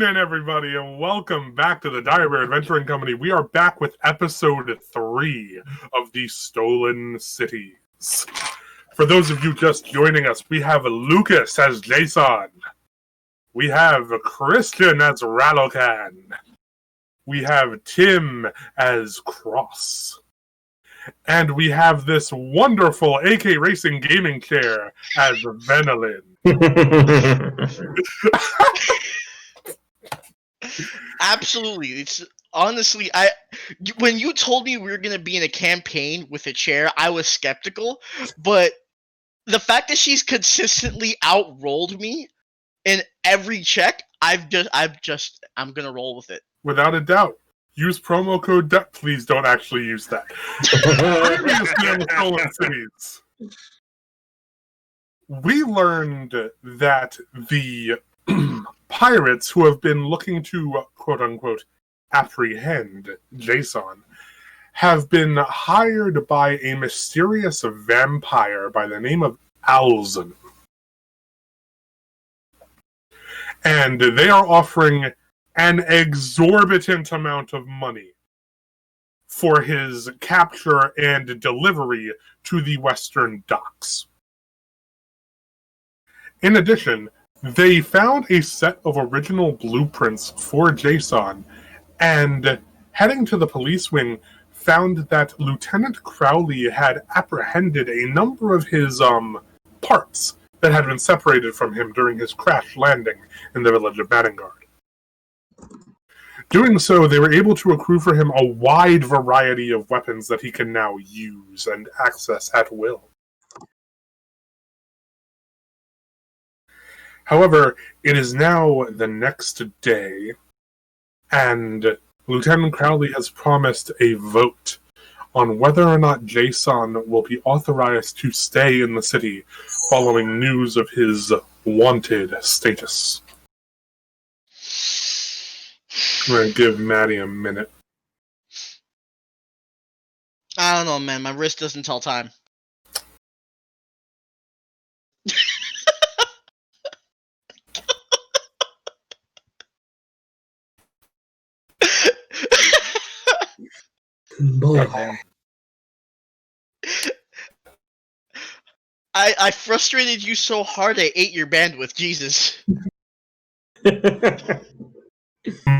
evening, everybody, and welcome back to the Dire Bear Adventuring Company. We are back with episode 3 of the Stolen Cities. For those of you just joining us, we have Lucas as Jason. We have Christian as Ralokan. We have Tim as Cross. And we have this wonderful AK Racing gaming chair as Venelin. Absolutely. It's honestly, when you told me we were gonna be in a campaign with a chair, I was skeptical. But the fact that she's consistently outrolled me in every check, I'm gonna roll with it. Without a doubt. Use promo code DEP. Please don't actually use that. Previously on the Stolen Cities, we learned that the pirates who have been looking to, quote-unquote, apprehend Jason have been hired by a mysterious vampire by the name of Alzan. And they are offering an exorbitant amount of money for his capture and delivery to the Western Docks. In addition, they found a set of original blueprints for Jason, and heading to the police wing, found that Lieutenant Crowley had apprehended a number of his parts that had been separated from him during his crash landing in the village of Madingard. Doing so, they were able to accrue for him a wide variety of weapons that he can now use and access at will. However, it is now the next day, and Lieutenant Crowley has promised a vote on whether or not Jason will be authorized to stay in the city following news of his wanted status. I'm going to give Maddie a minute. I don't know, man. My wrist doesn't tell time. Boy. I frustrated you so hard I ate your bandwidth, Jesus.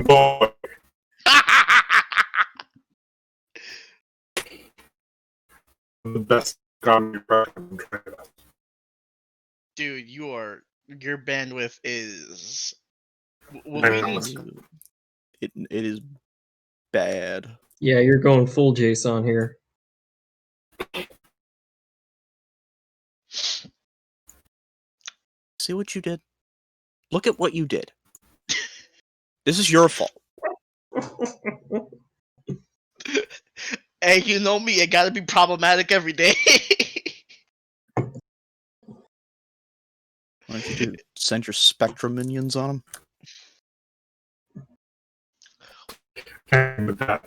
Boy. The best comedy product. Dude, your bandwidth is It is bad. Yeah, you're going full Jason here. See what you did? Look at what you did. This is your fault. Hey, you know me, I gotta be problematic every day. Why don't you send your Spectrum minions on him? And with that,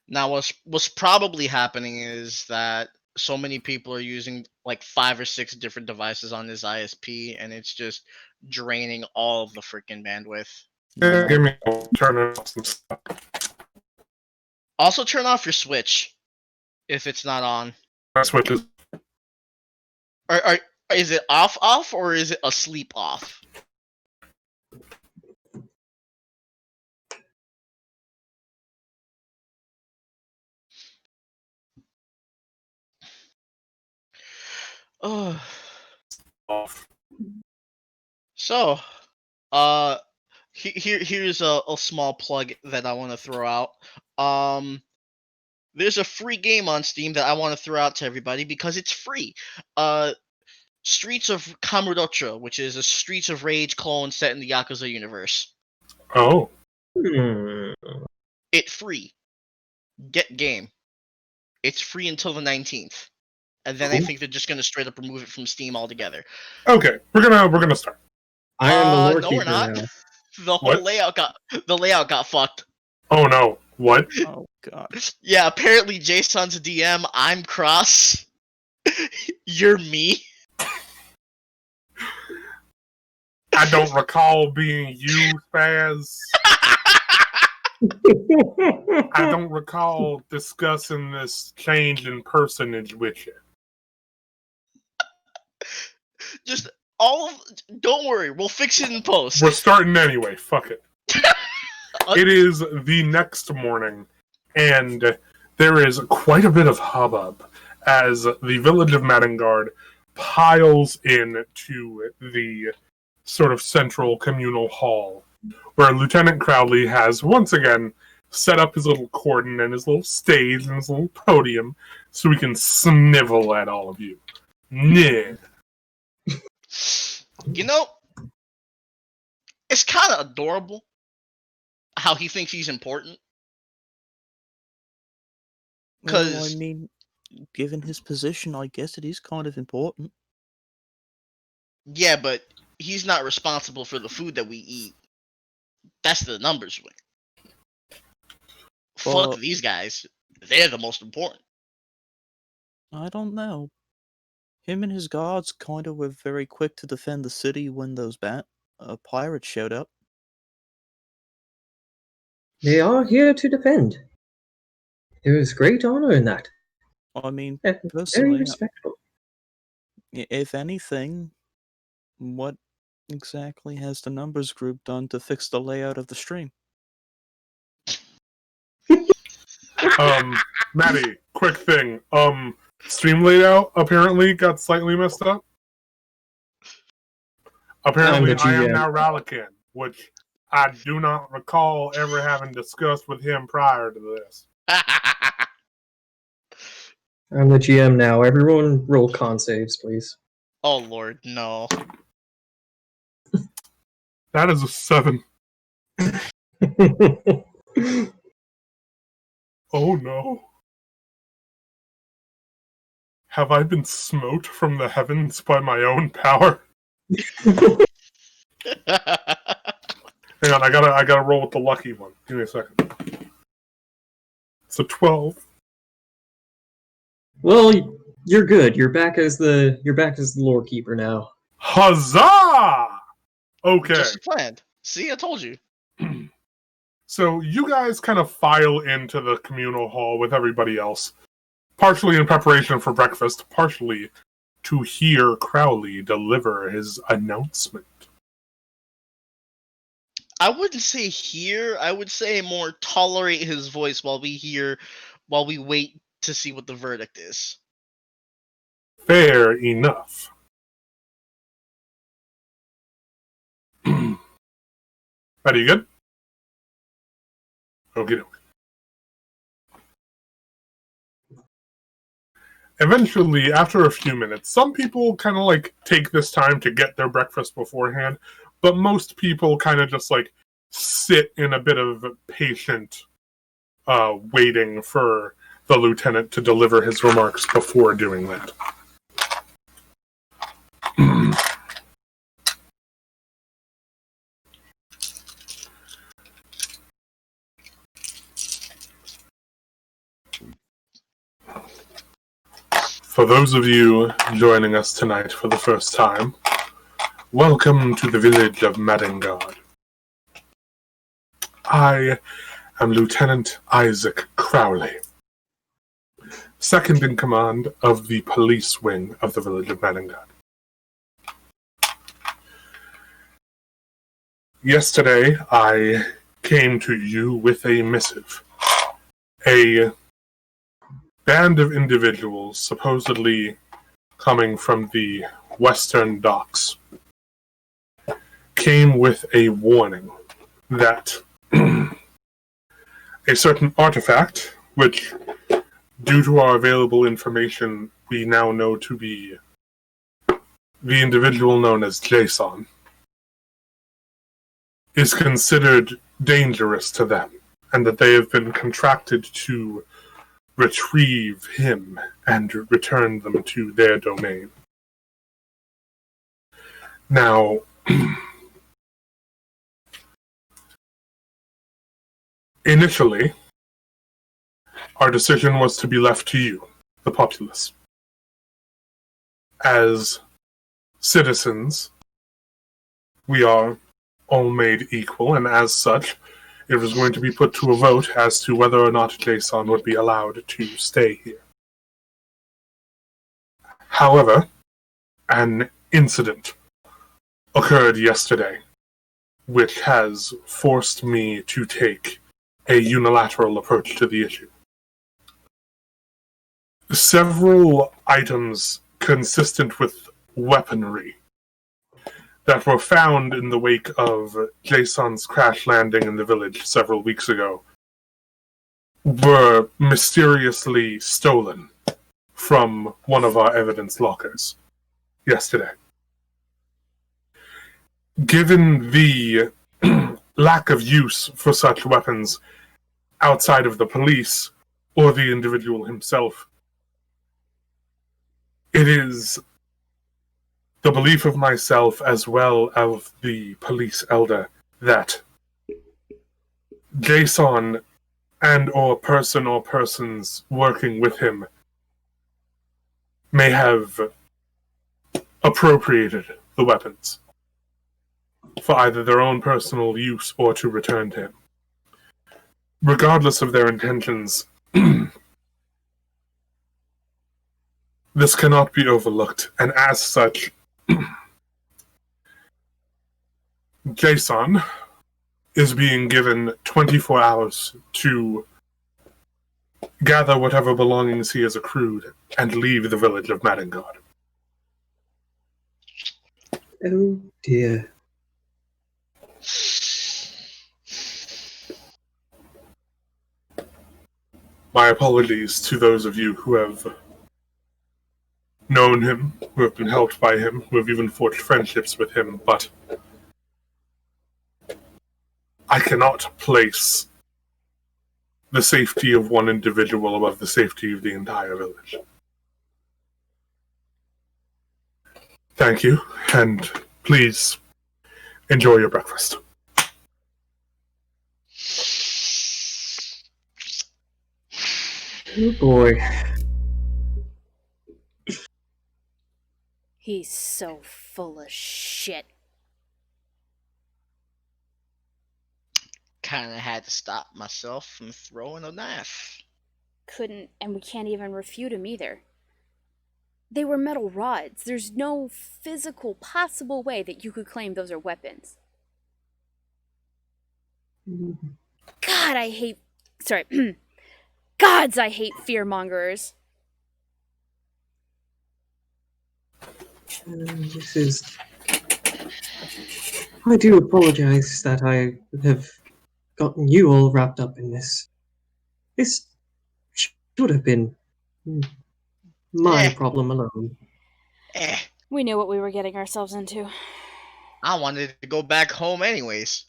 Now, what's probably happening is that so many people are using like 5 or 6 different devices on this ISP, and it's just draining all of the freaking bandwidth. give me turn off some stuff. Also, turn off your Switch if it's not on. My Switch is Is it off, or is it asleep off? Oh. off. So, here's a small plug that I want to throw out. There's a free game on Steam that I want to throw out to everybody because it's free. Streets of Kamurocho, which is a Streets of Rage clone set in the Yakuza universe. Oh. It's free. Get game. It's free until the 19th. And then I think they're just gonna straight up remove it from Steam altogether. Okay, we're gonna start. I am the Lord No, Keeper we're not. now. The whole What? layout got fucked. Oh no! What? Oh god. Yeah, apparently Jason's a DM. I'm Cross. You're me. I don't recall being you, Spaz. I don't recall discussing this change in personage with you. Just don't worry, we'll fix it in post. We're starting anyway, fuck it. It is the next morning, and there is quite a bit of hubbub as the village of Maddingard piles into the sort of central communal hall, where Lieutenant Crowley has once again set up his little cordon and his little stage and his little podium so he can snivel at all of you. Nah. You know, it's kind of adorable how he thinks he's important. Well, 'Cause- I mean, given his position, I guess it is kind of important. Yeah, but he's not responsible for the food that we eat. That's the numbers win. Well- Fuck these guys. They're the most important. I don't know. Him and his guards kind of were very quick to defend the city when those pirates showed up. They are here to defend. There is great honor in that. I mean, Very personally, respectful. if anything, what exactly has the numbers group done to fix the layout of the stream? Maddie, quick thing. Stream layout apparently got slightly messed up. Apparently, the I am GM. now Ralakan, which I do not recall ever having discussed with him prior to this. I'm the GM now. Everyone roll con saves, please. Oh lord, no. That is a 7. Oh no. Have I been smote from the heavens by my own power? Hang on, I gotta roll with the lucky one. Give me a second. It's a 12. Well, you're good. You're back as the lore keeper now. Huzzah! Okay. Just as planned. See, I told you. So you guys kind of file into the communal hall with everybody else, partially in preparation for breakfast, partially to hear Crowley deliver his announcement. I wouldn't say hear. I would say more tolerate his voice while we wait to see what the verdict is. Fair enough. Are you good? Okie doke. Eventually, after a few minutes, some people kind of like take this time to get their breakfast beforehand, but most people kind of just like sit in a bit of patient waiting for the lieutenant to deliver his remarks before doing that. For those of you joining us tonight for the first time, welcome to the village of Maddingard. I am Lieutenant Isaac Crowley, second in command of the police wing of the village of Maddingard. Yesterday, I came to you with a missive. A band of individuals supposedly coming from the western docks came with a warning that a certain artifact, which, due to our available information, we now know to be the individual known as Jason, is considered dangerous to them, and that they have been contracted to retrieve him and return them to their domain. Now, initially, our decision was to be left to you, the populace. As citizens, we are all made equal, and as such, it was going to be put to a vote as to whether or not Jason would be allowed to stay here. However, an incident occurred yesterday, which has forced me to take a unilateral approach to the issue. Several items consistent with weaponry that were found in the wake of Jason's crash landing in the village several weeks ago were mysteriously stolen from one of our evidence lockers yesterday. Given the lack of use for such weapons outside of the police or the individual himself, it is the belief of myself as well as the police elder that Jason and or persons working with him may have appropriated the weapons for either their own personal use or to return to him. Regardless of their intentions, this cannot be overlooked, and as such, Jason is being given 24 hours to gather whatever belongings he has accrued and leave the village of Madengard. Oh dear. My apologies to those of you who have known him, who have been helped by him, who have even forged friendships with him, but I cannot place the safety of one individual above the safety of the entire village. Thank you, and please enjoy your breakfast. Oh boy. He's so full of shit. Kinda had to stop myself from throwing a knife. Couldn't, and we can't even refute him either. They were metal rods. There's no physical possible way that you could claim those are weapons. God, I hate... Sorry. Gods, I hate fearmongers. This is... I do apologize that I have gotten you all wrapped up in this. This should have been my problem alone. We knew what we were getting ourselves into. I wanted to go back home anyways.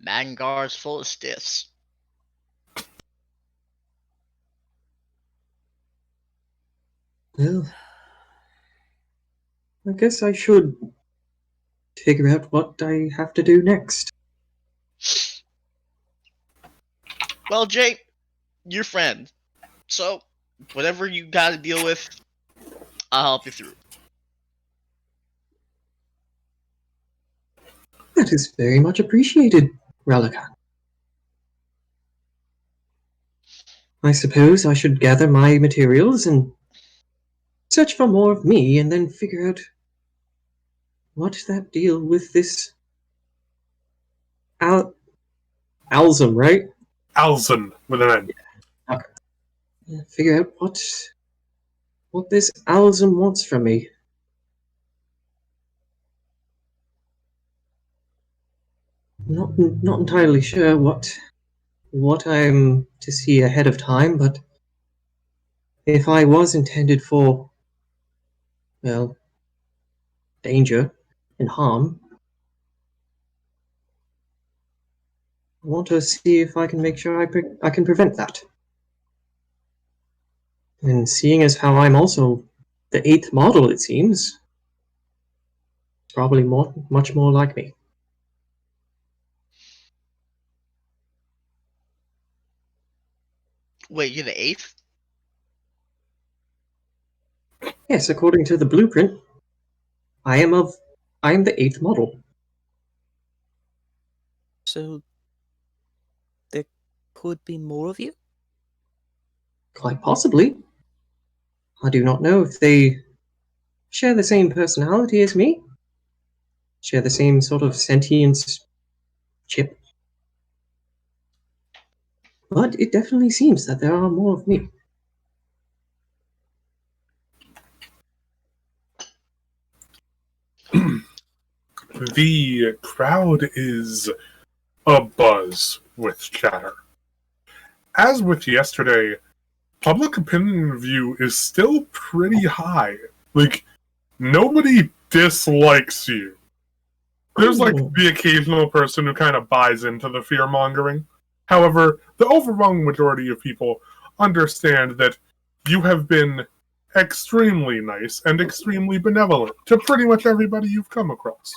Madengard's full of stiffs. Well, I guess I should figure out what I have to do next. Well, Jay, your friend. So, whatever you gotta deal with, I'll help you through. That is very much appreciated, Ralakan. I suppose I should gather my materials and search for more of me and then figure out what that deal with this Alzum, right? Alzun, with an N. Okay. Figure out what this Alzum wants from me. Not entirely sure what I'm to see ahead of time, but if I was intended for, well, danger and harm, I want to see if I can make sure I can prevent that. And seeing as how I'm also the 8th model, it seems, probably much more like me. Wait, you're the 8th? Yes, according to the blueprint, I am the 8th model. So there could be more of you? Quite possibly. I do not know if they share the same personality as me, share the same sort of sentience chip. But it definitely seems that there are more of me. The crowd is abuzz with chatter. As with yesterday, public opinion review is still pretty high. Like, nobody dislikes you. There's like the occasional person who kind of buys into the fear mongering. However, the overwhelming majority of people understand that you have been extremely nice and extremely benevolent to pretty much everybody you've come across.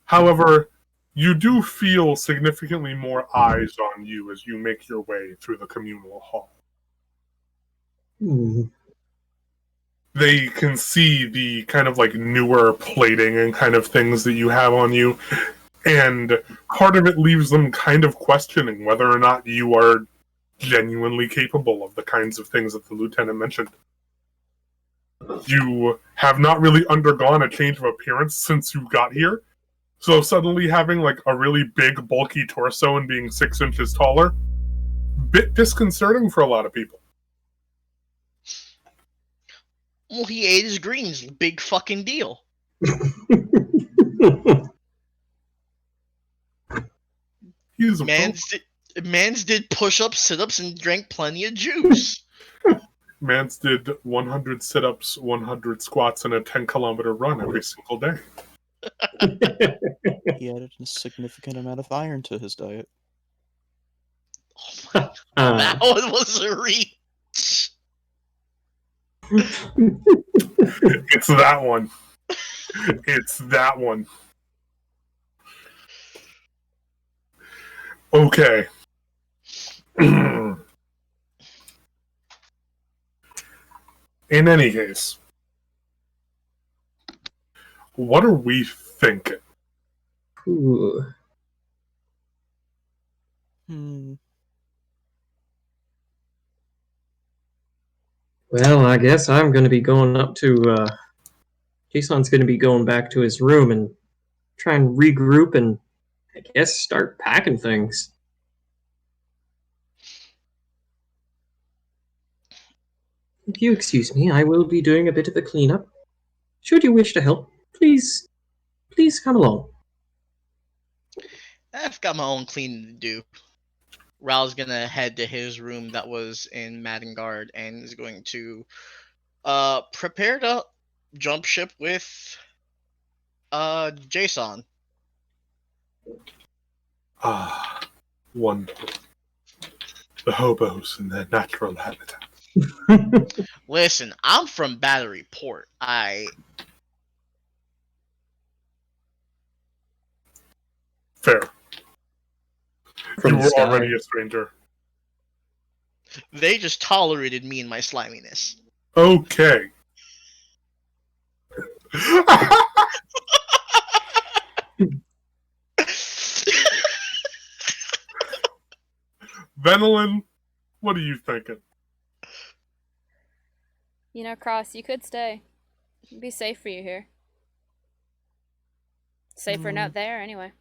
However, you do feel significantly more eyes on you as you make your way through the communal hall. They can see the kind of like newer plating and kind of things that you have on you, and part of it leaves them kind of questioning whether or not you are genuinely capable of the kinds of things that the lieutenant mentioned. You have not really undergone a change of appearance since you got here, so suddenly having like a really big, bulky torso and being 6 inches taller, bit disconcerting for a lot of people. Well, he ate his greens. Big fucking deal. He's a Mans did push-ups, sit-ups, and drank plenty of juice. Mans did 100 sit-ups, 100 squats, and a 10-kilometer run every single day. He added a significant amount of iron to his diet. Oh my, that one was a reach. It's that one. It's that one. Okay. In any case, what are we thinking? Ooh. Well, I guess I'm going to be going up to, Jason's going to be going back to his room and try and regroup and, I guess, start packing things. If you excuse me, I will be doing a bit of a cleanup. Should you wish to help, please come along. I've got my own cleaning to do. Raul's gonna head to his room that was in Madengard and is going to prepare to jump ship with Jason. Ah, wonderful. The hobos in their natural habitat. Listen, I'm from Battery Port. Fair. From You the were sky. already a stranger. They just tolerated me and my sliminess. Okay. Venelin, what are you thinking? You know, Cross, you could stay. It'd be safe for you here. Safer not there, anyway.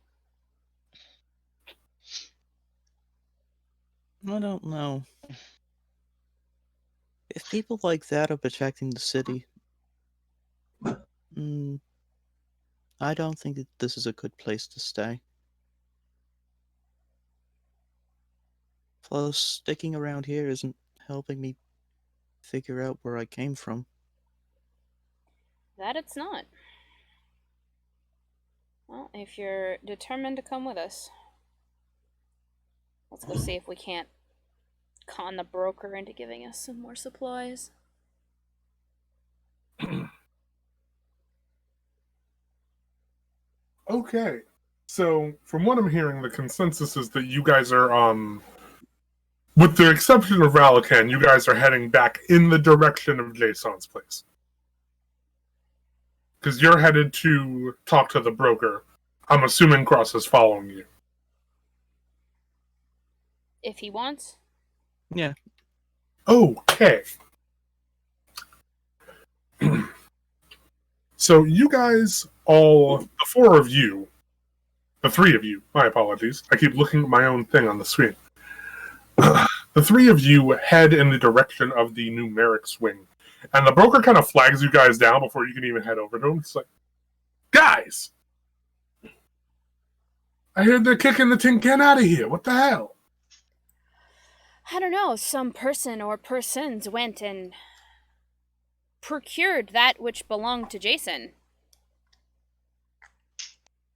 I don't know. If people like that are protecting the city, I don't think that this is a good place to stay. Plus, sticking around here isn't helping me figure out where I came from. That it's not. Well, if you're determined to come with us, let's go see if we can't con the broker into giving us some more supplies. Okay. So, from what I'm hearing, the consensus is that you guys are, with the exception of Ralakan, you guys are heading back in the direction of Jason's place. because you're headed to talk to the broker. I'm assuming Cross is following you. If he wants. Yeah. Okay. So you guys all, the four of you, the three of you, my apologies. I keep looking at my own thing on the screen. The three of you head in the direction of the numeric swing. And the broker kind of flags you guys down before you can even head over to him. It's like, guys! I heard they're kicking the tin can out of here. What the hell? I don't know, some person or persons went and procured that which belonged to Jason.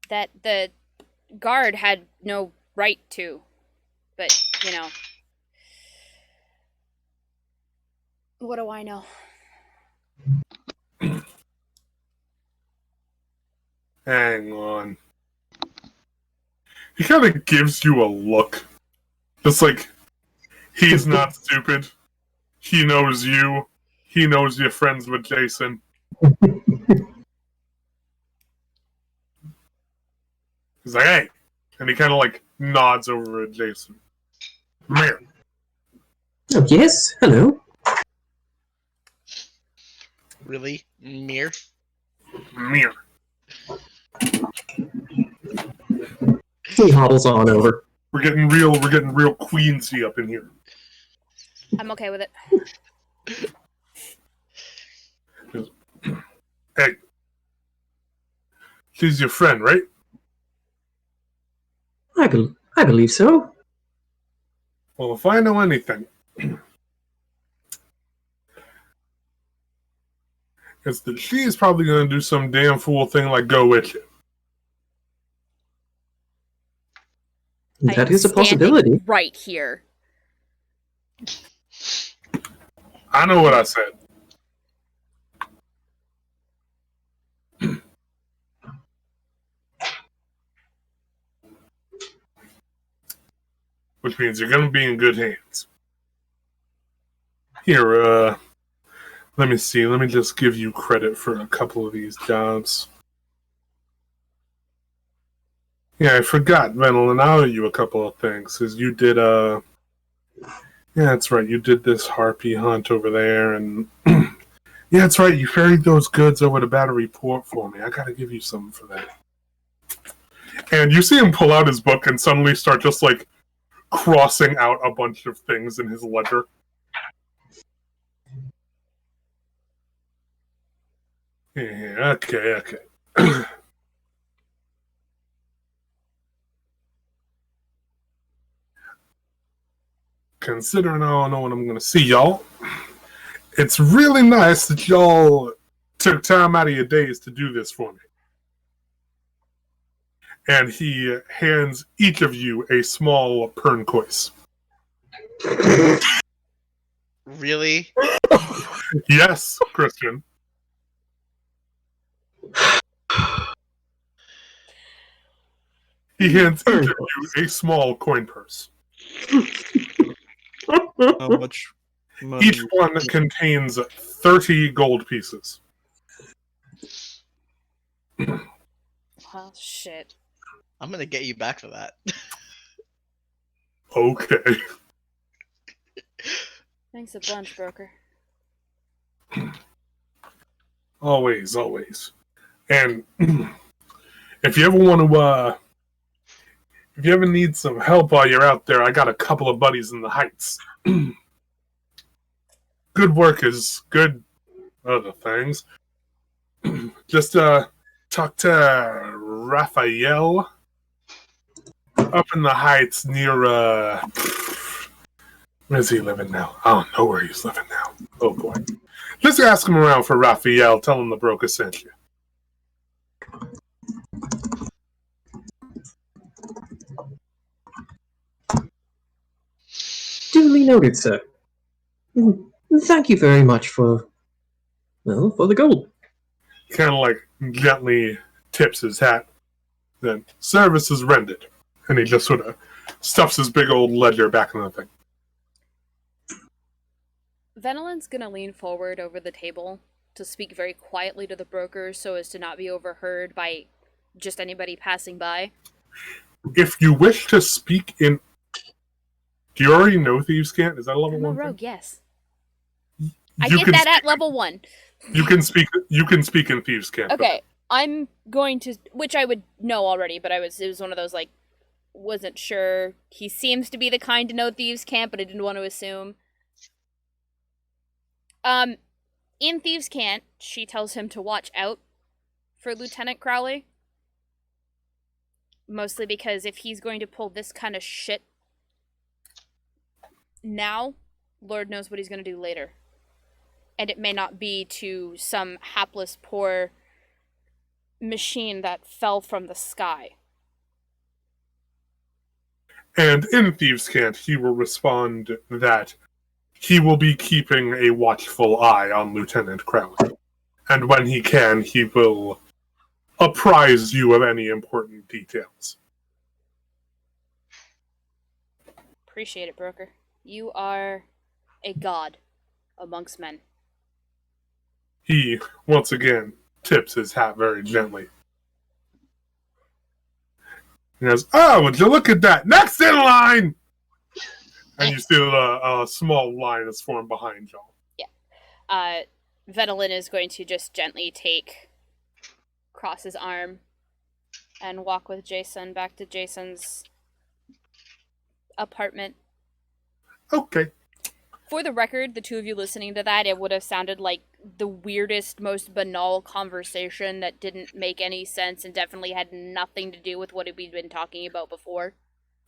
That the guard had no right to. But, you know. What do I know? Hang on. He kind of gives you a look. Just like, he's not stupid. He knows you. He knows you're friends with Jason. He's like, hey. And he kind of like nods over at Jason. Mir. Oh, yes, hello. Really? Mir? Mir. He hobbles on over. We're getting real queensy up in here. I'm okay with it. Hey. She's your friend, right? I believe so. Well, if I know anything, it's that she is probably going to do some damn fool thing like go with you. That I'm is a possibility. standing right here. I know what I said. Which means you're going to be in good hands. Here, let me see. Let me just give you credit for a couple of these jobs. Yeah, I forgot, Venelin. I owe you a couple of things. Because you did, yeah, that's right. You did this harpy hunt over there, and yeah, that's right. You ferried those goods over to Battery Port for me. I gotta give you something for that. And you see him pull out his book and suddenly start just, like, crossing out a bunch of things in his ledger. Yeah, okay. Considering I don't know when I'm going to see y'all, it's really nice that y'all took time out of your days to do this for me. And he hands each of you a small perncois. Really? Yes, Christian. He hands each of you a small coin purse. How much money? Each one contains 30 gold pieces. Oh, shit. I'm gonna get you back for that. Okay. Thanks a bunch, broker. Always. And if you ever want to, if you ever need some help while you're out there, I got a couple of buddies in the Heights. Good work is good other things. Just talk to Raphael up in the Heights near, where's he living now? I don't know where he's living now. Oh boy. Just ask him around for Raphael. Tell him the broker sent you. Duly noted, sir. Thank you very much for the gold. Kind of like gently tips his hat. Then service is rendered. And he just sort of stuffs his big old ledger back in the thing. Venelin's gonna lean forward over the table to speak very quietly to the broker so as to not be overheard by just anybody passing by. If you wish to speak in... Do you already know Thieves' Cant? Is that a level I'm a 1 rogue, thing? yes. I You get can that at speak- level 1. You can speak in Thieves' Cant. Okay, I'm going to, which I would know already, but it was one of those, like, wasn't sure. He seems to be the kind to know Thieves' Cant, but I didn't want to assume. In Thieves' Cant, she tells him to watch out for Lieutenant Crowley. Mostly because if he's going to pull this kind of shit now, Lord knows what he's going to do later. And it may not be to some hapless, poor machine that fell from the sky. And in Thieves' Cant, he will respond that he will be keeping a watchful eye on Lieutenant Crowley. And when he can, he will apprise you of any important details. Appreciate it, broker. You are a god amongst men. He, once again, tips his hat very gently. He goes, "Oh, would you look at that? Next in line!" And you see a small line is formed behind y'all. Venelin is going to just gently cross his arm and walk with Jason back to Jason's apartment. Okay. For the record, the two of you listening to that, it would have sounded like the weirdest, most banal conversation that didn't make any sense and definitely had nothing to do with what we'd been talking about before.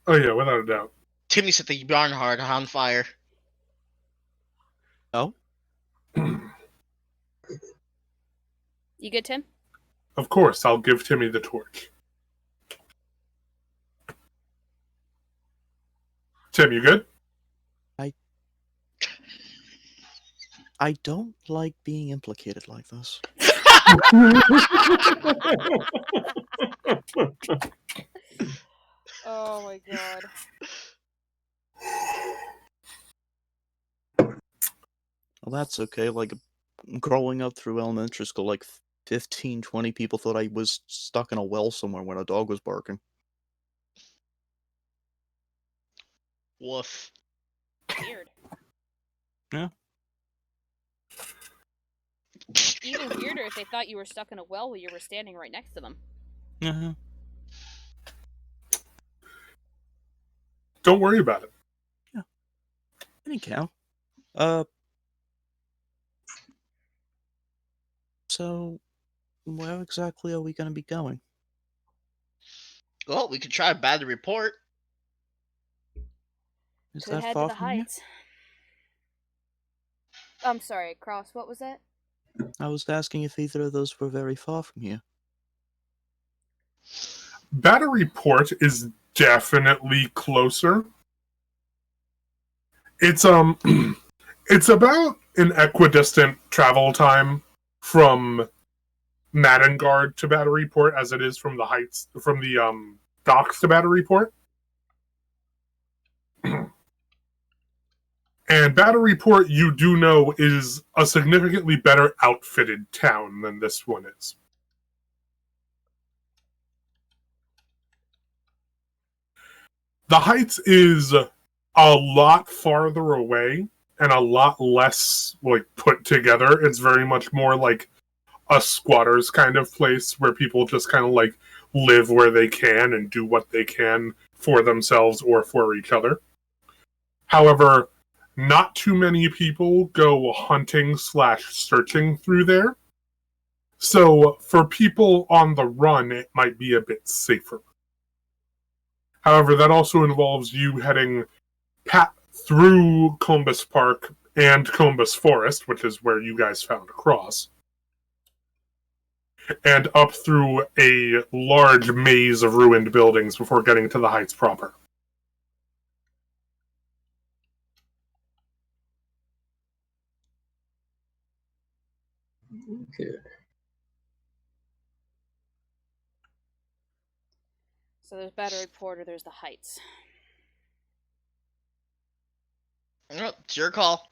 Oh yeah, without a doubt. Timmy set the Barnhard on fire. Oh? You good, Tim? Of course, I'll give Timmy the torch. Tim, you good? I don't like being implicated like this. Oh my god. Well, that's okay. Like, growing up through elementary school, like 15, 20 people thought I was stuck in a well somewhere when a dog was barking. Woof. Weird. Yeah. Even weirder if they thought you were stuck in a well while you were standing right next to them. Uh-huh. Don't worry about it. Anyhow. So, where exactly are we going to be going? Well, we could try a bad report. Is Could that head to far the from here? heights. I'm sorry, Cross, what was that? I was asking if either of those were very far from here. Battery Port is definitely closer. It's it's about an equidistant travel time from Madengard to Battery Port as it is from the heights from the docks to Battery Port. And Battery Port, you do know, is a significantly better outfitted town than this one is. The Heights is a lot farther away and a lot less like put together. It's very much more like a squatter's kind of place where people just kind of like live where they can and do what they can for themselves or for each other. However, not too many people go hunting / searching through there. So for people on the run, it might be a bit safer. However, that also involves you heading through Combus Park and Combus Forest, which is where you guys found across, and up through a large maze of ruined buildings before getting to the Heights proper. Okay. So there's Battery Port or there's the Heights. Well, it's your call.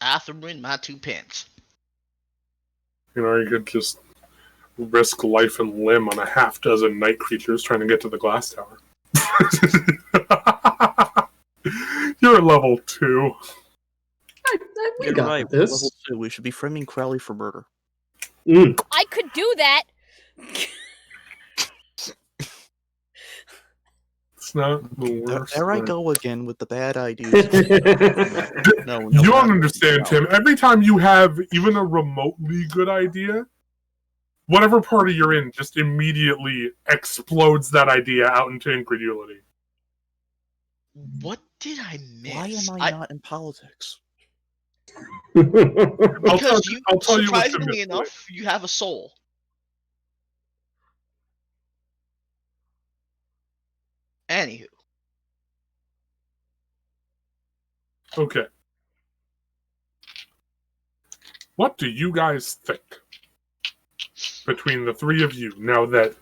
I threw in my 2 pence. You could just risk life and limb on a half dozen night creatures trying to get to the glass tower. You're at level 2. We You're got right. this. Level 2. We should be framing Crowley for murder. I could do that. It's not the worst. There I thing. go again with the bad ideas. No, You don't not- understand, no. Tim. Every time you have even a remotely good idea, whatever party you're in just immediately explodes that idea out into incredulity. What did I miss? Why am I not in politics? Because I'll tell you what to surprisingly miss, enough, you have a soul. Anywho. Okay. What do you guys think? Between the three of you, now that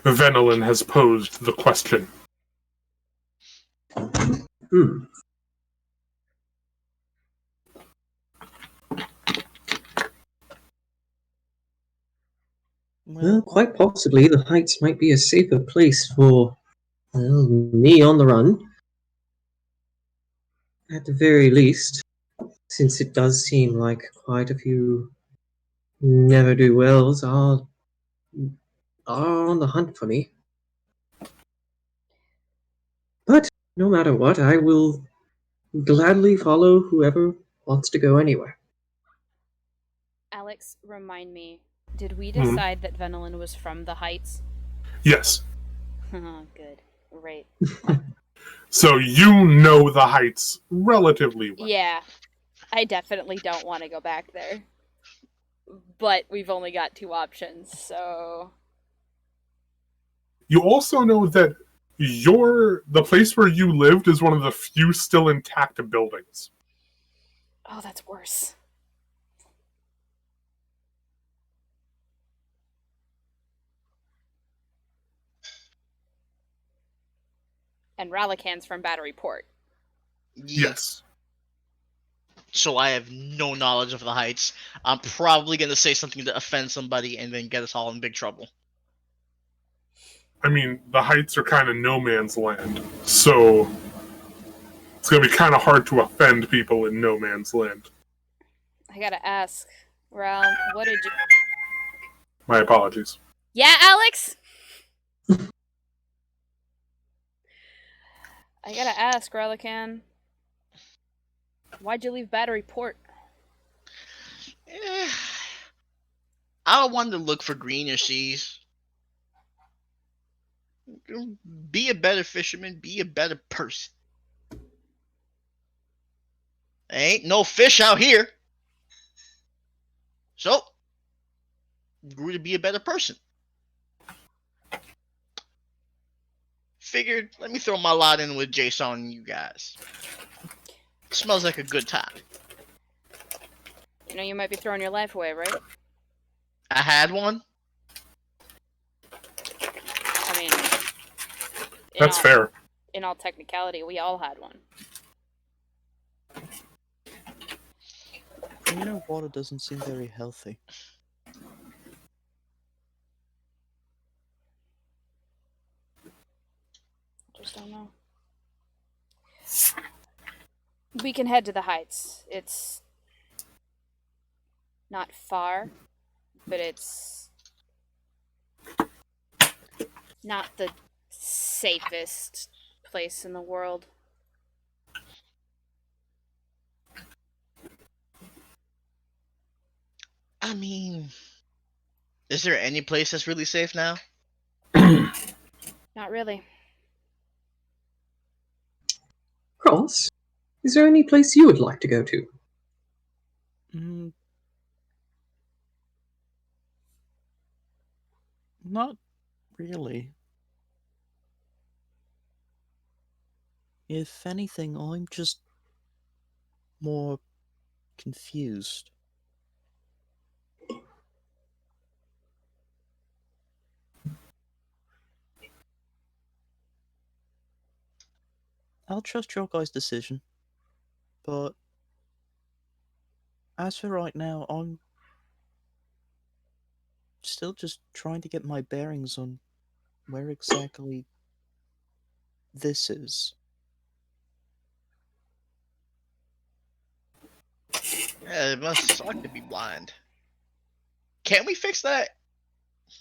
Venelin has posed the question. Well, quite possibly the Heights might be a safer place for, well, me on the run. At the very least, since it does seem like quite a few ne'er-do-wells are on the hunt for me. But no matter what, I will gladly follow whoever wants to go anywhere. Alex, remind me. Did we Hmm. decide that Venelin was from the Heights? Yes. Good. Right. So you know the Heights relatively well. Yeah. I definitely don't want to go back there. But we've only got 2 options, so... You also know that the place where you lived is one of the few still intact buildings. Oh, that's worse. And Ralakan's from Battery Port. Yes. So I have no knowledge of the Heights. I'm probably going to say something to offend somebody and then get us all in big trouble. I mean, the Heights are kind of no man's land, so it's going to be kind of hard to offend people in no man's land. I gotta ask, Ral, what did you... My apologies. Yeah, Alex? I gotta ask, Ralakan. Why'd you leave Battery Port? I wanted to look for greener seas. Be a better fisherman. Be a better person. There ain't no fish out here. So, grew to be a better person. Figured, let me throw my lot in with Jason and you guys. Smells like a good time. You know you might be throwing your life away, right? I had one. I mean... That's fair. In all technicality, we all had one. You know, water doesn't seem very healthy. Just don't know. We can head to the Heights. It's not far, but it's not the safest place in the world. I mean, is there any place that's really safe now? Not really. Cross, is there any place you would like to go to? Not really. If anything, I'm just more confused. I'll trust your guys' decision, but as for right now, I'm still just trying to get my bearings on where exactly this is. Yeah, it must suck to be blind. Can't we fix that?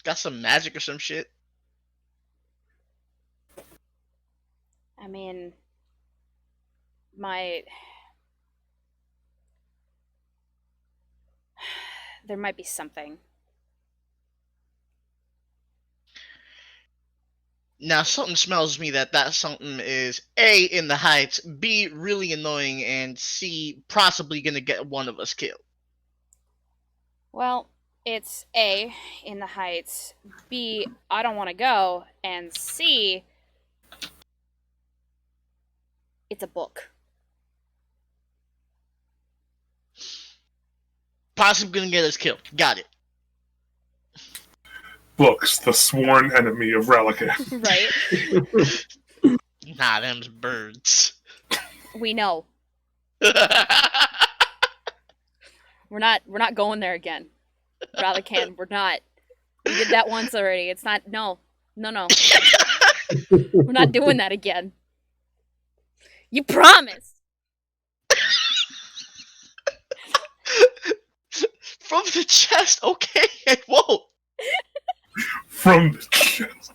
Got some magic or some shit? I mean, there might be something. Now, something smells me that something is A, in the heights, B, really annoying, and C, possibly gonna get one of us killed. Well, it's A, in the heights, B, I don't want to go, and C, it's a book. Possibly gonna get us killed. Got it. Books, the sworn enemy of Relican. Right? Nah, them's birds. We know. We're not going there again. Relican, we're not. We did that once already. It's not. No. We're not doing that again. You promised. From the chest, okay, I won't. From the chest.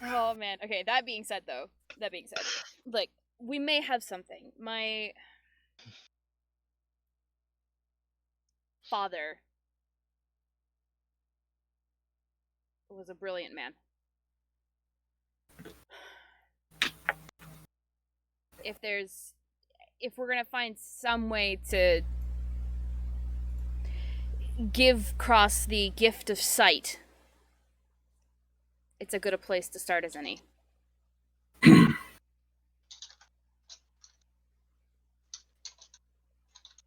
Oh man. Okay, that being said, like, we may have something. My father was a brilliant man. If we're gonna find some way to give Cross the gift of sight, it's as good a place to start as any.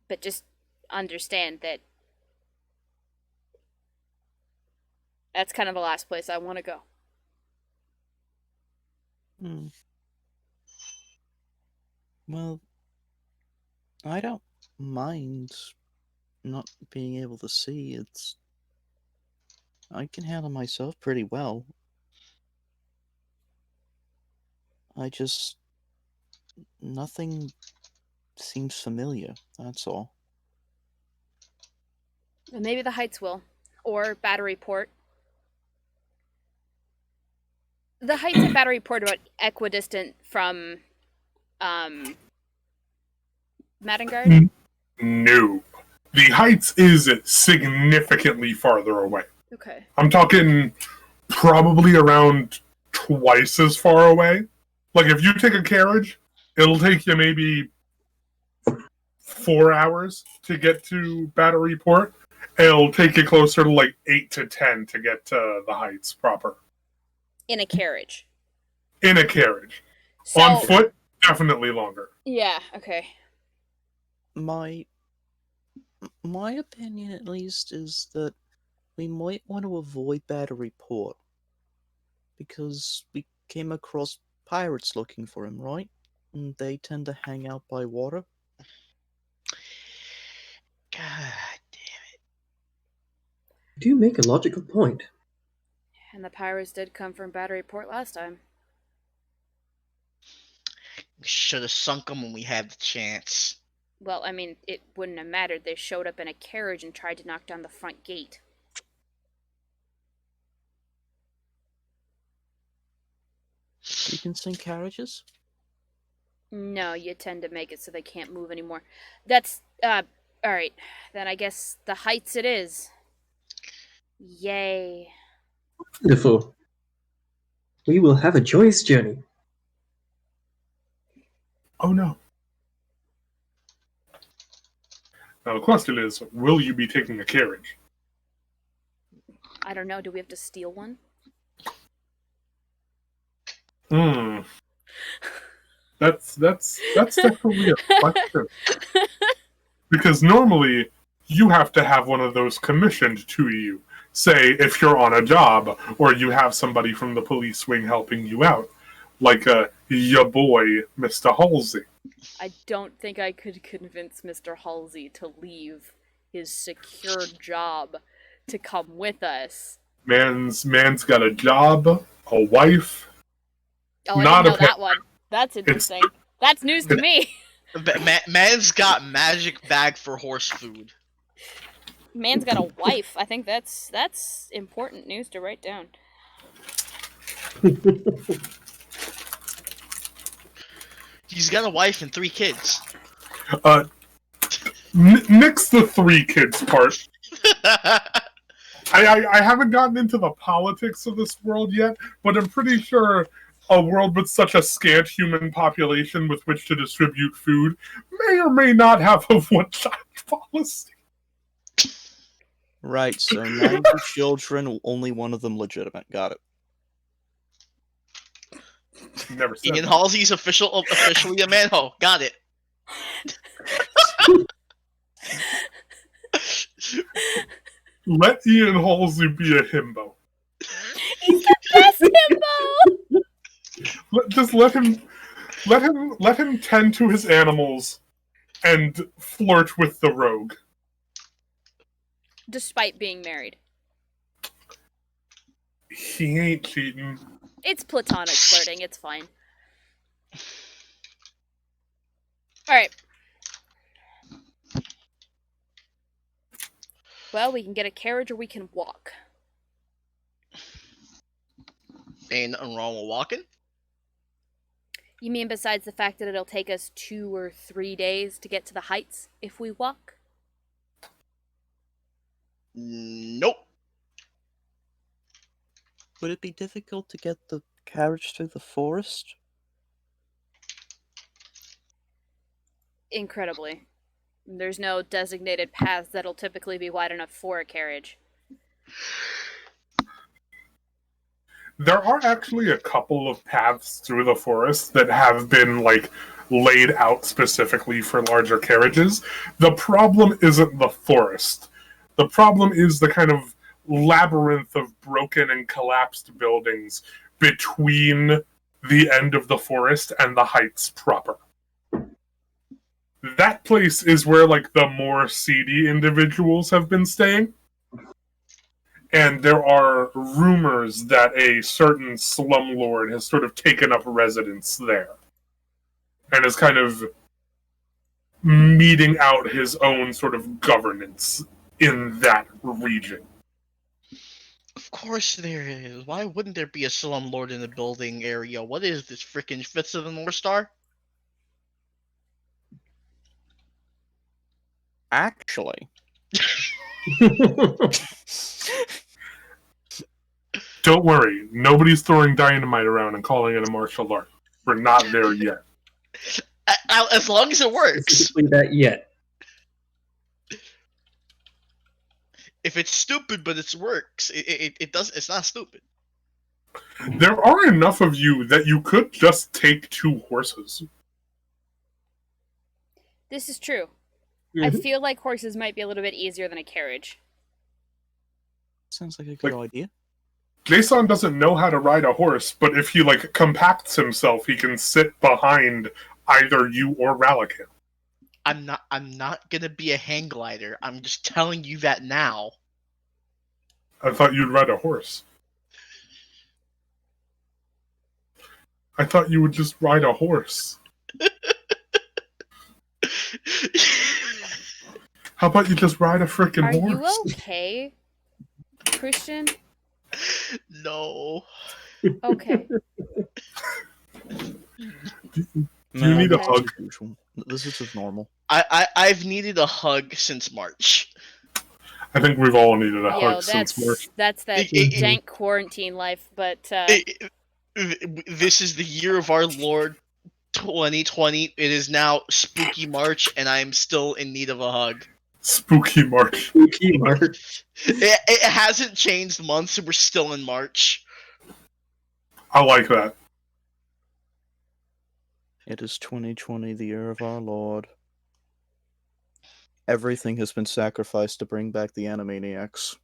But just understand that that's kind of the last place I want to go. Well, I don't mind not being able to see. I can handle myself pretty well. Nothing seems familiar, that's all. And maybe the Heights will. Or Battery Port. The Heights and Battery Port are about equidistant from, Maddengard? No. The Heights is significantly farther away. Okay. I'm talking probably around twice as far away. Like, if you take a carriage, it'll take you maybe 4 hours to get to Battery Port. It'll take you closer to like 8 to 10 to get to the Heights proper. In a carriage. In a carriage. So, on foot, definitely longer. Yeah, okay. My opinion, at least, is that we might want to avoid Battery Port. Because we came across pirates looking for him, right? And they tend to hang out by water. God. You do make a logical point. And the pirates did come from Battery Port last time. We should have sunk them when we had the chance. Well, I mean, it wouldn't have mattered. They showed up in a carriage and tried to knock down the front gate. You can sink carriages? No, you tend to make it so they can't move anymore. That's, alright. Then I guess the Heights it is. Yay. Wonderful. We will have a joyous journey. Oh no. Now the question is, will you be taking a carriage? I don't know, do we have to steal one? That's definitely a question. Because normally, you have to have one of those commissioned to you. Say, if you're on a job, or you have somebody from the police wing helping you out. like your boy, Mr. Halsey. I don't think I could convince Mr. Halsey to leave his secure job to come with us. Man's got a job, a wife. Oh, I Not didn't know a that one. That's interesting. That's news to me. Man's got magic bag for horse food. Man's got a wife. I think that's important news to write down. He's got a wife and 3 kids. Nix the 3 kids part. I haven't gotten into the politics of this world yet, but I'm pretty sure a world with such a scant human population with which to distribute food may or may not have a one-child policy. Right, so 90 children, only one of them legitimate. Got it. Never said Ian that. Halsey's officially a manho. Got it. Let Ian Halsey be a himbo. He's the best himbo! Just let him tend to his animals and flirt with the rogue. Despite being married. He ain't cheating. It's platonic flirting, it's fine. Alright. Well, we can get a carriage or we can walk. Ain't nothing wrong with walking. You mean besides the fact that it'll take us 2 or 3 days to get to the heights if we walk? Nope. Would it be difficult to get the carriage through the forest? Incredibly. There's no designated paths that'll typically be wide enough for a carriage. There are actually a couple of paths through the forest that have been, laid out specifically for larger carriages. The problem isn't the forest. The problem is the kind of labyrinth of broken and collapsed buildings between the end of the forest and the heights proper. That place is where, the more seedy individuals have been staying. And there are rumors that a certain slumlord has sort of taken up residence there. And is kind of meting out his own sort of governance in that region. Of course there is. Why wouldn't there be a slumlord in the building area? What is this, frickin' Fist of the North Star? Actually, Don't worry, nobody's throwing dynamite around and calling it a martial art. We're not there yet. As long as it works. Specifically that yet. If it's stupid but it works, it does. It's not stupid. There are enough of you that you could just take 2 horses. This is true. I feel like horses might be a little bit easier than a carriage. sounds like a good idea. Jason doesn't know how to ride a horse, but if he compacts himself, he can sit behind either you or Ralakan. I'm not gonna be a hang glider. I'm just telling you that now. I thought you'd ride a horse. I thought you would just ride a horse. How about you just ride a frickin' Are horse? you okay, Christian? No. Okay. Do you need a Okay. hug? This is just normal. I've needed a hug since March. I think we've all needed a Yo, hug since March. that's that It- dank quarantine life, but This is the year of our Lord 2020. It is now spooky March, and I'm still in need of a hug. Spooky March. Spooky March. It hasn't changed months, and we're still in March. I like that. It is 2020, the year of our Lord. Everything has been sacrificed to bring back the Animaniacs.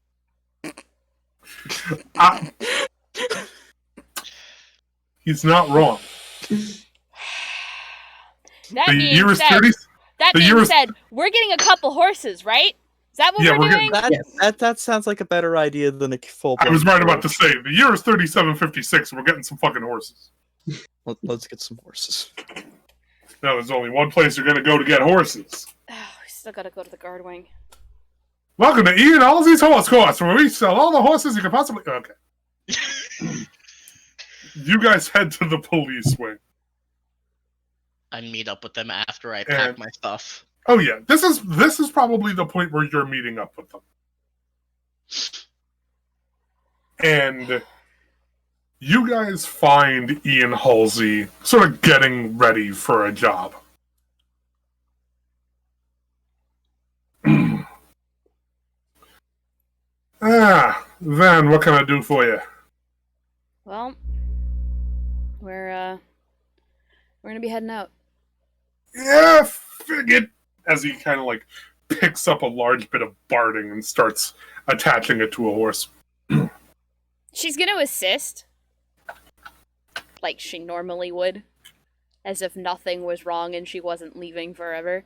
I, He's not wrong. That The being year is said, 30. that the being year is- said, we're getting a couple horses, right? Is that what Yeah, we're we're doing? getting- That sounds like a better idea than a full. I was right about to say, the year is 3756, and we're getting some fucking horses. Let's get some horses. Now, there's only one place you're going to go to get horses. Oh, we still gotta go to the guard wing. Welcome to Ian Halsey's Horse Course, where we sell all the horses you can possibly... Okay. You guys head to the police wing. I meet up with them after I pack And- my stuff. Oh yeah, this is probably the point where you're meeting up with them. And you guys find Ian Halsey sort of getting ready for a job. Van, what can I do for you? Well, we're gonna be heading out. Yeah, figured. As he kind of like picks up a large bit of barding and starts attaching it to a horse. She's gonna assist, like she normally would, as if nothing was wrong and she wasn't leaving forever.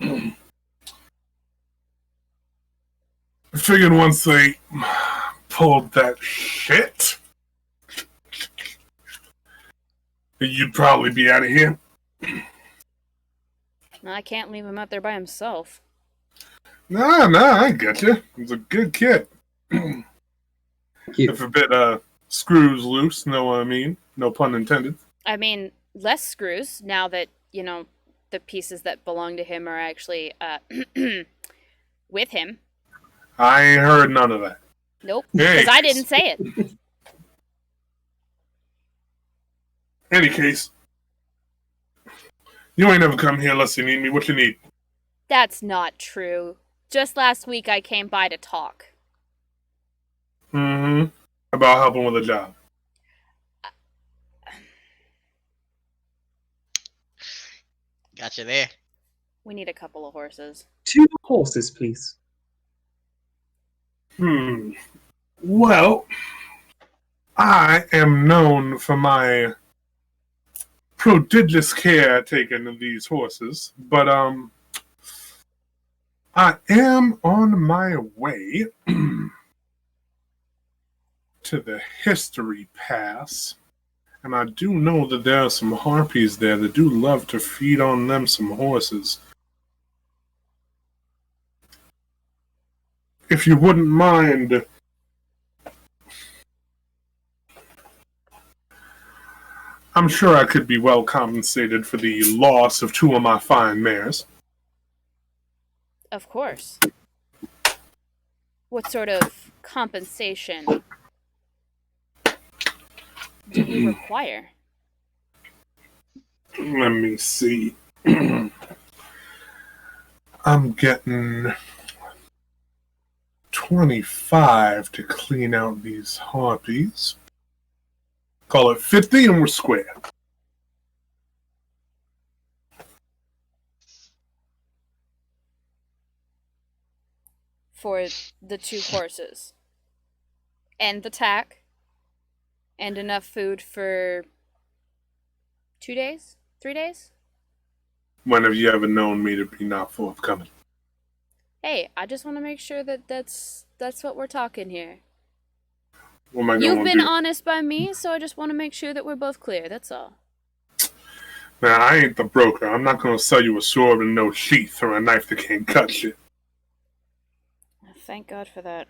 I figured once they pulled that shit, you'd probably be out of here. I can't leave him out there by himself. Nah, I get you. He's a good kid. You- If a bit screws loose, know what I mean? No pun intended. I mean, less screws now that, you know, the pieces that belong to him are actually with him. I ain't heard none of that. Nope, Hey. because I didn't say it. Any case, you ain't never come here unless you need me. What you need? That's not true. Just last week I came by to talk. Mm-hmm. About helping with a job. Gotcha there. We need a couple of horses. 2 horses, please. Well, I am known for my prodigious care taken of these horses, but I am on my way to the History Pass, and I do know that there are some harpies there that do love to feed on them some horses. If you wouldn't mind, I'm sure I could be well compensated for the loss of 2 of my fine mares. Of course. What sort of compensation do you require? Let me see. I'm getting 25 to clean out these harpies. Call it 50 and we're square. For the 2 horses. And the tack. And enough food for 2 days? 3 days? When have you ever known me to be not forthcoming? Hey, I just want to make sure that that's what we're talking here. What am I You've going been to do? honest by me, so I just want to make sure that we're both clear, that's all. Now, I ain't the broker. I'm not going to sell you a sword with no sheath or a knife that can't cut shit. Thank God for that.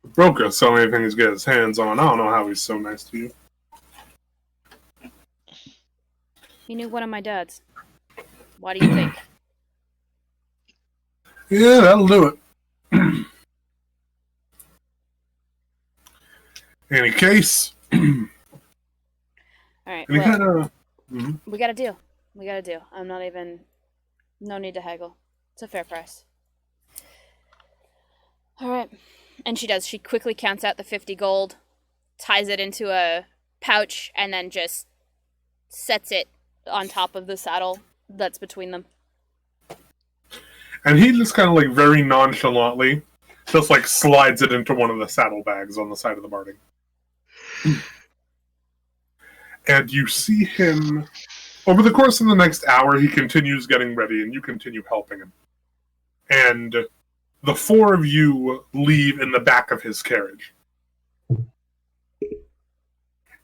The broker sell anything he's got his hands on. I don't know how he's so nice to you. He knew one of my dads. Why do you think? Yeah, that'll do it. Any case, Alright, any well, kind of... Mhm. we got a deal. We got a deal. I'm not even... No need to haggle. It's a fair price. Alright. And she does. She quickly counts out the 50 gold, ties it into a pouch, and then just sets it on top of the saddle that's between them. And he just kind of like very nonchalantly just like slides it into one of the saddlebags on the side of the Barding. And you see him, over the course of the next hour, he continues getting ready, and you continue helping him. And the four of you leave in the back of his carriage.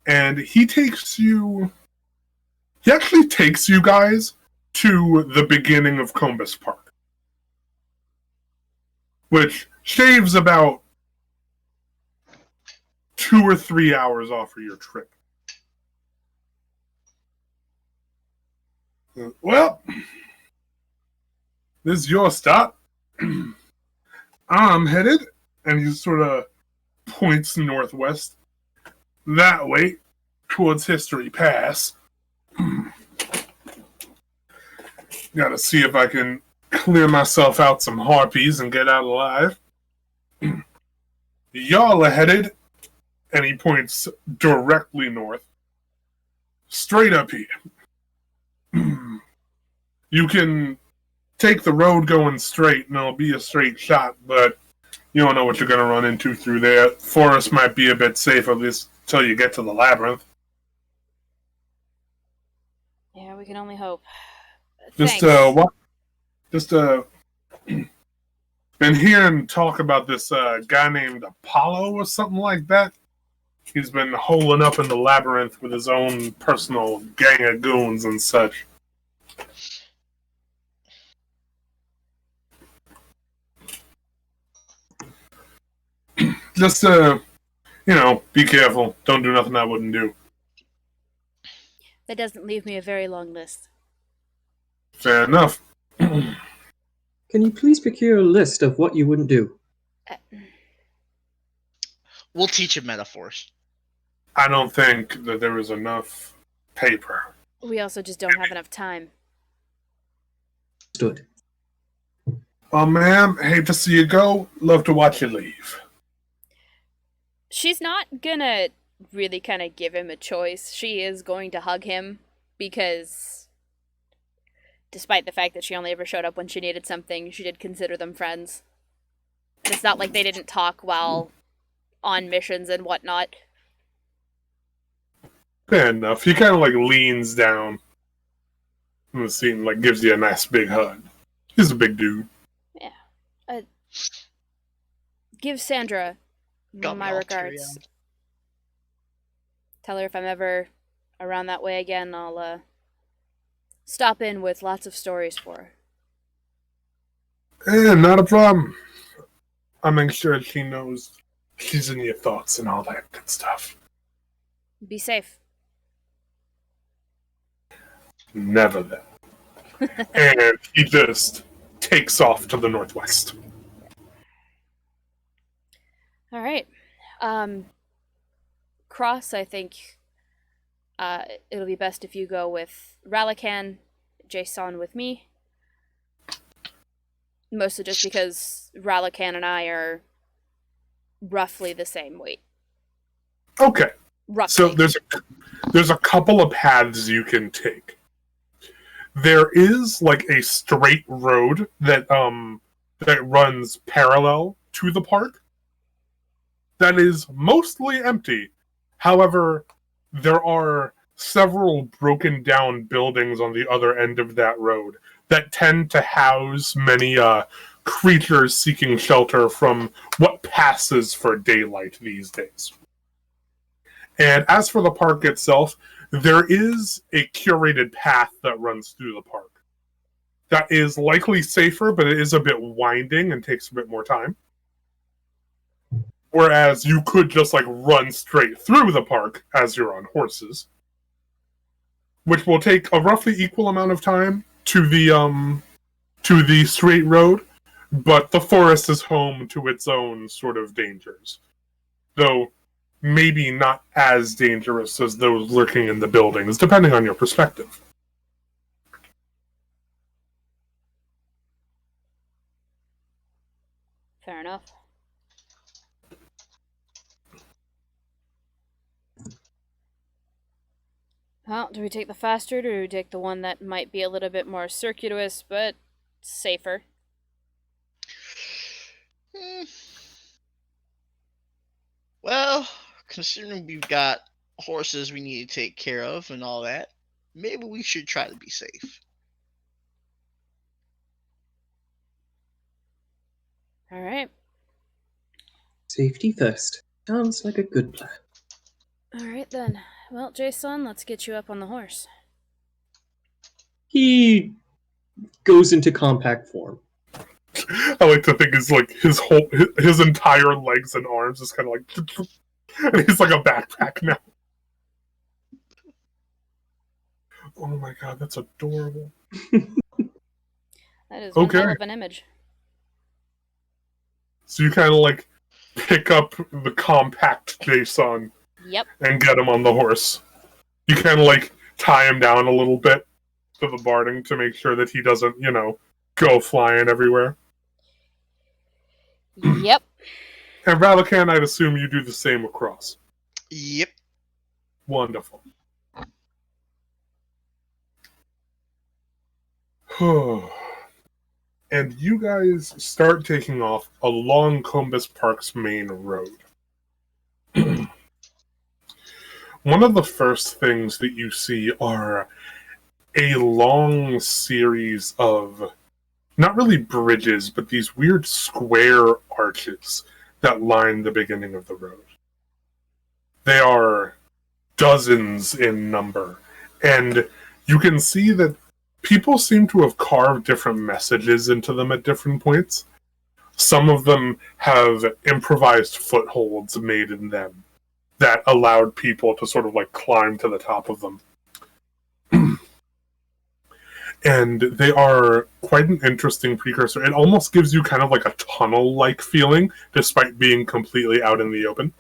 And he actually takes you guys to the beginning of Combus Park, which shaves about 2 or 3 hours off of your trip. Well, this is your stop. I'm headed, and he sort of points northwest, that way, towards History Pass. Gotta see if I can clear myself out some harpies and get out alive. Y'all are headed, and he points directly north, straight up here. You can take the road going straight, and it'll be a straight shot, but you don't know what you're going to run into through there. Forest might be a bit safe, at least until you get to the labyrinth. Yeah, we can only hope. Just, Thanks. been hearing talk about this guy named Apollo or something like that. He's been holing up in the labyrinth with his own personal gang of goons and such. Just, be careful. Don't do nothing I wouldn't do. That doesn't leave me a very long list. Fair enough. Can you please procure a list of what you wouldn't do? We'll teach him metaphors. I don't think that there is enough paper. We also just don't have enough time. Stood. Oh, ma'am, hate to see you go. Love to watch you leave. She's not gonna really kind of give him a choice. She is going to hug him because, despite the fact that she only ever showed up when she needed something, she did consider them friends. It's not like they didn't talk while on missions and whatnot. Fair enough. He kind of leans down in the seat and gives you a nice big hug. He's a big dude. Yeah. Give Sandra Got me my all regards. teary-eyed. Tell her if I'm ever around that way again, I'll stop in with lots of stories for her. Not a problem. I'll make sure she knows she's in your thoughts and all that good stuff. Be safe. Never then. And he just takes off to the northwest. All right. Cross, I think it'll be best if you go with Ralakan, Jason with me. Mostly just because Ralakan and I are roughly the same weight. Okay. Roughly. So there's a couple of paths you can take. There is a straight road that runs parallel to the park. That is mostly empty. However, there are several broken down buildings on the other end of that road that tend to house many creatures seeking shelter from what passes for daylight these days. And as for the park itself, there is a curated path that runs through the park. That is likely safer, but it is a bit winding and takes a bit more time. Whereas you could just run straight through the park as you're on horses, which will take a roughly equal amount of time to the straight road, but the forest is home to its own sort of dangers, though maybe not as dangerous as those lurking in the buildings, depending on your perspective. Fair enough. Well, do we take the faster route or do we take the one that might be a little bit more circuitous but safer? Well, considering we've got horses we need to take care of and all that, maybe we should try to be safe. All right. Safety first. Sounds like a good plan. All right then. Well, Jason, let's get you up on the horse. He goes into compact form. I like to think is like his entire legs and arms is kind of like, and he's like a backpack now. Oh my god, that's adorable. That is one Okay. hell of an image. So you kind of like pick up the compact Jason Yep. and get him on the horse. You kind of like tie him down a little bit to the barding to make sure that he doesn't, go flying everywhere. Yep. And Ralakan, I'd assume you do the same across. Yep. Wonderful. And you guys start taking off along Combus Park's main road. One of the first things that you see are a long series of, not really bridges, but these weird square arches that line the beginning of the road. They are dozens in number, and you can see that people seem to have carved different messages into them at different points. Some of them have improvised footholds made in them that allowed people to sort of like climb to the top of them. And they are quite an interesting precursor. It almost gives you kind of like a tunnel-like feeling, despite being completely out in the open.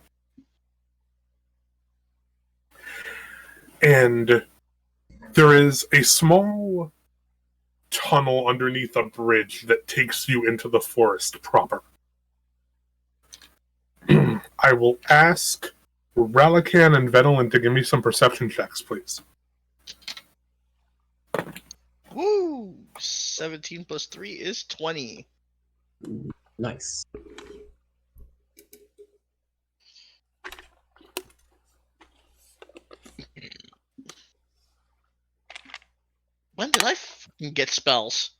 And there is a small tunnel underneath a bridge that takes you into the forest proper. I will ask Ralakan and Venelin to give me some perception checks, please. Woo! 17 plus 3 is 20. Nice. When did I fucking get spells?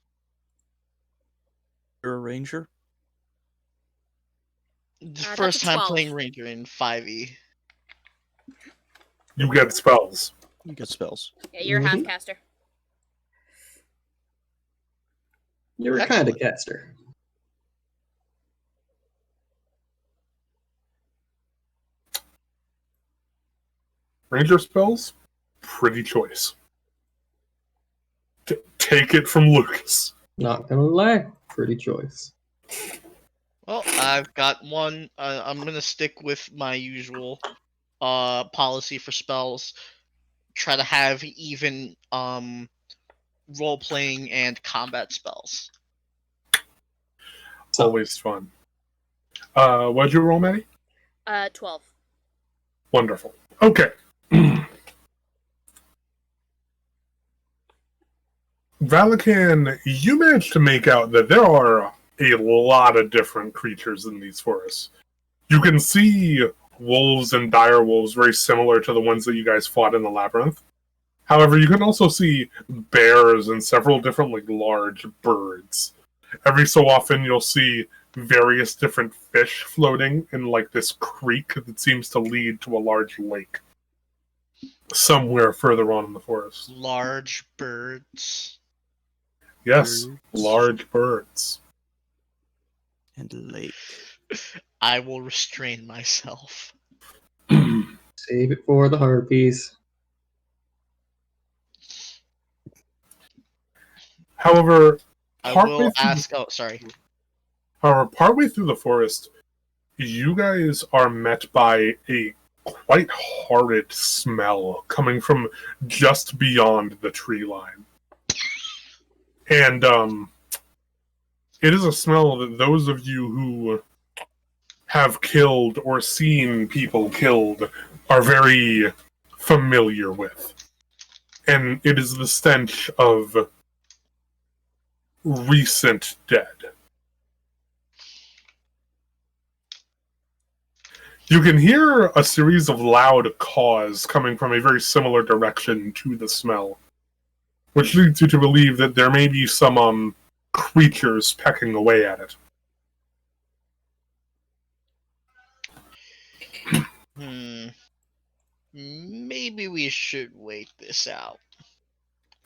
You're a ranger? The That's first a time 12. playing Ranger in 5e. You get spells. You get spells. Yeah, you're a Mhm. half caster. You're a kind of Excellent. caster. Ranger spells? Pretty choice. Take it from Lucas. Not gonna lie, pretty choice. Well, I've got one. I'm gonna stick with my usual policy for spells. Try to have even role playing and combat spells. It's always fun. What'd you roll, Maddie? 12. Wonderful. Okay. Valakan, you managed to make out that there are a lot of different creatures in these forests. You can see wolves and dire wolves very similar to the ones that you guys fought in the labyrinth. However, you can also see bears and several different large birds. Every so often you'll see various different fish floating in this creek that seems to lead to a large lake somewhere further on in the forest. Large birds. Yes, Birds. large birds. And lake. I will restrain myself. Save it for the harpies. However, I partway will through ask. Oh, sorry. partway through the forest, you guys are met by a quite horrid smell coming from just beyond the tree line. And it is a smell that those of you who have killed or seen people killed are very familiar with. And it is the stench of recent dead. You can hear a series of loud caws coming from a very similar direction to the smell, which leads you to believe that there may be some creatures pecking away at it. Maybe we should wait this out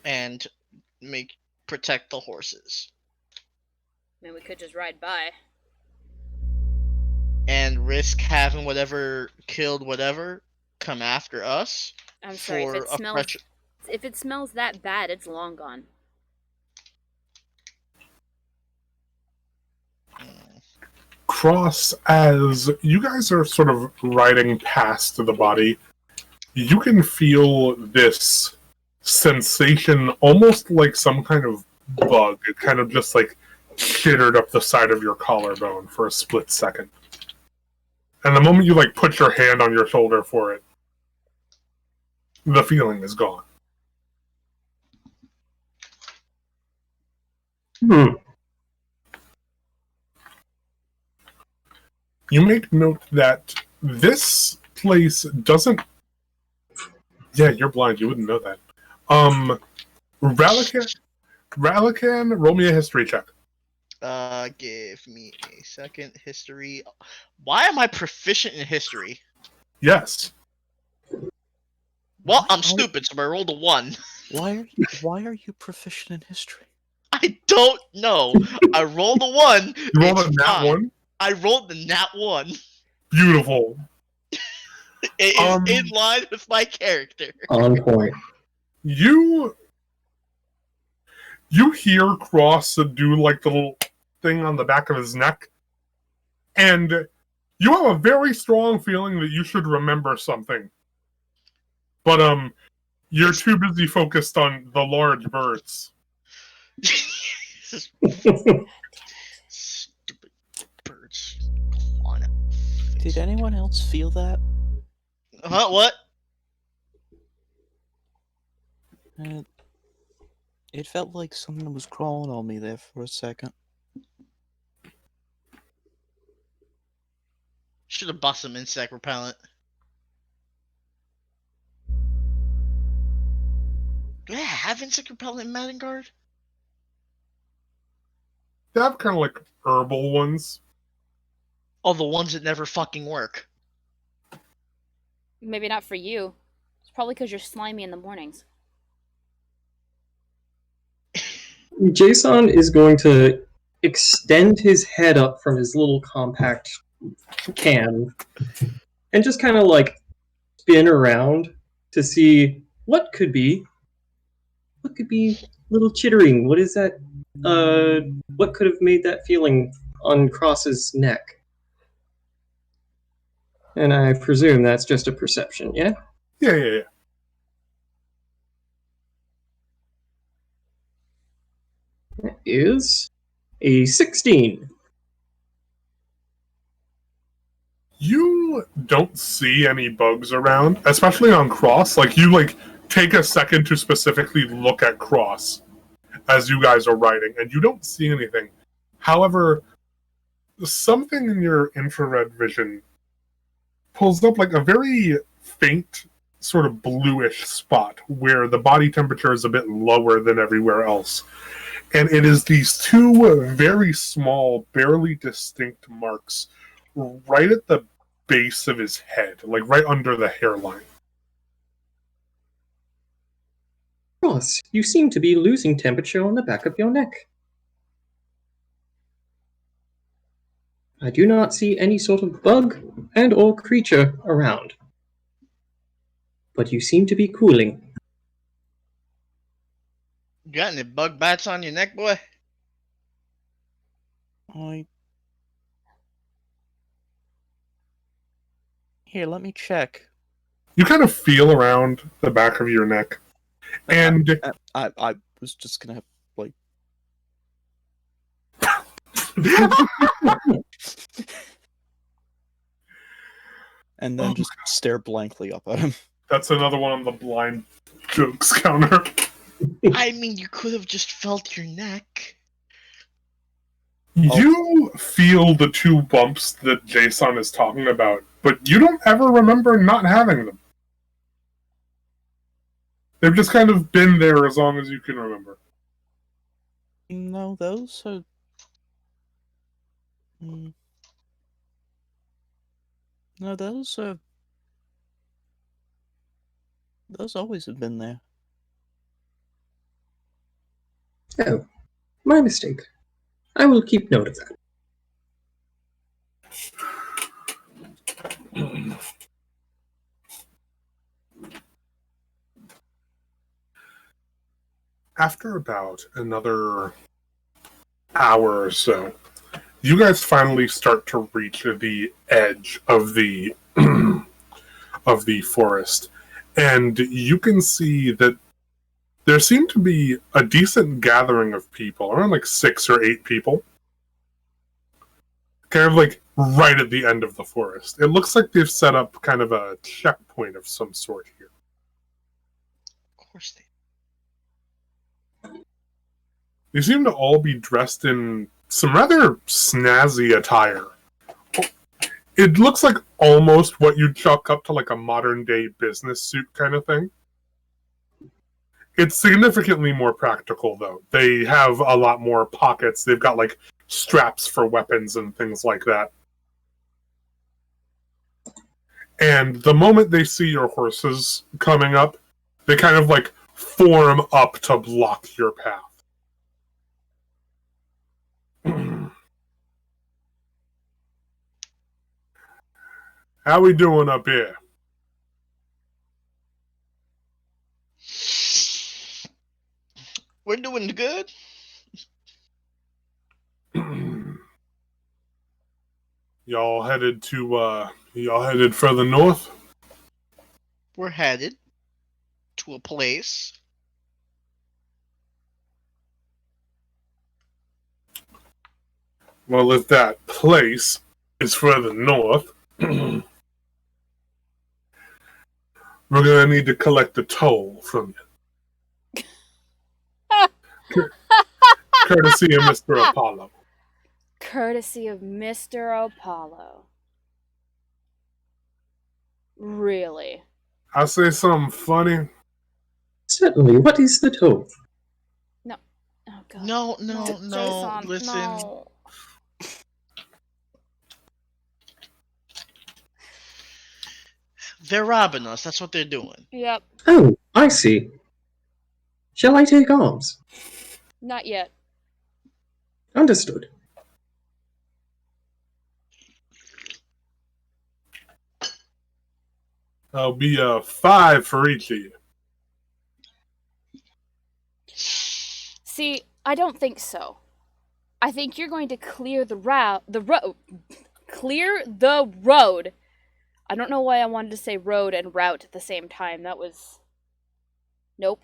and protect the horses. I mean, we could just ride by. And risk having whatever killed whatever come after us. I'm sorry, for if it smells that bad, it's long gone. Cross, as you guys are sort of riding past the body, you can feel this sensation almost like some kind of bug. It kind of just like chittered up the side of your collarbone for a split second. And the moment you like put your hand on your shoulder for it, the feeling is gone. You make note that this place doesn't... Yeah, you're blind. You wouldn't know that. Ralakan, roll me a history check. Give me a second. History. Why am I proficient in history? Yes. Well, I'm stupid, so I rolled a 1. Why are you proficient in history? I don't know. I rolled a 1. You rolled a nat 1? I rolled the nat 1. Beautiful. It is in line with my character. On point. You hear Cross do like the little thing on the back of his neck, and you have a very strong feeling that you should remember something. But you're too busy focused on the large birds. Stupid birds. On it. Did anyone else feel that? Huh? What? It felt like something was crawling on me there for a second. Should have bought some insect repellent. Do I have insect repellent in Madengard? They have kind of like herbal ones. Oh, the ones that never fucking work. Maybe not for you. It's probably because you're slimy in the mornings. Jason is going to extend his head up from his little compact can and just kind of like spin around to see what could be little chittering. What is that? What could have made that feeling on Cross's neck? And I presume that's just a perception, yeah? Yeah. That is a 16. You don't see any bugs around, especially on Cross. Like, you like take a second to specifically look at Cross as you guys are riding, and you don't see anything. However, something in your infrared vision pulls up like a very faint sort of bluish spot where the body temperature is a bit lower than everywhere else. And it is these two very small, barely distinct marks right at the base of his head, like right under the hairline. Ross, you seem to be losing temperature on the back of your neck. I do not see any sort of bug and or creature around. But you seem to be cooling. You got any bug bites on your neck, boy? Here, let me check. You kind of feel around the back of your neck, and I was just gonna have, like... and then just stare blankly up at him. That's another one on the blind jokes counter. I mean, you could have just felt your neck. You feel the two bumps that Jason is talking about, but you don't ever remember not having them. They've just kind of been there as long as you can remember. No, those are. No, those are. Those always have been there. Oh, my mistake. I will keep note of that. After about another hour or so, you guys finally start to reach the edge of the of the forest, and you can see that there seem to be a decent gathering of people, around like 6 or 8 people, kind of like right at the end of the forest. It looks like they've set up kind of a checkpoint of some sort here. Of course they. They seem to all be dressed in some rather snazzy attire. It looks like almost what you'd chalk up to like a modern day business suit kind of thing. It's significantly more practical, though. They have a lot more pockets. They've got like straps for weapons and things like that. And the moment they see your horses coming up, they kind of like form up to block your path. How we doing up here? We're doing good. Y'all headed further north? We're headed to a place. Well, if that place is further north, we're gonna need to collect a toll from you. Courtesy of Mr. Apollo. Courtesy of Mr. Apollo. Really? I say something funny. Certainly. What is the toll? Oh god. No, Jason, listen. no. They're robbing us. That's what they're doing. Yep. Oh, I see. Shall I take arms? Not yet. Understood. I'll be 5 for each of you. See, I don't think so. I think you're going to clear the road. Clear the road. I don't know why I wanted to say road and route at the same time. That was... Nope.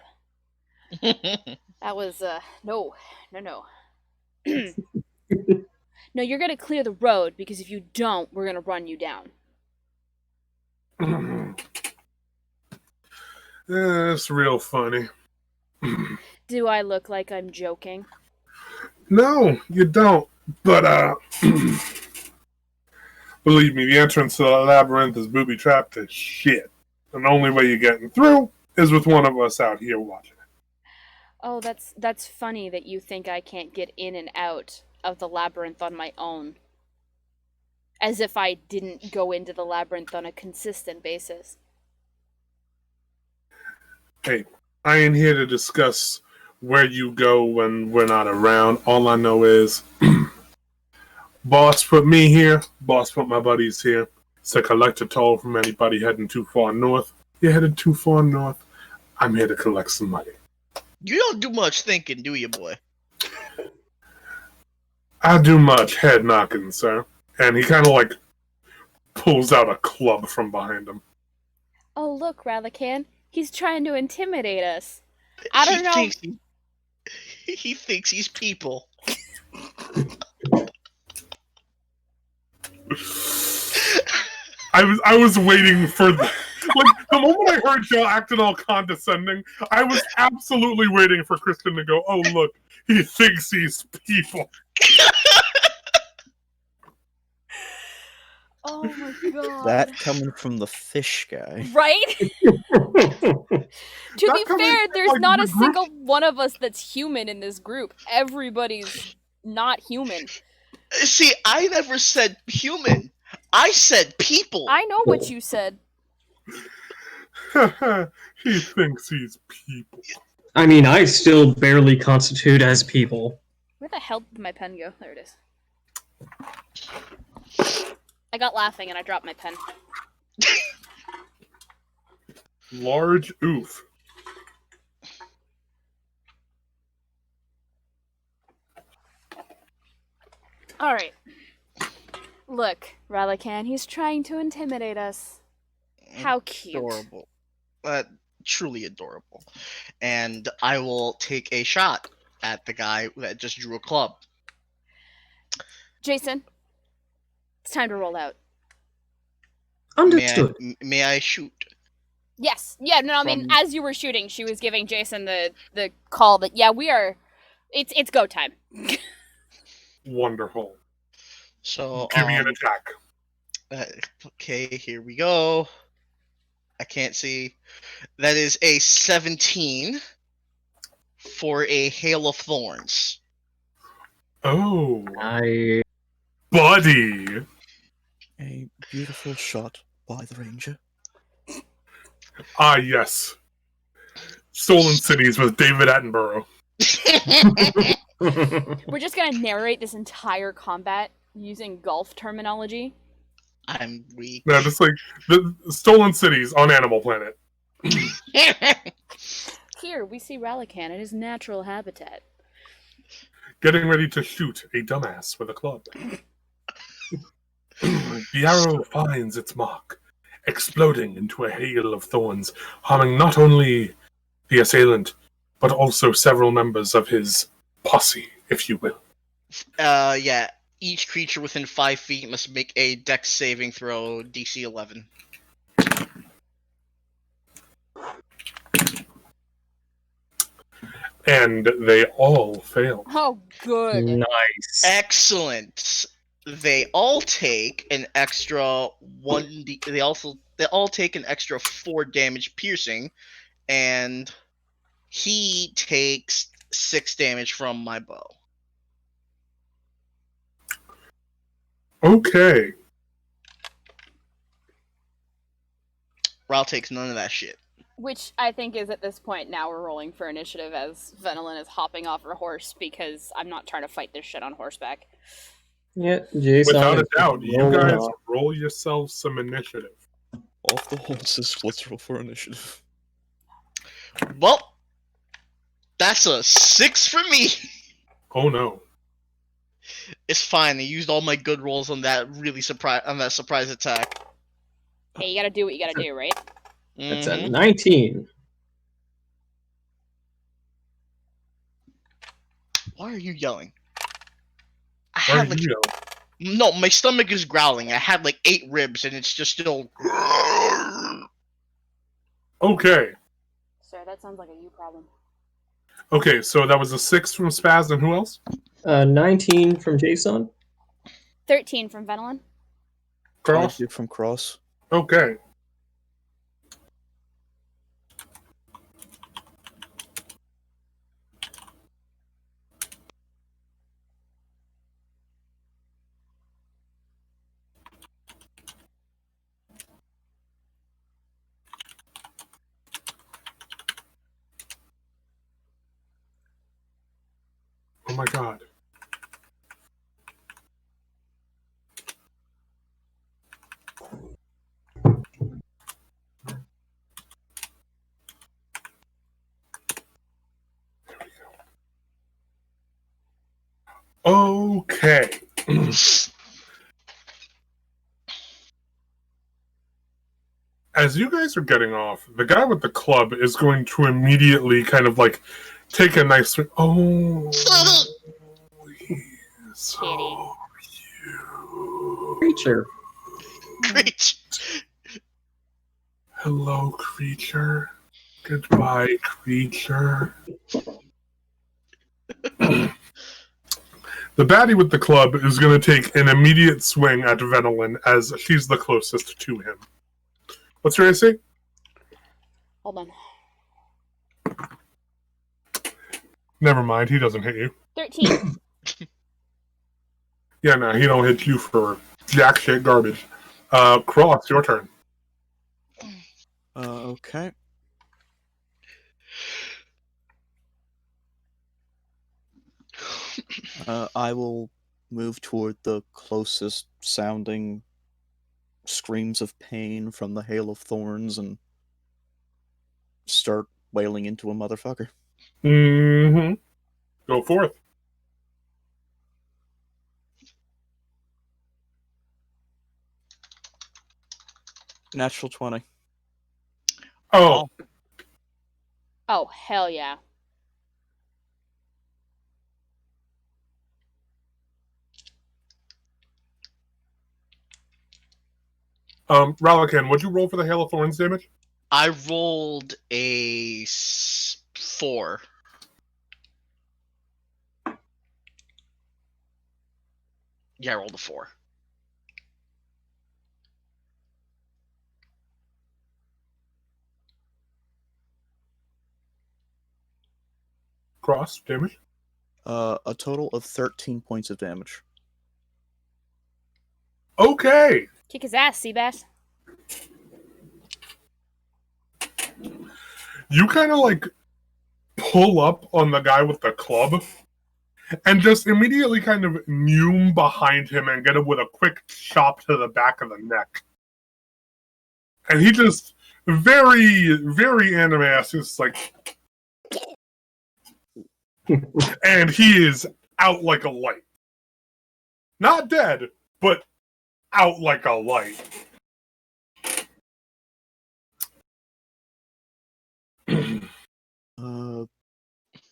That was, no. No, you're gonna clear the road, because if you don't, we're gonna run you down. That's real funny. Do I look like I'm joking? No, you don't. But, believe me, the entrance to the labyrinth is booby-trapped as shit. And the only way you're getting through is with one of us out here watching it. Oh, that's funny that you think I can't get in and out of the labyrinth on my own. As if I didn't go into the labyrinth on a consistent basis. Hey, I ain't here to discuss where you go when we're not around. All I know is boss put me here, boss put my buddies here. It's to collect a toll from anybody heading too far north. You're headed too far north. I'm here to collect some money. You don't do much thinking, do you, boy? I do much head knocking, sir. And he kind of like pulls out a club from behind him. Oh, look, Rathacan. He's trying to intimidate us. I don't know. He thinks he's people. I was waiting for the moment I heard y'all acting all condescending, I was absolutely waiting for Kristen to go, oh look, he thinks he's people. Oh my god. That coming from the fish guy. Right? To That be coming fair, from, there's like, not the a group- single one of us that's human in this group. Everybody's not human. See, I never said human. I said people. I know what you said. He thinks he's people. I mean, I still barely constitute as people. Where the hell did my pen go? There it is. I got laughing and I dropped my pen. Large oof. Alright. Look, Relican, he's trying to intimidate us. How cute. Adorable. Truly adorable. And I will take a shot at the guy that just drew a club. Jason, it's time to roll out. Understood. May I shoot? Yes. Yeah, no, I mean, From- as you were shooting, she was giving Jason the call that, yeah, we are... It's go time. Wonderful. So, Give me an attack. okay, here we go. I can't see. That is a 17 for a Hail of Thorns. Oh, I buddy. A beautiful shot by the ranger. Ah, yes. Stolen Cities with David Attenborough. We're just gonna narrate this entire combat using golf terminology. I'm weak. No, just like the Stolen Cities on Animal Planet. Here, we see Relican in his natural habitat. Getting ready to shoot a dumbass with a club. The arrow finds its mark, exploding into a hail of thorns, harming not only the assailant, but also several members of his posse, if you will. Yeah. Each creature within 5 feet must make a Dex saving throw, DC 11. And they all fail. Oh, good. nice. Excellent. They all take an extra 1d. They all take an extra 4 damage piercing, and he takes 6 damage from my bow. Okay. Ral takes none of that shit. Which I think is at this point now we're rolling for initiative as Venelin is hopping off her horse because I'm not trying to fight this shit on horseback. Yeah, Jason. Without a is doubt, you rolling guys off. roll yourselves some initiative. Off the horses, let's roll for initiative. Well, that's a 6 for me. Oh no. It's fine. I used all my good rolls on that surprise attack. Hey, you gotta do what you gotta do, right? That's a Mhm. 19. Why are you yelling? I Why are had like you no, my stomach is growling. I had like 8 ribs, and it's just still. Okay. Sir, that sounds like a you problem. Okay, so that was a 6 from Spaz, and who else? 19 from Jason. 13 from Venelin. Cross? 22 from Cross. Okay. Oh my god. There we go. Okay. As you guys are getting off, the guy with the club is going to immediately kind of like take a nice swing. Oh, he's so cute. Creature. Great. Hello, creature. Goodbye, creature. The baddie with the club is going to take an immediate swing at Venelin as she's the closest to him. What's your AC? Hold on. Never mind, he doesn't hit you. 13. Yeah, no, he don't hit you for jack shit garbage. Cross, your turn. Okay. I will move toward the closest sounding screams of pain from the Hail of Thorns and start wailing into a motherfucker. Mm-hmm. Go forth. Natural 20. Oh, Oh, hell yeah. Ralakan, what'd you roll for the Hail of Thorns damage? I rolled a 4. Yeah, I rolled a 4. Cross damage? A total of 13 points of damage. Okay. Kick his ass, Seabass. You kind of like pull up on the guy with the club and just immediately kind of neum behind him and get him with a quick chop to the back of the neck. And he just very, very anime-esque, just like, and he is out like a light. Not dead, but out like a light.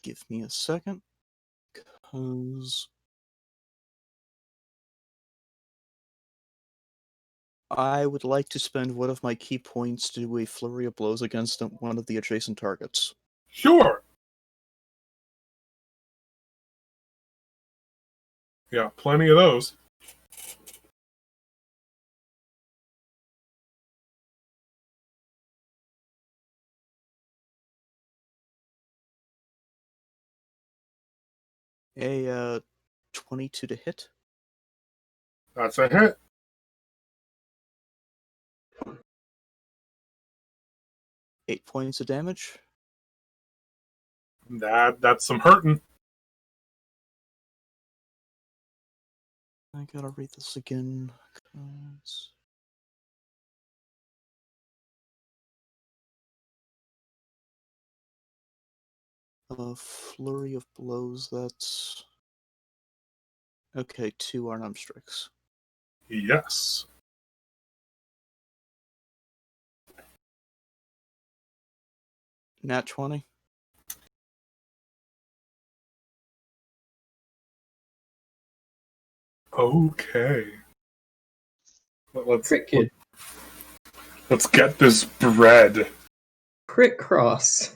Give me a second, because I would like to spend one of my key points to do a flurry of blows against one of the adjacent targets. Sure. Yeah, plenty of those. A 22 to hit. That's a hit. Eight points of damage. That's some hurting. I gotta read this again. 'Cause... A flurry of blows, that's... Okay, 2 unarmed strikes. Yes. Nat 20. Okay. Let's Cricket. let's get this bread. Crit cross.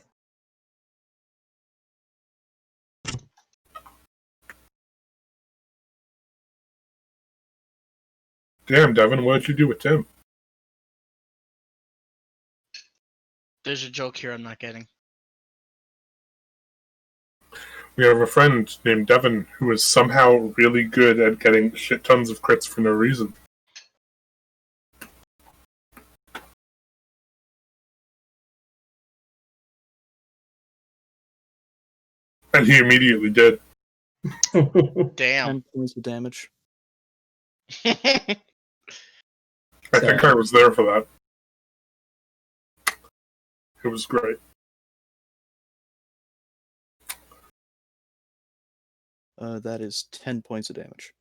Damn, Devin, what did you do with Tim? There's a joke here I'm not getting. We have a friend named Devin who is somehow really good at getting shit tons of crits for no reason. And he immediately did. Damn. 10 points of damage. I think I was there for that. It was great. That is 10 points of damage.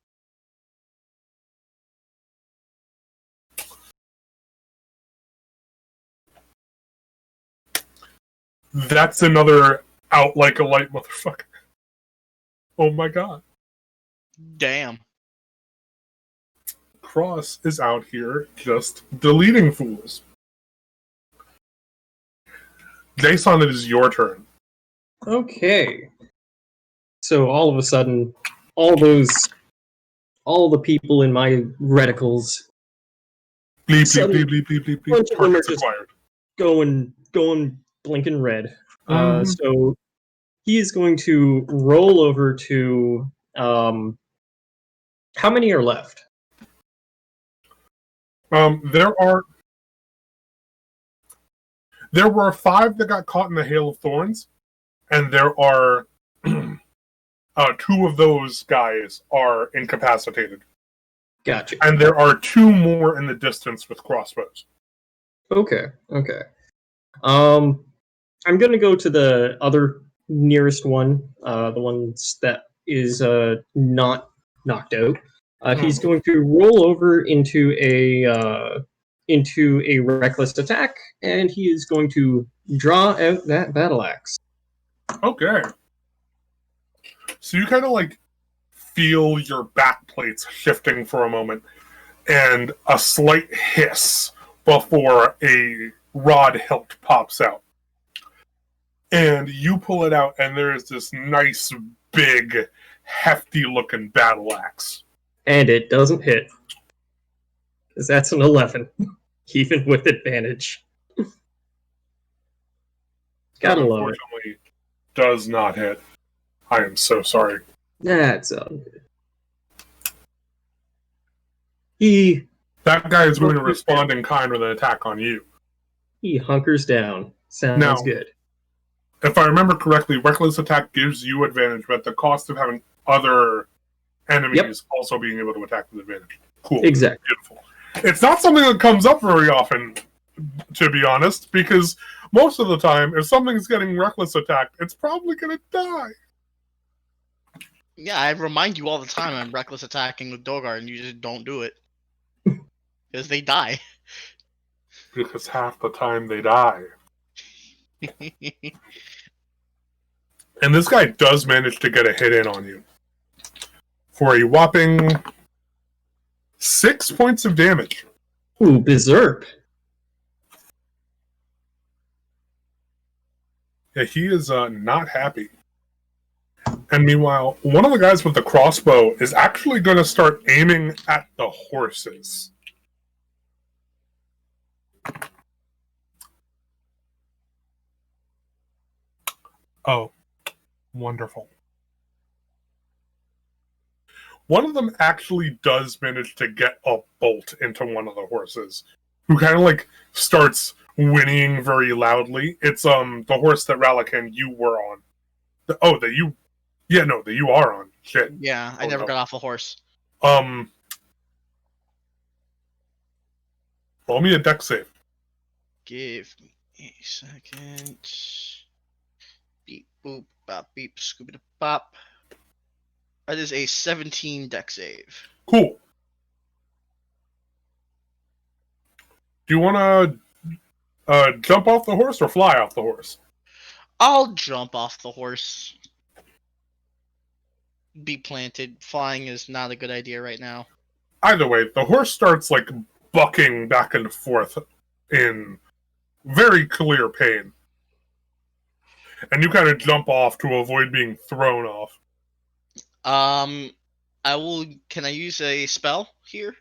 That's another out like a light motherfucker. Oh my god. Damn. Cross is out here just deleting fools. Jason, it is your turn. Okay. So all of a sudden, all the people in my reticles. Bleep, bleep, Sudden- bleep, bleep, bleep, bleep, bleep. bunch of them are Targets just- acquired. going blinking red. Mhm. So he is going to roll over to how many are left? There were 5 that got caught in the hail of thorns, and there are 2 of those guys are incapacitated, Gotcha. and there are 2 more in the distance with crossbows. Okay. I'm gonna go to the other nearest one, the ones that is not knocked out. He's going to roll over into a reckless attack, and he is going to draw out that battle axe. Okay. So you kind of like feel your back plates shifting for a moment, and a slight hiss before a rod hilt pops out. And you pull it out, and there's this nice, big, hefty looking battle axe. And it doesn't hit. Because that's an 11, even with advantage. Gotta love it. Unfortunately, does not hit. I am so sorry. That's good. He That guy is going to respond in kind with an attack on you. hunkers down. Sounds Now- good. If I remember correctly, reckless attack gives you advantage, but at the cost of having other enemies also being able to attack with advantage. Cool. Exactly. Beautiful. It's not something that comes up very often, to be honest, because most of the time, if something's getting reckless attacked, it's probably going to die. Yeah, I remind you all the time I'm reckless attacking with Dogar, and you just don't do it. Because they die. Because half the time they die. And this guy does manage to get a hit in on you. For a whopping 6 points of damage. Ooh, berserk. Yeah, he is not happy. And meanwhile, one of the guys with the crossbow is actually going to start aiming at the horses. Oh, wonderful. One of them actually does manage to get a bolt into one of the horses, who kind of like starts whinnying very loudly. It's the horse that Ralakan you were on. That you are on. Shit. Yeah, I Oh, never no. got off a horse. Roll me a deck save. Give me a second. Beep boop bop beep scooby bop. That is a 17 deck save. Cool. Do you want to jump off the horse or fly off the horse? I'll jump off the horse. Be planted. Flying is not a good idea right now. Either way, the horse starts like bucking back and forth in very clear pain. And you kind of jump off to avoid being thrown off. I will. Can I use a spell here?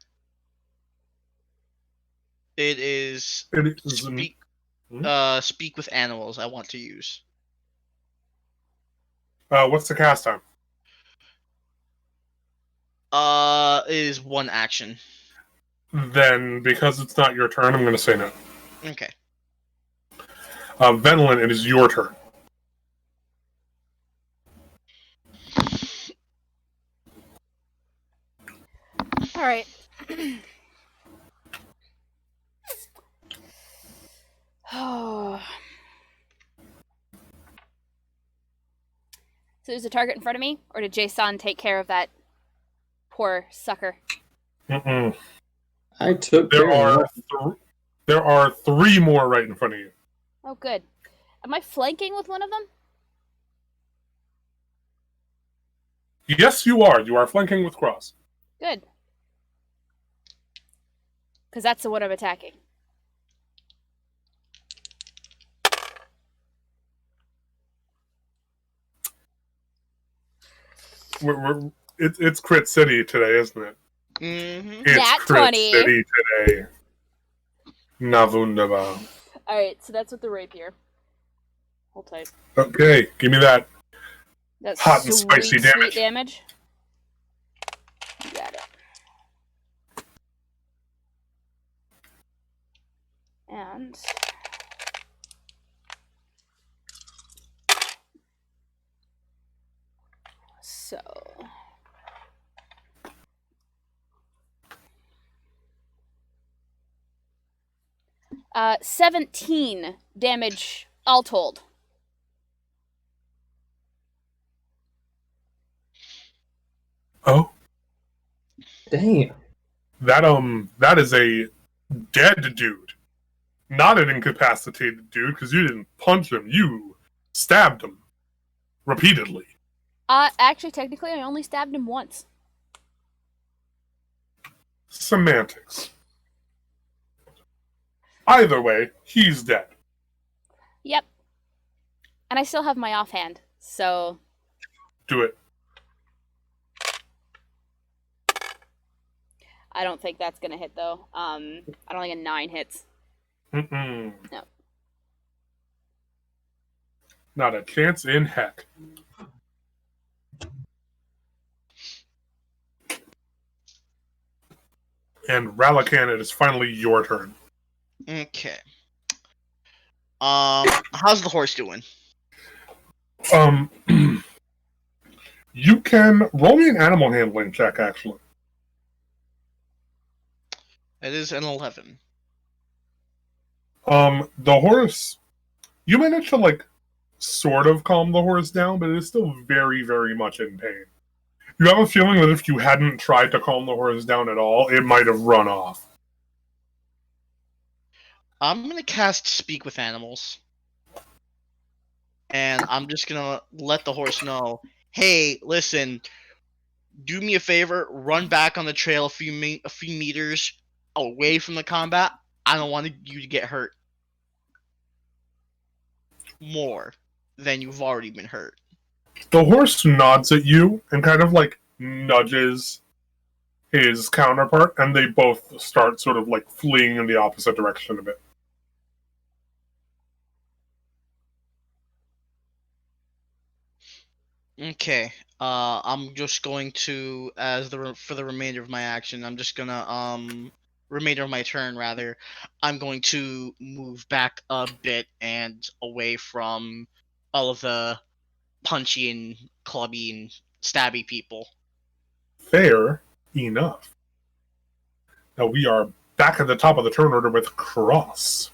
It is It is speak. Hmm? Speak with animals. I want to use. What's the cast time? It is one action. Then, because it's not your turn, I'm going to say no. Okay. Venlin, it is your turn. All right. Oh. So there's a target in front of me, or did Jason take care of that poor sucker? Mm-mm. I took There care of are there are 3 more right in front of you. Oh, good. Am I flanking with one of them? Yes, you are. You are flanking with Cross. Good. Because that's the one I'm attacking. It's Crit City today, isn't it? Mm-hmm. It's Nat Crit 20. City today. Na wunderbar. Alright, so that's with the rapier. Hold tight. Okay, give me that. That's Hot and spicy sweet damage. damage. You got it. And so 17 damage all told. Oh, Damn. that is a dead dude, not an incapacitated dude, because you didn't punch him. You stabbed him repeatedly. Actually, technically, I only stabbed him once. Semantics. Either way, he's dead. Yep. And I still have my offhand, so Do it. I don't think that's gonna hit though. I don't think a 9 hits. Mm-mm. No. Not a chance in heck. And Ralakan, it is finally your turn. Okay. How's the horse doing? You can roll me an animal handling check, actually. It is an 11. The horse, you managed to, like, sort of calm the horse down, but it is still very, very much in pain. You have a feeling that if you hadn't tried to calm the horse down at all, it might have run off. I'm gonna cast Speak with Animals. And I'm just gonna let the horse know, hey, listen, do me a favor, run back on the trail a few meters away from the combat. I don't want you to get hurt more than you've already been hurt. The horse nods at you and kind of, like, nudges his counterpart, and they both start sort of, like, fleeing in the opposite direction a bit. Okay. I'm just going to, for the remainder of my action, I'm just gonna remainder of my turn rather, I'm going to move back a bit and away from all of the punchy and clubby and stabby people. Fair enough. Now we are back at the top of the turn order with Cross.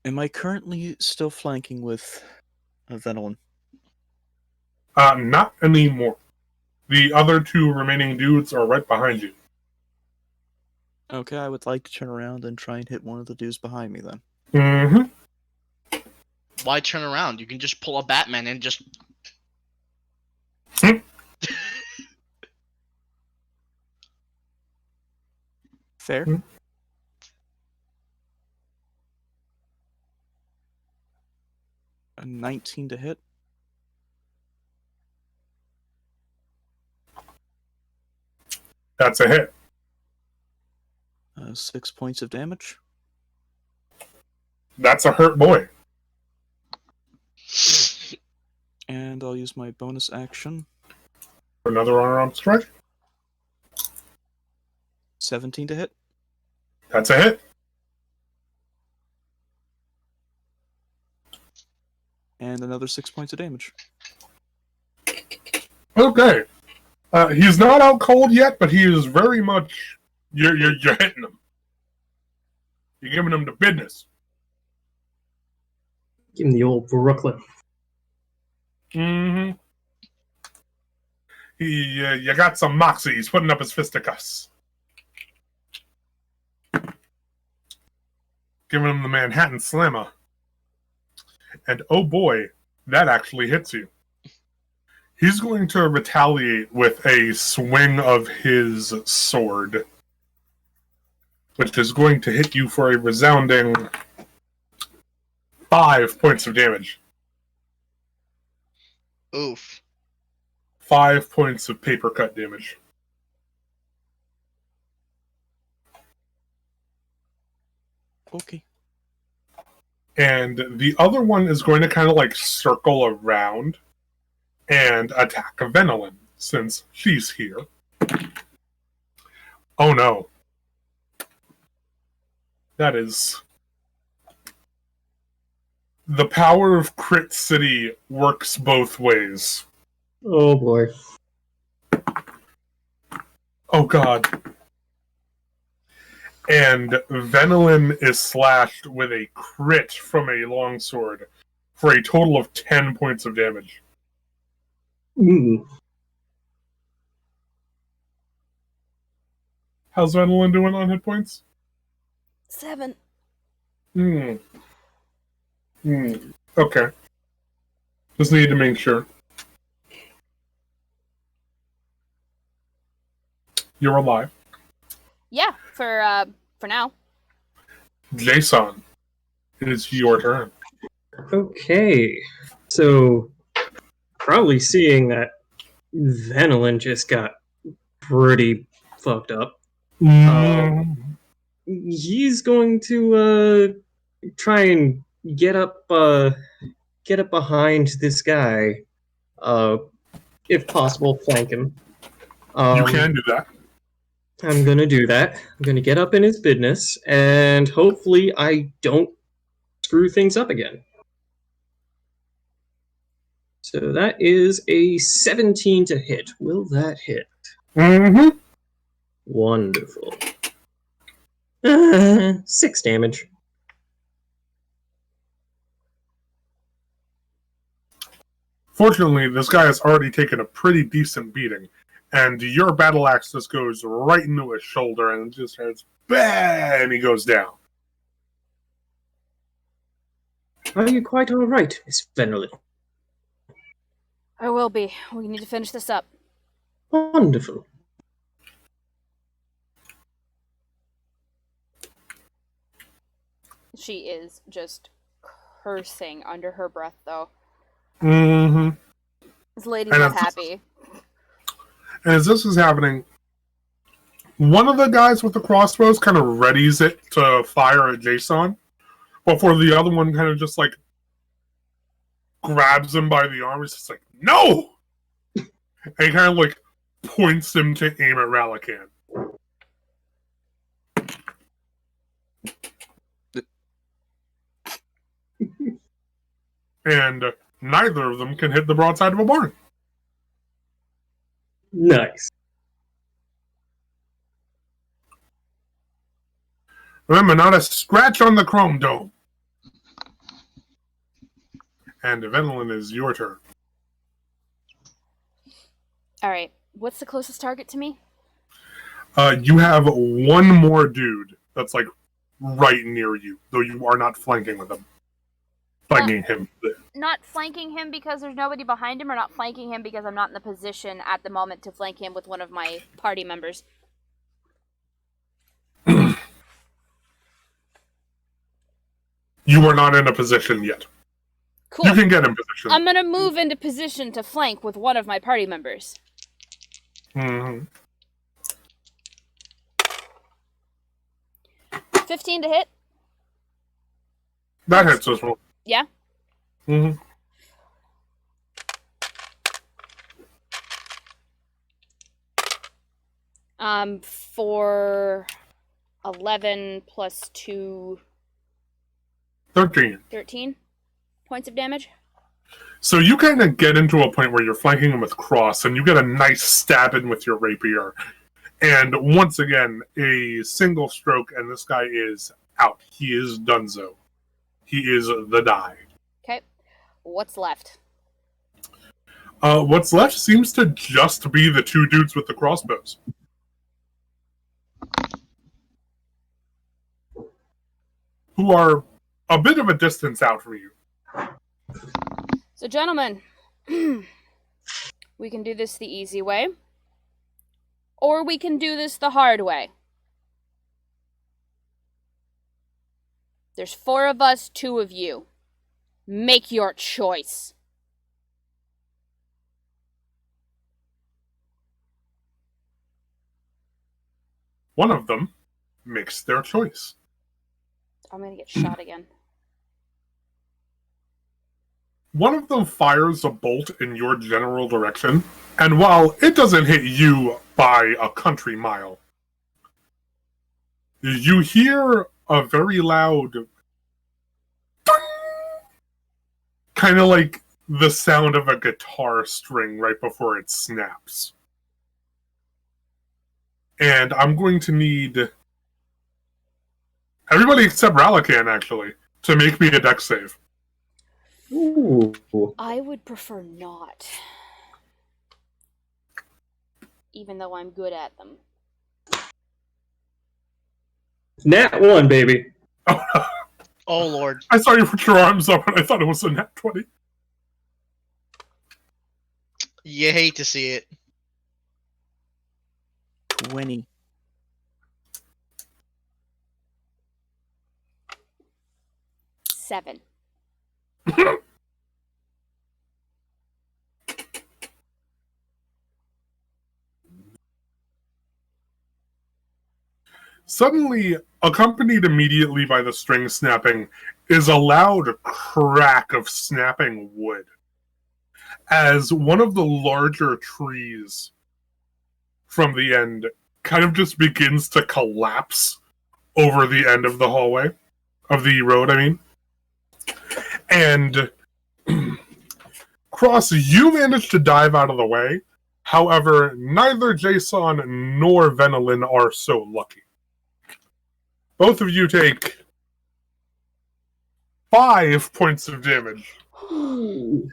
Am I currently still flanking with Venolin? Not anymore. The other two remaining dudes are right behind you. Okay, I would like to turn around and try and hit one of the dudes behind me then. Mm-hmm. Why turn around? You can just pull a Batman and just... Fair. Hmm. A 19 to hit. That's a hit. 6 points of damage. That's a hurt boy. And I'll use my bonus action. Another unarmed strike. 17 to hit. That's a hit. And another 6 points of damage. Okay. He's not out cold yet, but he is very much... You're hitting him. You're giving him the business. Give him the old Brooklyn. Mm-hmm. You got some moxie. He's putting up his fisticuffs. Giving him the Manhattan Slammer. And oh boy, that actually hits you. He's going to retaliate with a swing of his sword, which is going to hit you for a resounding 5 points of damage. Oof. 5 points of paper cut damage. Okay. And the other one is going to kind of like circle around and attack Venolin since she's here. Oh no. That is... The power of Crit City works both ways. Oh boy. Oh god. And Venolin is slashed with a crit from a longsword for a total of 10 points of damage. Ooh. How's Venolin doing on hit points? 7. Okay. Just need to make sure. You're alive. Yeah, for now. Jason, it is your turn. Okay. So, probably seeing that Venolin just got pretty fucked up, he's going to try and get up behind this guy, if possible, flank him. You can do that. I'm gonna do that. I'm gonna get up in his business, and hopefully I don't screw things up again. So that is a 17 to hit. Will that hit? Mm-hmm. Wonderful. 6 damage. Fortunately, this guy has already taken a pretty decent beating, and your battle axe just goes right into his shoulder and just starts, bah, and he goes down. Are you quite all right, Miss Venolin? I will be. We need to finish this up. Wonderful. She is just cursing under her breath, though. Mm-hmm. This lady's And not if- happy. And as this is happening, one of the guys with the crossbows kind of readies it to fire at Jason, before the other one kind of just like grabs him by the arm. He's just like, no! And he kind of like points him to aim at Ralakan. And neither of them can hit the broadside of a barn. Nice. Remember, not a scratch on the chrome dome. And Venolin is your turn. Alright, what's the closest target to me? You have one more dude that's like right near you, though you are not flanking with him. Flanking him. Not flanking him because there's nobody behind him, or not flanking him because I'm not in the position at the moment to flank him with one of my party members? You are not in a position yet. Cool. You can get in position. I'm gonna move into position to flank with one of my party members. Mm-hmm. 15 to hit? That hits as well. Yeah? Mm-hmm. For 11 plus 2, 13. 13 points of damage. So you kind of get into a point where you're flanking him with cross, and you get a nice stab in with your rapier. And once again, a single stroke, and this guy is out. He is donezo. He is the die. Okay. What's left? What's left seems to just be the two dudes with the crossbows. Who are a bit of a distance out from you. So, gentlemen, we can do this the easy way, or we can do this the hard way. There's 4 of us, 2 of you. Make your choice. One of them makes their choice. I'm gonna get shot again. One of them fires a bolt in your general direction, and while it doesn't hit you by a country mile, you hear a very loud kind of like the sound of a guitar string right before it snaps. And I'm going to need everybody except Ralakan, actually, to make me a dex save. Ooh. I would prefer not. Even though I'm good at them. Nat 1, baby. Oh lord. I saw you put your arms up and I thought it was a nat 20. You hate to see it. 20. Seven. Suddenly, accompanied immediately by the string snapping, is a loud crack of snapping wood as one of the larger trees from the end kind of just begins to collapse over the end of the hallway, of the road, I mean. And Cross, you managed to dive out of the way. However, neither Jason nor Venelin are so lucky. Both of you take 5 points of damage Ooh.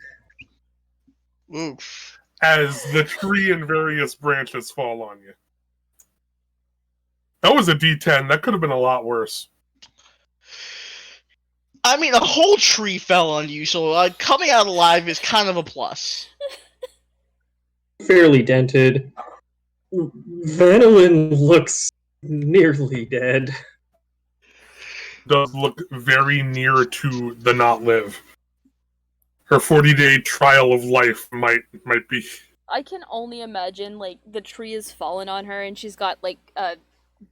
Oof. as the tree and various branches fall on you. That was a D10. That could have been a lot worse. I mean, a whole tree fell on you, so coming out alive is kind of a plus. Fairly dented. Vanillin looks nearly dead. Does look very near to the not live. Her 40-day trial of life might be. I can only imagine, like, the tree has fallen on her and she's got, like, a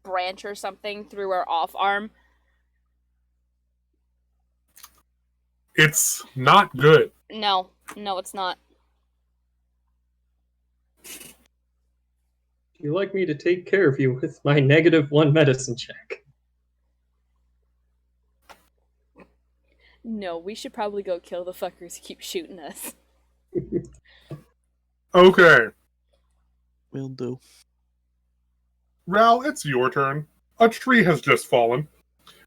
branch or something through her off arm. It's not good. No, it's not. You like me to take care of you with my -1 medicine check? No, we should probably go kill the fuckers who keep shooting us. Okay. Will do. Ral, it's your turn. A tree has just fallen.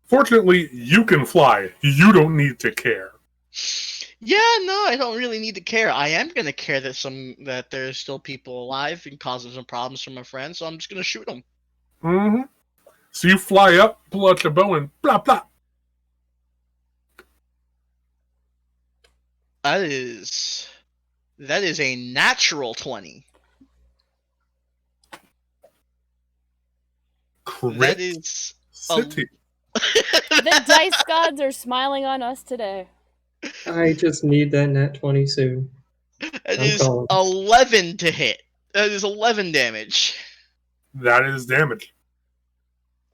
Fortunately, you can fly. You don't need to care. Yeah, no, I don't really need to care. I am gonna care that there's still people alive and causing some problems for my friends, so I'm just gonna shoot them. Mm-hmm. So you fly up, pull out your bow, and blah, blah. That is a natural 20. Crit That is City. The dice gods are smiling on us today. I just need that nat 20 soon. That I'm is calling. 11 to hit. That is 11 damage. That is damage.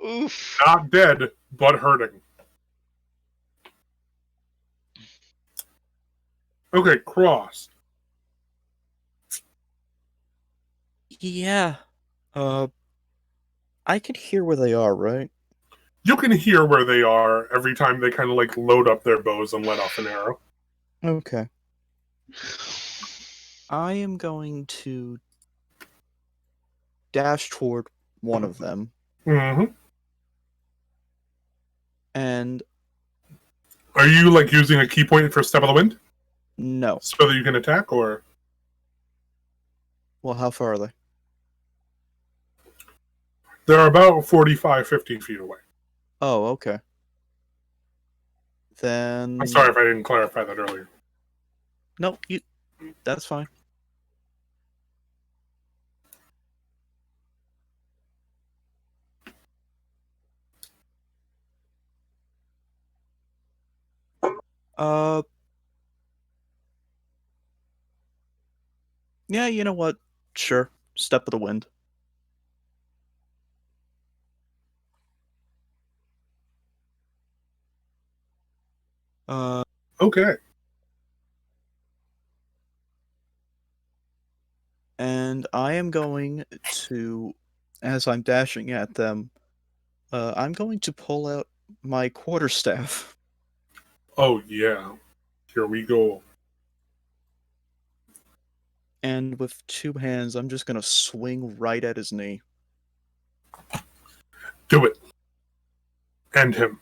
Oof. Not dead, but hurting. Okay, Cross. Yeah. I can hear where they are, right? You can hear where they are every time they kind of like load up their bows and let off an arrow. Okay. I am going to dash toward one of them, Mm-hmm. and Are you like using a key point for Step of the Wind no. so that you can attack, or? Well, how far are they? They're about 45, 50 feet away. Oh, okay. Then I'm sorry if I didn't clarify that earlier. No, that's fine. Yeah, you know what? Sure. Step of the wind. Okay. And I am going to, as I'm dashing at them, I'm going to pull out my quarterstaff. Oh, yeah. Here we go. And with two hands, I'm just gonna swing right at his knee. Do it. End him.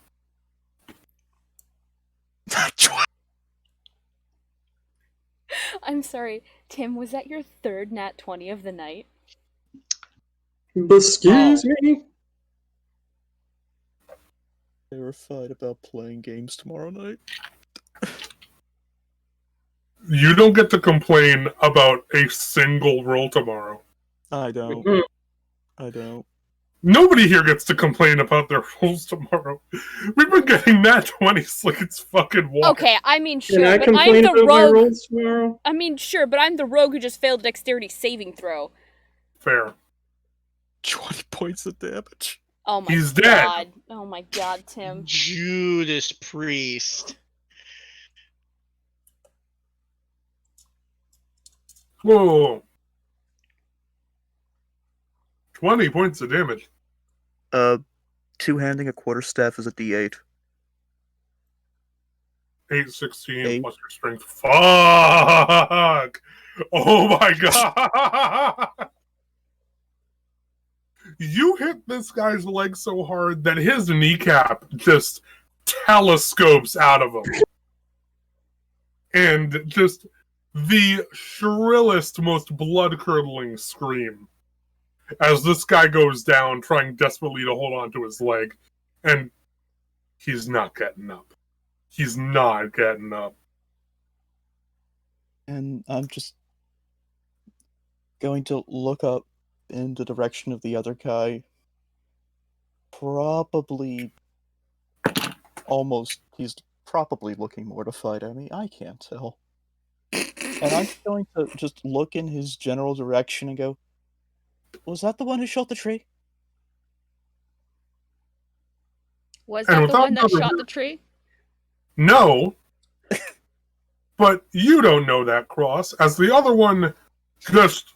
I'm sorry, Tim, was that your third nat 20 of the night? Excuse me. Terrified about playing games tomorrow night. You don't get to complain about a single roll tomorrow. I don't. Mhm. I don't. Nobody here gets to complain about their rolls tomorrow. We've been getting nat 20s like it's fucking water. Okay, I mean, Can sure, I but I'm complain the about my rogue. rolls tomorrow? I mean, sure, but I'm the rogue who just failed dexterity saving throw. Fair. 20 points of damage. Oh my He's god. dead. Oh my god, Tim. Judas Priest. Whoa. 20 points of damage. Two-handing a quarterstaff is a D8. 8, 16 Eight. plus your strength. Fuck! Oh my god! You hit this guy's leg so hard that his kneecap just telescopes out of him. And just the shrillest, most blood-curdling scream as this guy goes down, trying desperately to hold on to his leg. And he's not getting up. He's not getting up. And I'm just going to look up in the direction of the other guy. He's probably looking mortified at me. I can't tell. And I'm going to just look in his general direction and go, was that the one who shot the tree? Was And that the without one that another- shot the tree? No. But you don't know that, Cross, as the other one just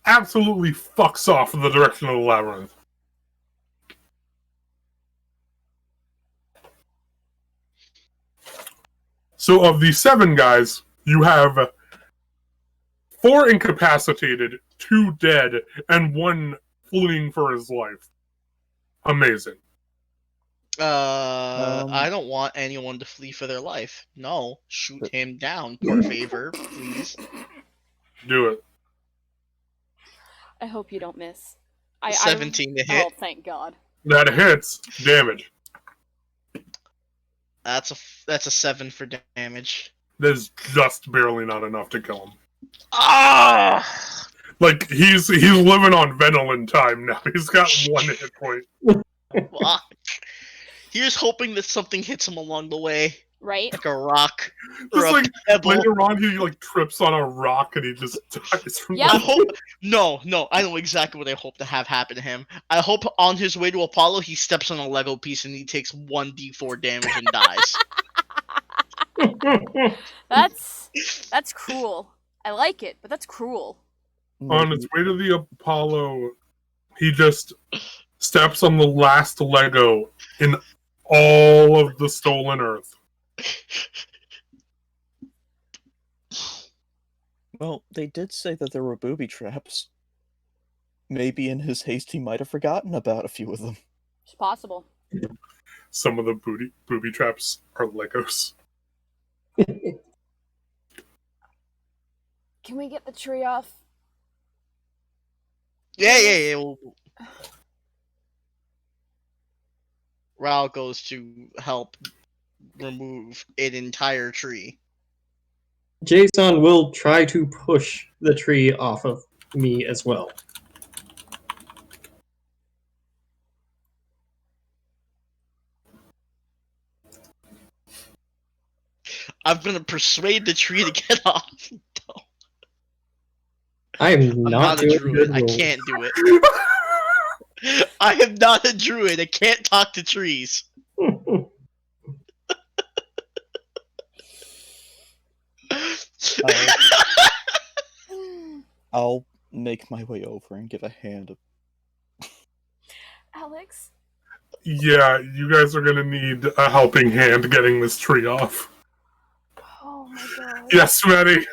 absolutely fucks off in the direction of the labyrinth. So of the 7 guys, you have 4 incapacitated, 2 dead, and 1 fleeing for his life. Amazing. I don't want anyone to flee for their life. No, shoot him down, por favor, please. Do it. I hope you don't miss. 17 to hit. Oh, thank God. That hits. Damage. That's a 7 for damage. That is just barely not enough to kill him. Ah! Like, he's living on Venolin time now. He's got 1 hit point. Fuck. Here's hoping that something hits him along the way, Right? like a rock or Just a like pebble. later on, he like trips on a rock and he just dies from Yeah. I that. hope no, I know exactly what I hope to have happen to him. I hope on his way to Apollo he steps on a Lego piece and he takes 1d4 damage and dies. That's cruel. I like it, but that's cruel. On his way to the Apollo, he just steps on the last Lego in all of the stolen Earth. Well, they did say that there were booby traps. Maybe in his haste he might have forgotten about a few of them. It's possible. Some of the booby traps are Legos. Can we get the tree off? Yeah. Ral goes to help remove an entire tree. Jason will try to push the tree off of me as well. I'm gonna persuade the tree to get off. I am I'm not not a doing druid. good I rolls. can't do it. I am not a druid. I can't talk to trees. I'll make my way over and give a hand. Alex? Yeah, you guys are gonna need a helping hand getting this tree off. Oh my god. Yes, Maddie.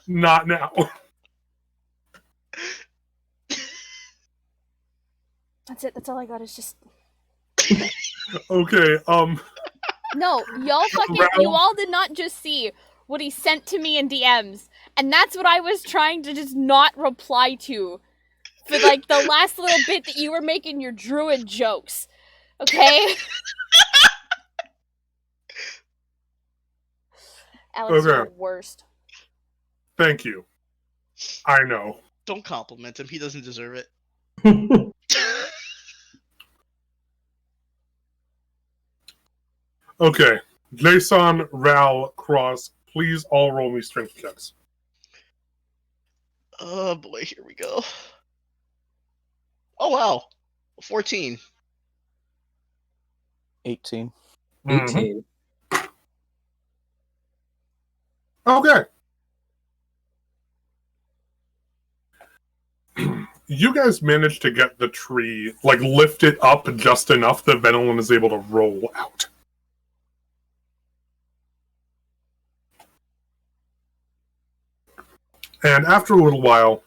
Not now. That's it. That's all I got. Is just Okay, no. Y'all fucking. You all did not just see what he sent to me in DMs, and that's what I was trying to just not reply to for like the last little bit that you were making your druid jokes. Okay. Alex, Okay. you're the worst. thank you. I know. Don't compliment him. He doesn't deserve it. Okay, Jason, Ral, Cross, please all roll me strength checks. Oh boy, here we go. Oh wow, 14. 18. 18. Okay. You guys managed to get the tree, like, lift it up just enough that Venolin is able to roll out. And after a little while,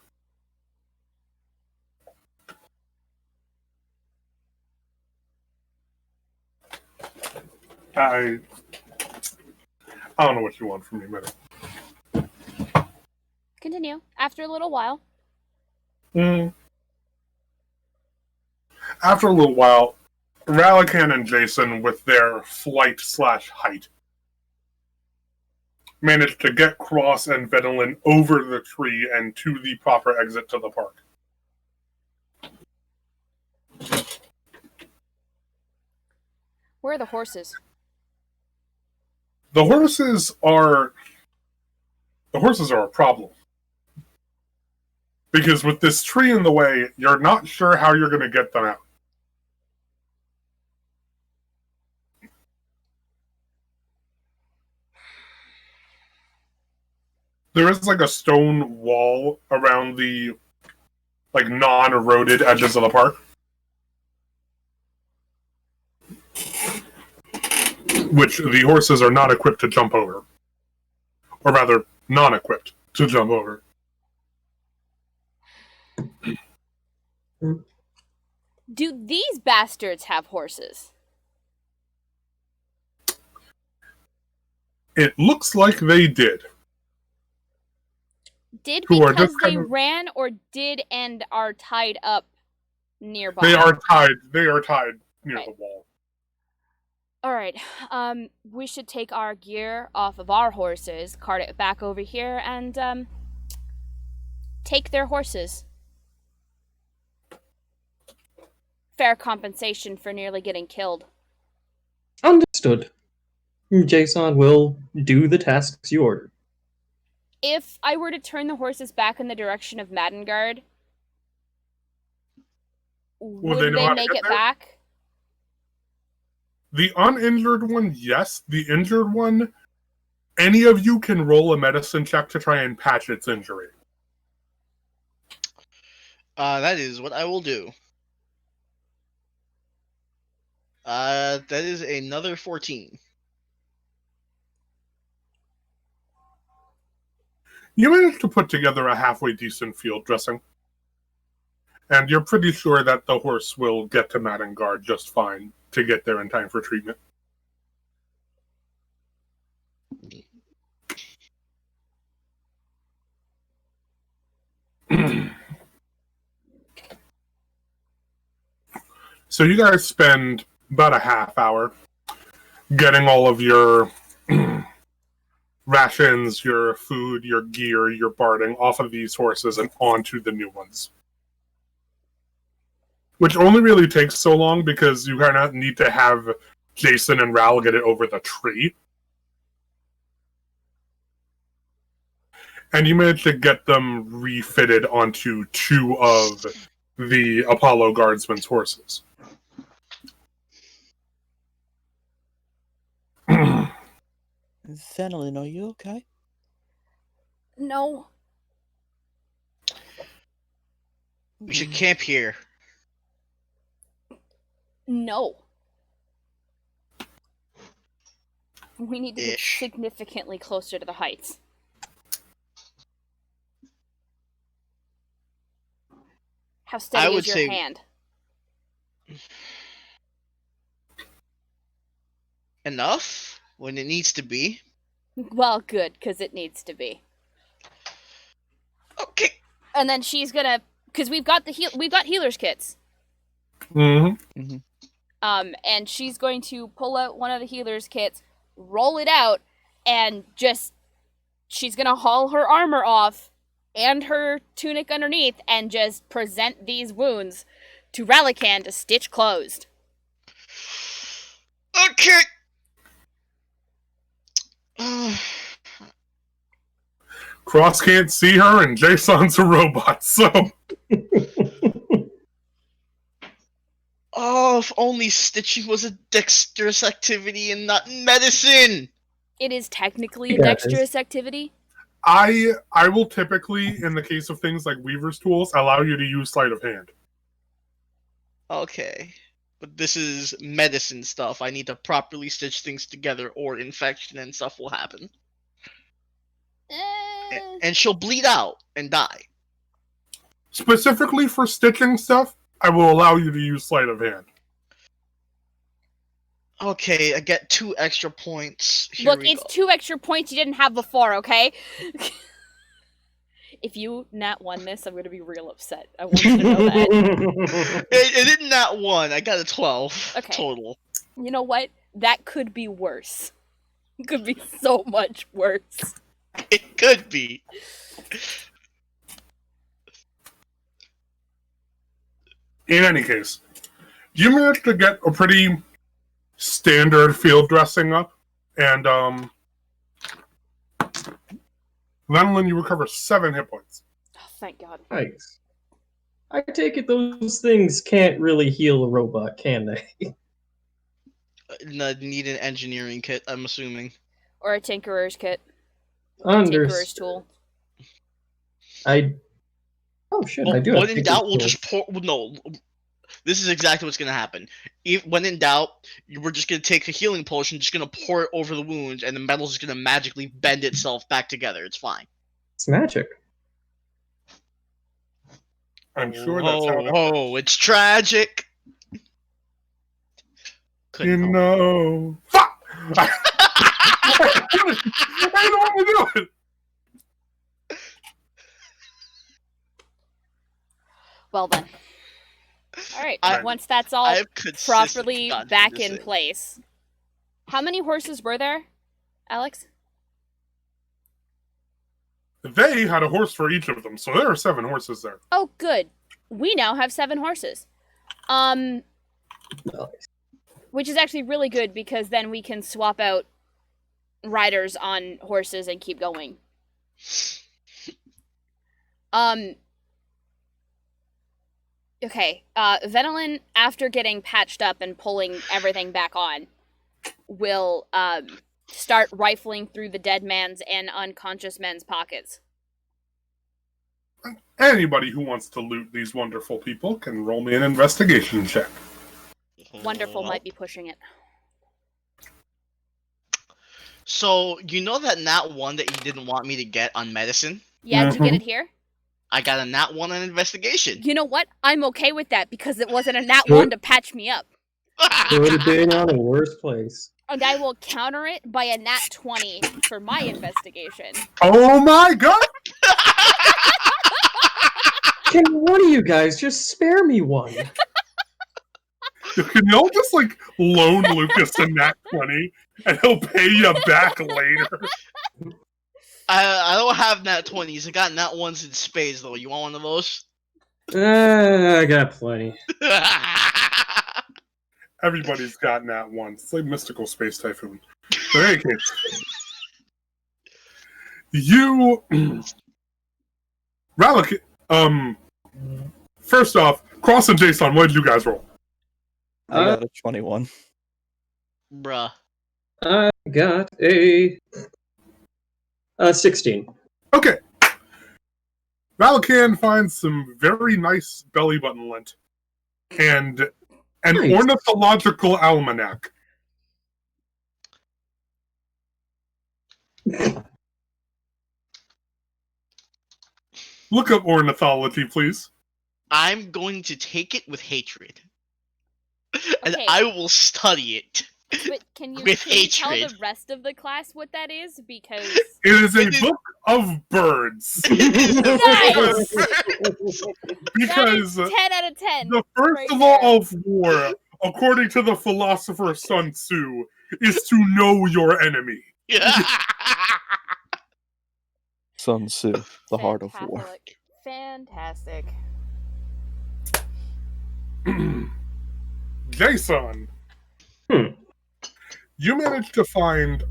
I don't know what you want from me, man. Continue. After a little while. After a little while, Ralakan and Jason, with their flight/height, managed to get Cross and Venolin over the tree and to the proper exit to the park. Where are the horses? The horses are a problem. Because with this tree in the way, you're not sure how you're going to get them out. There is like a stone wall around the like non-eroded edges of the park, which the horses are not equipped to jump over. Or rather, non-equipped to jump over. Do these bastards have horses? It looks like they did. Did Who are because just they kind of- ran, or did and are tied up nearby? They are tied near Right. the wall. Alright, we should take our gear off of our horses, cart it back over here, and, take their horses. Fair compensation for nearly getting killed. Understood. Jason will do the tasks you order. If I were to turn the horses back in the direction of Madengard, would they know they how to make get it there? back? The uninjured one, yes. The injured one, any of you can roll a medicine check to try and patch its injury. That is what I will do. That is another 14. You managed to put together a halfway decent field dressing. And you're pretty sure that the horse will get to Madengard just fine to get there in time for treatment. So you guys spend about a half hour getting all of your rations, your food, your gear, your barding off of these horses and onto the new ones. Which only really takes so long because you kind of need to have Jason and Ral get it over the tree. and you manage to get them refitted onto 2 of the Apollo Guardsmen's horses. Fenelon, are you okay? No. We should camp here. No. We need to get Ish. significantly closer to the heights. How steady would is your say- hand? Enough when it needs to be. Well, good, because it needs to be. Okay. And then she's gonna, because we've got healers kits. Mm-hmm. And she's going to pull out one of the healers kits, roll it out, and she's gonna haul her armor off and her tunic underneath and just present these wounds to Relican to stitch closed. Okay. Cross can't see her, and Jason's a robot, so... Oh, if only stitching was a dexterous activity and not medicine! It is technically a You got this. dexterous activity. I will typically, in the case of things like Weaver's Tools, allow you to use sleight of hand. Okay. But this is medicine stuff. I need to properly stitch things together or infection and stuff will happen. And she'll bleed out and die. Specifically for stitching stuff, I will allow you to use sleight of hand. Okay, I get 2 extra points. Here Look, we it's go. 2 extra points you didn't have before, okay? If you nat 1 this, I'm gonna be real upset. I want you to know that. It didn't that 1. I got a 12 Okay. total. You know what? That could be worse. It could be so much worse. It could be. In any case, you managed to get a pretty standard field dressing up, and Venlin, you recover 7 hit points. Oh, thank God. Nice. I take it those things can't really heal a robot, can they? Need an engineering kit, I'm assuming. Or a tinkerer's kit. Tinkerer's Understood. tool. Oh shit, Well, I do. have when in tinker's doubt, we'll tools. just pour. No, this is exactly what's gonna happen. When in doubt, we're just gonna take a healing potion, just gonna pour it over the wounds, and the metal's just gonna magically bend itself back together. It's fine. It's magic. I'm sure that's how that Oh, it's tragic. Couldn't You help know. Fuck! I don't want to do it! Well then. Alright, I- once that's all I've consistently properly gotten back through in this thing. place. How many horses were there, Alex? They had a horse for each of them, so there are 7 horses there. Oh, good. We now have 7 horses. Nice. Which is actually really good because then we can swap out riders on horses and keep going. Okay, Venelin, after getting patched up and pulling everything back on, will start rifling through the dead man's and unconscious men's pockets. Anybody who wants to loot these wonderful people can roll me an investigation check. Wonderful Well, might be pushing it. So you know that nat 1 that you didn't want me to get on medicine? Yeah, did you get Mhm. it here? I got a nat 1 on investigation. You know what? I'm okay with that because it wasn't a nat Good. 1 to patch me up. Could have been on a worse place. And I will counter it by a nat 20 for my investigation. Oh my god! Can one of you guys just spare me one? Can y'all just, like, loan Lucas a nat 20, and he'll pay you back later? I don't have nat 20s. I got nat 1s in spades though. You want one of those? I got plenty. Everybody's got nat 1. It's like Mystical Space Typhoon. But in any case, you Ralik, first off, Cross and Jason, what did you guys roll? I got a 21. Bruh. I got a 16. Okay. Ralican finds some very nice belly button lint and an Nice. ornithological almanac. Look up ornithology, please. I'm going to take it with hatred. And Okay. I will study it. But can you, With can you tell the hatred. rest of the class what that is? Because It is a It is- book of birds. Nice! Because that is 10 out of 10. the first right law there. of war, according to the philosopher Sun Tzu, is to know your enemy. Sun Tzu, the heart of war. Fantastic. Jason, Hmm. you managed to find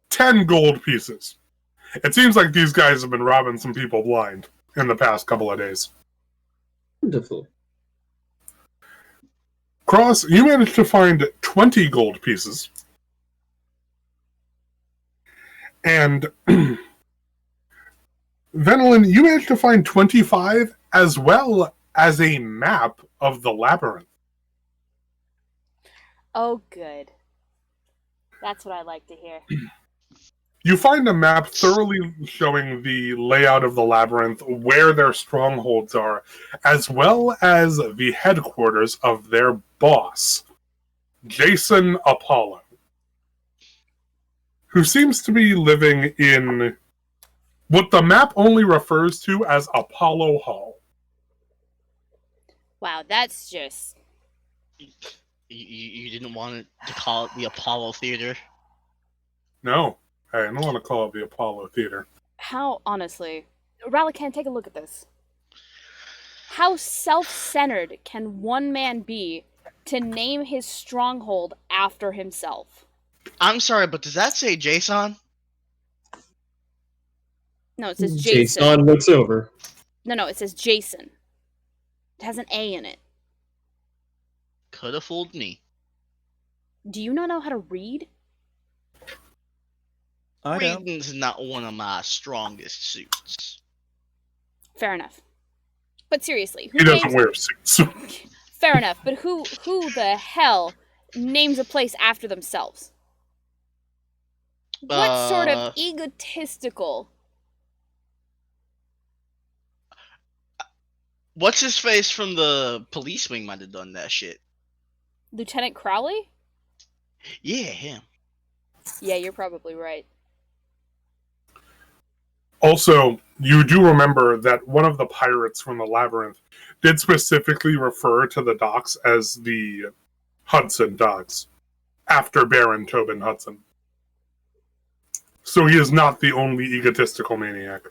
10 gold pieces. It seems like these guys have been robbing some people blind in the past couple of days. Wonderful. Cross, you managed to find 20 gold pieces. And Venelin, you managed to find 25 as well as a map of the labyrinth. Oh, good. That's what I like to hear. You find a map thoroughly showing the layout of the labyrinth, where their strongholds are, as well as the headquarters of their boss, Jason Apollo, who seems to be living in what the map only refers to as Apollo Hall. Wow, that's just... You didn't want to call it the Apollo Theater? No, I don't want to call it the Apollo Theater. How, honestly... Ralakan, take a look at this. How self-centered can one man be to name his stronghold after himself? I'm sorry, but does that say Jason? No, it says Jason. Jason looks over. No, it says Jason. It has an A in it. Could have fooled me. Do you not know how to read? I know. Reading's not one of my strongest suits. Fair enough. But seriously, who He doesn't names... wear suits. Fair enough, but who the hell names a place after themselves? What sort of egotistical... What's his face from the police wing might have done that shit. Lieutenant Crowley? Yeah, him. Yeah, you're probably right. Also, you do remember that one of the pirates from the labyrinth did specifically refer to the docks as the Hudson docks, after Baron Tobin Hudson. So he is not the only egotistical maniac.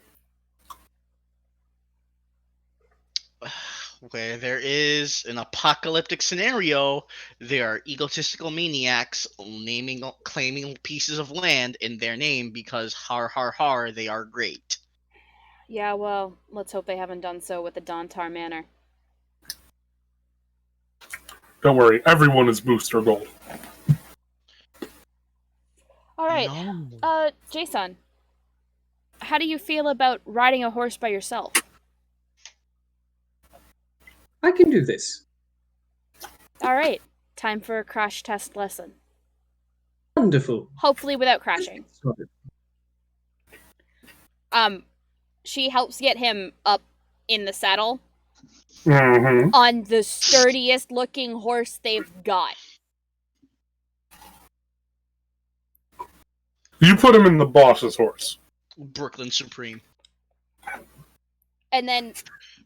Where there is an apocalyptic scenario, there are egotistical maniacs claiming pieces of land in their name because har har har, they are great. Yeah, well, let's hope they haven't done so with the Dontar Manor. Don't worry, everyone is Booster Gold. Alright, No. Jason. How do you feel about riding a horse by yourself? I can do this. Alright, time for a crash test lesson. Wonderful. Hopefully without crashing. She helps get him up in the saddle Mm-hmm. on the sturdiest looking horse they've got. You put him in the boss's horse. Brooklyn Supreme. And then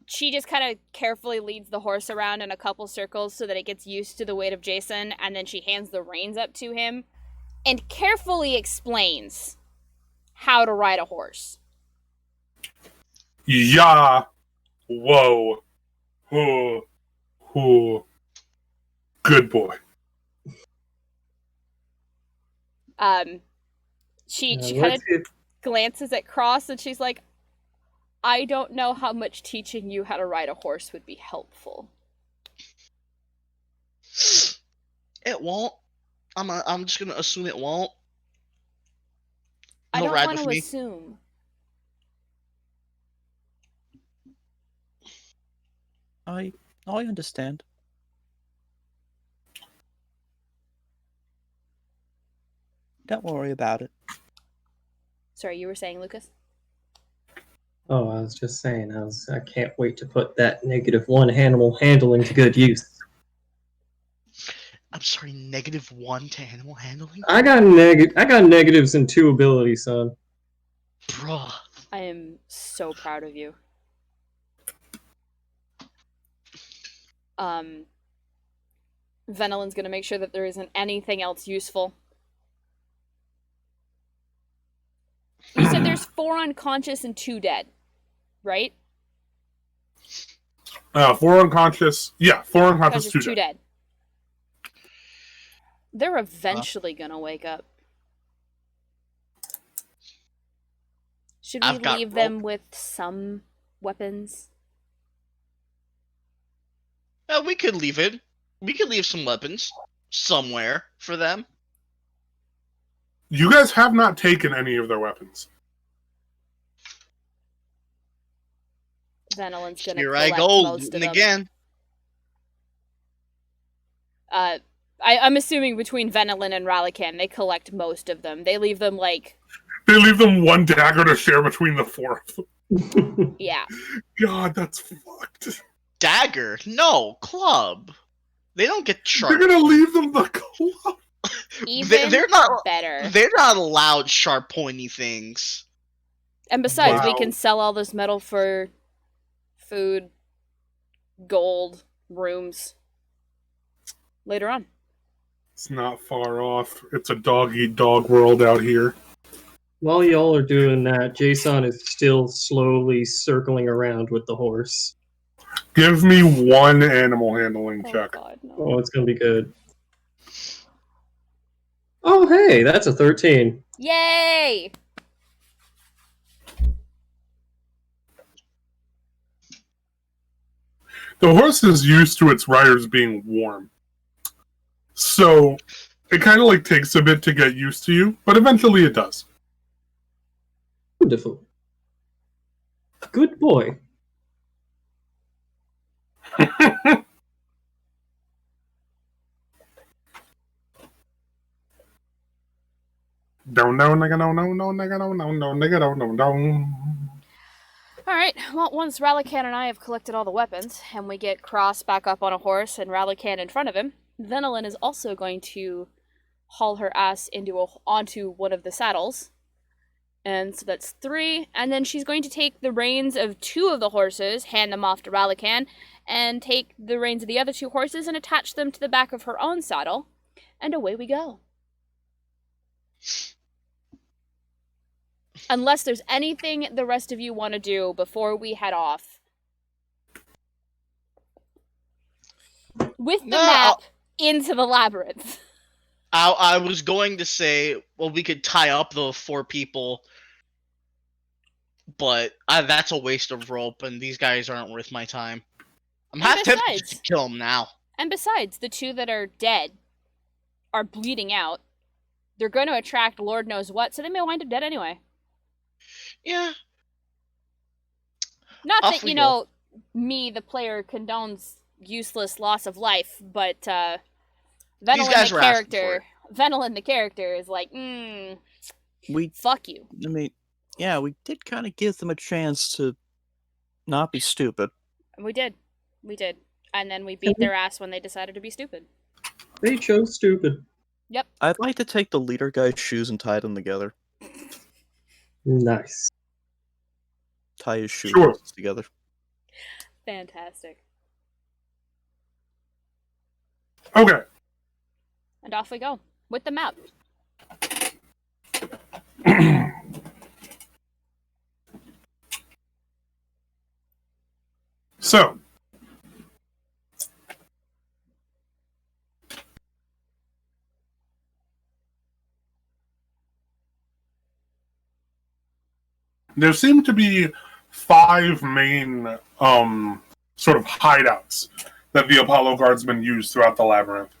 she just kind of carefully leads the horse around in a couple circles so that it gets used to the weight of Jason, and then she hands the reins up to him and carefully explains how to ride a horse. Yeah. Whoa. Who. Good boy. She kind of glances at Cross and she's like, I don't know how much teaching you how to ride a horse would be helpful. It won't. I'm just gonna assume it won't. I He'll don't ride want with to me. assume. I understand. Don't worry about it. Sorry, you were saying, Lucas? Oh, I was just saying, I can't wait to put that -1 animal handling to good use. I'm sorry, -1 to animal handling? I got negatives in 2 abilities, son. Bruh. I am so proud of you. Venolin's gonna make sure that there isn't anything else useful. You said there's 4 unconscious and 2 dead, right? 4 unconscious. Yeah, 4 unconscious, 2 2 dead. dead. They're eventually gonna wake up. Should we I've got leave them with some weapons? We could leave it. We could leave some weapons somewhere for them. You guys have not taken any of their weapons. Venolin's gonna Here collect I go, most of and them. again. I'm assuming between Venolin and Ralakan, they collect most of them. They leave them like... They leave them 1 dagger to share between the 4 of them. Yeah. God, that's fucked. Dagger? No, club. They don't get sharp. They're gonna leave them the club. Even they're not better. They're not allowed sharp, pointy things. And besides, we Wow. can sell all this metal for food, gold, rooms later on. It's not far off. It's a dog-eat-dog world out here. While y'all are doing that, Jason is still slowly circling around with the horse. Give me 1 animal handling check. God, no. Oh, it's gonna be good. Oh, hey, that's a 13. Yay! The horse is used to its riders being warm. So, it kind of like takes a bit to get used to you, but eventually it does. Wonderful. Good boy. Don't know, nigga, no, no, no, nigga, no, no, no, nigga, no, no, no. Alright, well, once Ralakan and I have collected all the weapons, and we get Cross back up on a horse and Ralakan in front of him, Venolin is also going to haul her ass onto one of the saddles. And so that's 3, and then she's going to take the reins of 2 of the horses, hand them off to Ralakan, and take the reins of the other 2 horses and attach them to the back of her own saddle, and away we go. Unless there's anything the rest of you want to do before we head off. With the map into the labyrinth. I was going to say, well, we could tie up the 4 people, but that's a waste of rope, and these guys aren't worth my time. I'm And half tempted besides- to kill them now. And besides, the 2 that are dead are bleeding out. They're going to attract Lord knows what, so they may wind up dead anyway. Yeah. Not Off that, we you go. know, me, the player, condones useless loss of life, but These guys were asking for it. Venolin the character is like, We, fuck you. I mean, yeah, we did kind of give them a chance to not be stupid. And we did. We did. And then we beat their ass when they decided to be stupid. They chose stupid. I'd like to take the leader guy's shoes and tie them together. Nice. Tie his shoes Sure. together. Fantastic. Okay. And off we go. With the map. So, there seem to be 5 main sort of hideouts that the Apollo guardsmen use throughout the labyrinth.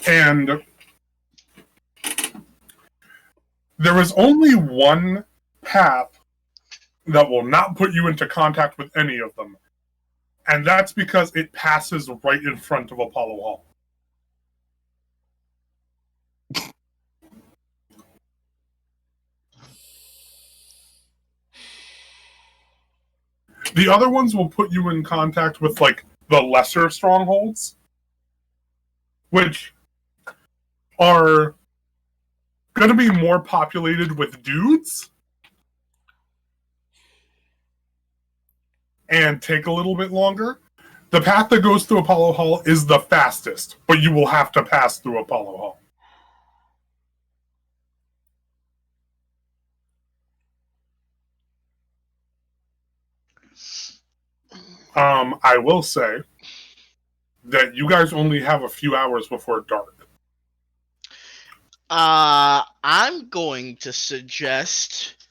And there is only one path that will not put you into contact with any of them. And that's because it passes right in front of Apollo Hall. The other ones will put you in contact with, like, the lesser strongholds, which are going to be more populated with dudes and take a little bit longer. The path that goes through Apollo Hall is the fastest, but you will have to pass through Apollo Hall. I will say that you guys only have a few hours before dark. I'm going to suggest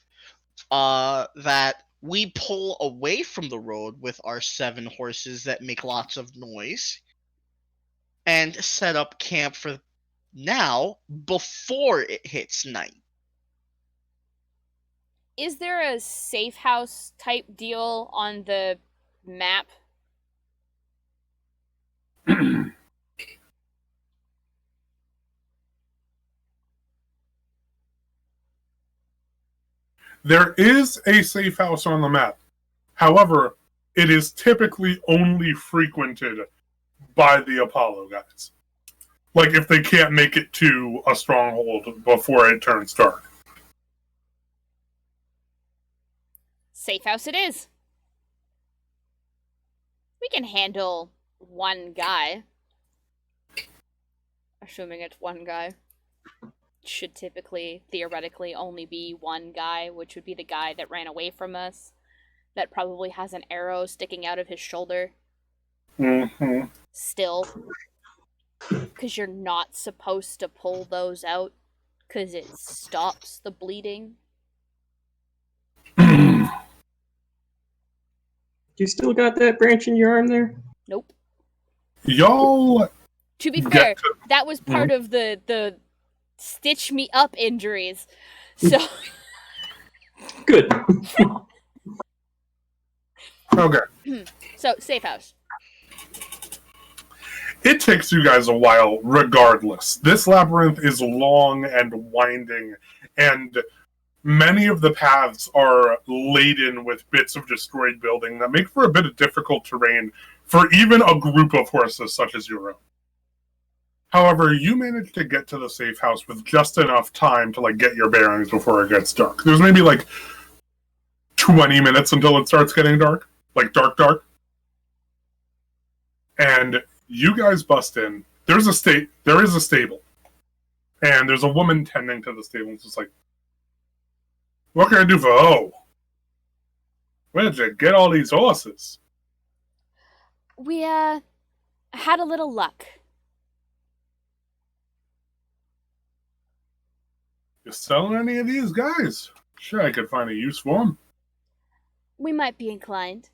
that we pull away from the road with our 7 horses that make lots of noise and set up camp for now before it hits night. Is there a safe house type deal on the map? There is a safe house on the map. However, it is typically only frequented by the Apollo guys. Like, if they can't make it to a stronghold before it turns dark. Safe house it is. We can handle one guy. Assuming it's one guy. Should typically, theoretically, only be one guy, which would be the guy that ran away from us. That probably has an arrow sticking out of his shoulder. Mm-hmm. Still. Because you're not supposed to pull those out. Because it stops the bleeding. You still got that branch in your arm there? Nope. Y'all... To be fair, that was part of the stitch me up injuries. So... Good. Okay. So, safe house. It takes you guys a while, regardless. This labyrinth is long and winding, and many of the paths are laden with bits of destroyed building that make for a bit of difficult terrain for even a group of horses such as your own. However, you manage to get to the safe house with just enough time to, like, get your bearings before it gets dark. There's maybe, like, 20 minutes until it starts getting dark. Like, dark. And you guys bust in. There is a stable. And there's a woman tending to the stable. It's just like, what can I do for where did you get all these horses? We, had a little luck. You selling any of these guys? Sure, I could find a use for them. We might be inclined.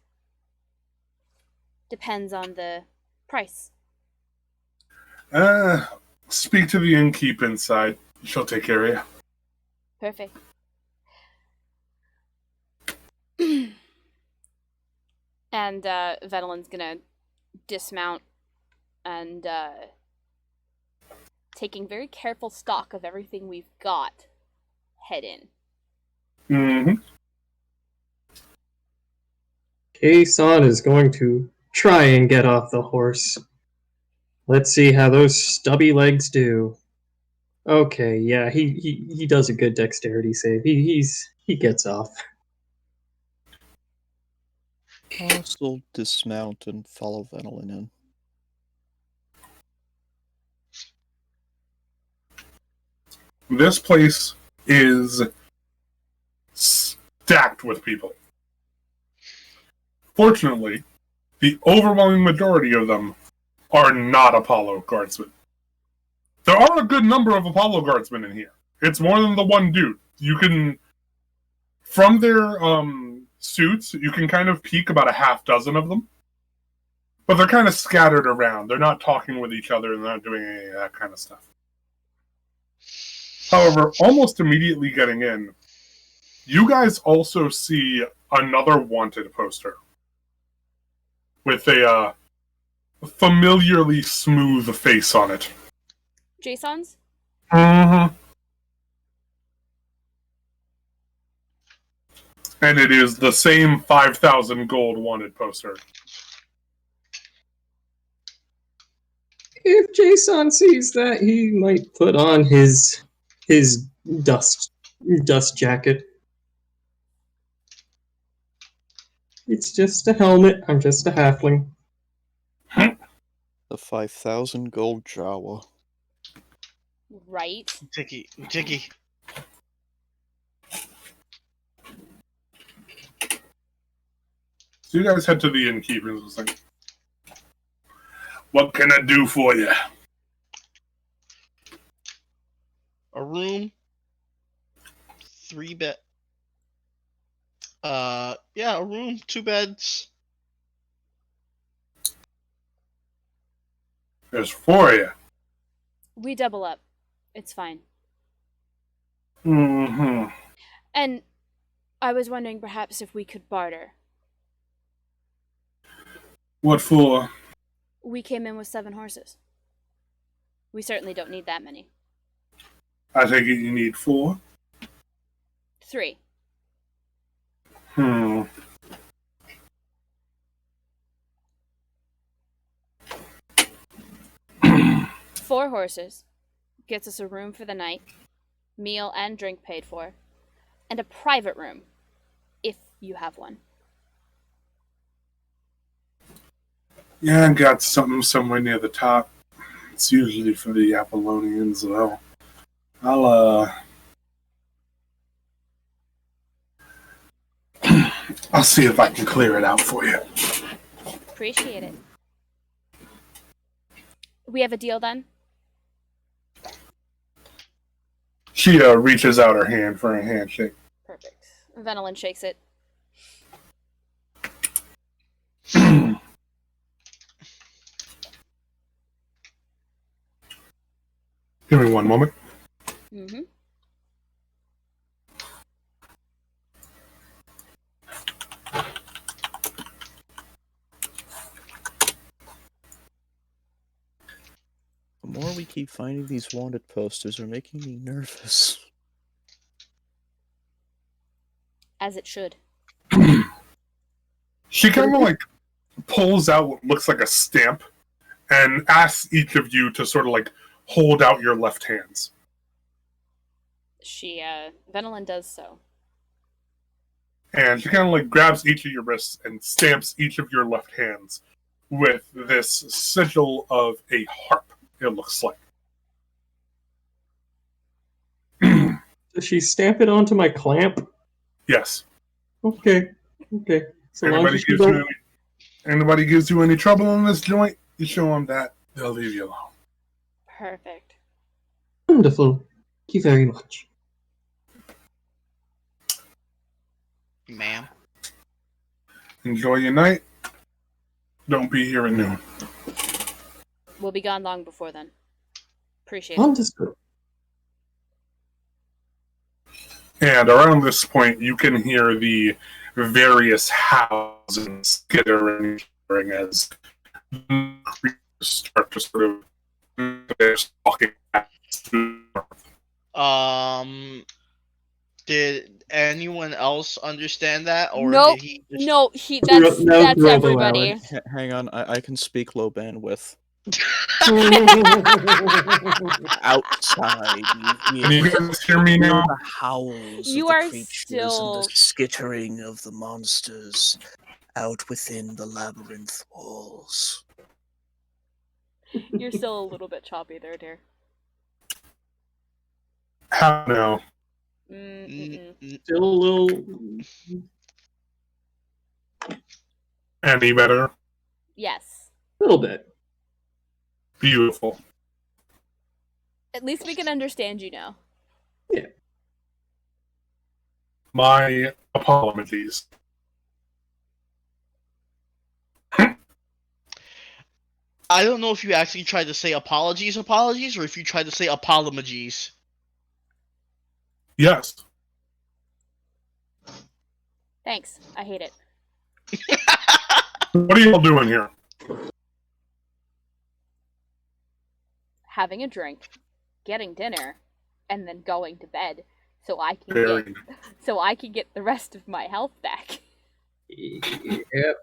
Depends on the price. Speak to the innkeep inside. She'll take care of you. Perfect. And Vetelin's gonna dismount and taking very careful stock of everything we've got, head in. Mm-hmm. Kay-san is going to try and get off the horse. Let's see how those stubby legs do. Okay, yeah, he does a good dexterity save. He gets off. I'll still dismount and follow Venelin in. This place is stacked with people. Fortunately, the overwhelming majority of them are not Apollo guardsmen. There are a good number of Apollo guardsmen in here. It's more than the one dude. You can From their suits, you can kind of peek about a half dozen of them. But they're kind of scattered around. They're not talking with each other and they're not doing any of that kind of stuff. However, almost immediately getting in, you guys also see another wanted poster with a familiarly smooth face on it. Jason's? Mm-hmm. And it is the same 5,000 gold wanted poster. If Jason sees that, he might put on his dust jacket. It's just a helmet. I'm just a halfling. The 5,000 gold Jawa. Right. Jiggy. So you guys head to the innkeeper and was like, what can I do for you? A room, 3 bed. Yeah, a room, 2 beds. There's 4 of you. We double up. It's fine. Mm-hmm. And I was wondering perhaps if we could barter. What for? We came in with 7 horses. We certainly don't need that many. I take it you need 4? 3. Hmm. 4 horses. Gets us a room for the night, meal and drink paid for, and a private room, if you have one. Yeah, I got something somewhere near the top. It's usually for the Apollonians, though. I'll see if I can clear it out for you. Appreciate it. We have a deal then? She reaches out her hand for a handshake. Perfect. Venelin shakes it. Give me one moment. Mm-hmm. The more we keep finding these wanted posters are making me nervous. As it should. She kind of like pulls out what looks like a stamp and asks each of you to sort of like hold out your left hands. Venelin does so. And she kind of like grabs each of your wrists and stamps each of your left hands with this sigil of a harp, it looks like. Does she stamp it onto my clamp? Yes. Okay. So long as you don't... Anybody gives you any trouble in this joint, you show them that, they'll leave you alone. Perfect. Wonderful. Thank you very much. Ma'am. Enjoy your night. Don't be here at noon. We'll be gone long before then. Appreciate it. Understood. And around this point, you can hear the various houses skittering as creatures start to sort of stalking back to the north. Did anyone else understand that, or Nope. did he? Just... No, that's Robo everybody. Alex. Hang on, I can speak low bandwidth. Outside, Can you guys hear me now? the howls You of are the creatures still- and the skittering of the monsters out within the labyrinth walls. You're still a little bit choppy there, dear. How now? Mm-mm. Still a little... Any better? Yes. little bit. Beautiful. At least we can understand you now. My apologies. I don't know if you actually tried to say apologies, or if you tried to say apologies. Yes. Thanks. I hate it. What are y'all doing here? Having a drink, getting dinner, and then going to bed so I can get the rest of my health back. Yep.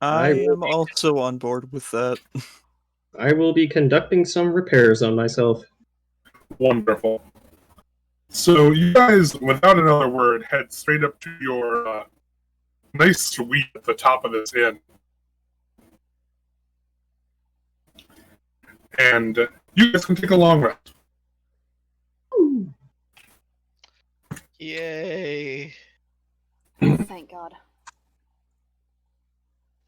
I I will am also on board with that. I will be conducting some repairs on myself. Wonderful. So you guys, without another word, head straight up to your nice suite at the top of this inn. And you guys can take a long rest. Yay. Thank God.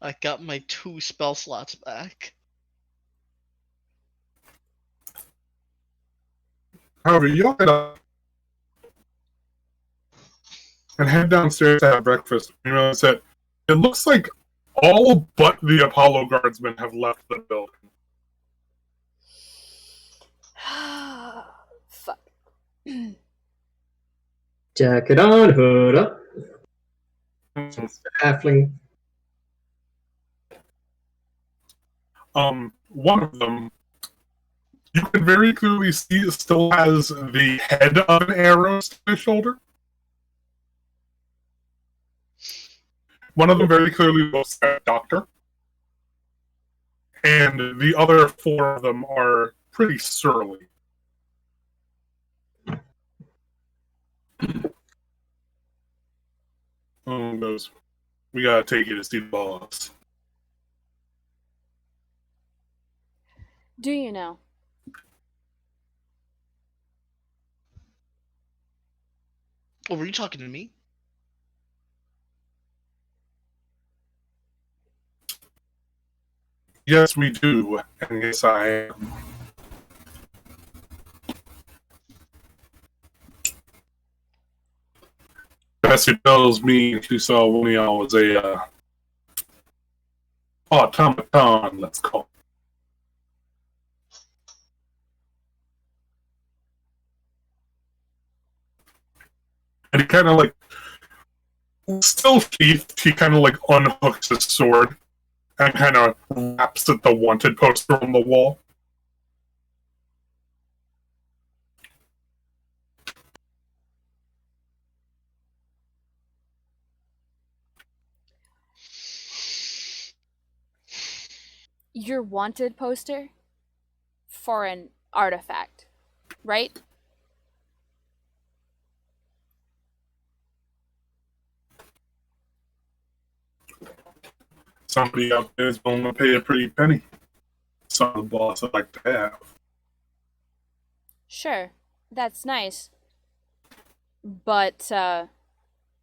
I got my 2 spell slots back. However, you all get up and head downstairs to have breakfast. You notice that it looks like all but the Apollo guardsmen have left the building. Fuck. Jacket on, hood up. It's the halfling. One of them, you can very clearly see, still has the head of an arrow to his shoulder. One of them very clearly looks like a doctor. And the other 4 of them are pretty surly. Goes, we gotta take you to see the boss. Do you know? Oh, were you talking to me? Yes, we do, and yes, I am. Bessie tells me she saw one of y'all was a automaton, let's call it. And he kind of like, still sheathed, he kind of like unhooks his sword and kind of raps at the wanted poster on the wall. Your wanted poster for an artifact, right? Somebody out there is willing to pay a pretty penny. Some of the boss I'd like to have. Sure, that's nice. But,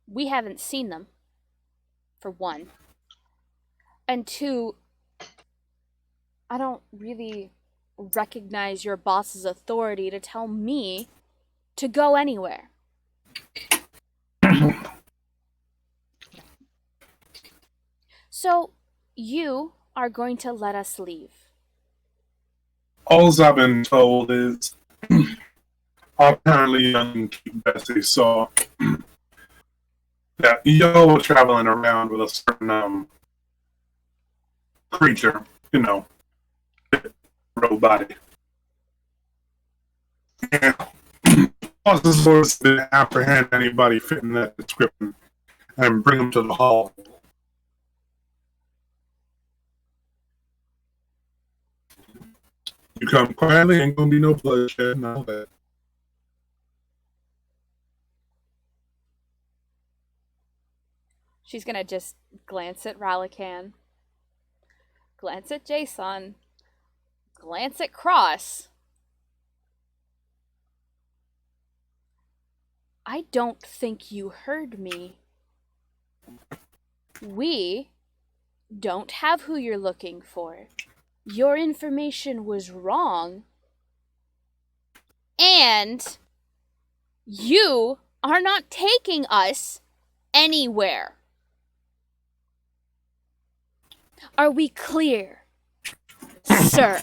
we haven't seen them, for one. And 2, I don't really recognize your boss's authority to tell me to go anywhere. So, you are going to let us leave. All I've been told is apparently young Bessie saw that y'all were traveling around with a certain creature, you know, robot. And bosses always didn't apprehend anybody fitting that description and bring them to the hall. You come quietly, ain't gonna be no bloodshed and all that. She's gonna just glance at Ralakan, glance at Jason, glance at Cross. I don't think you heard me. We don't have who you're looking for. Your information was wrong. And you are not taking us anywhere. Are we clear, sir?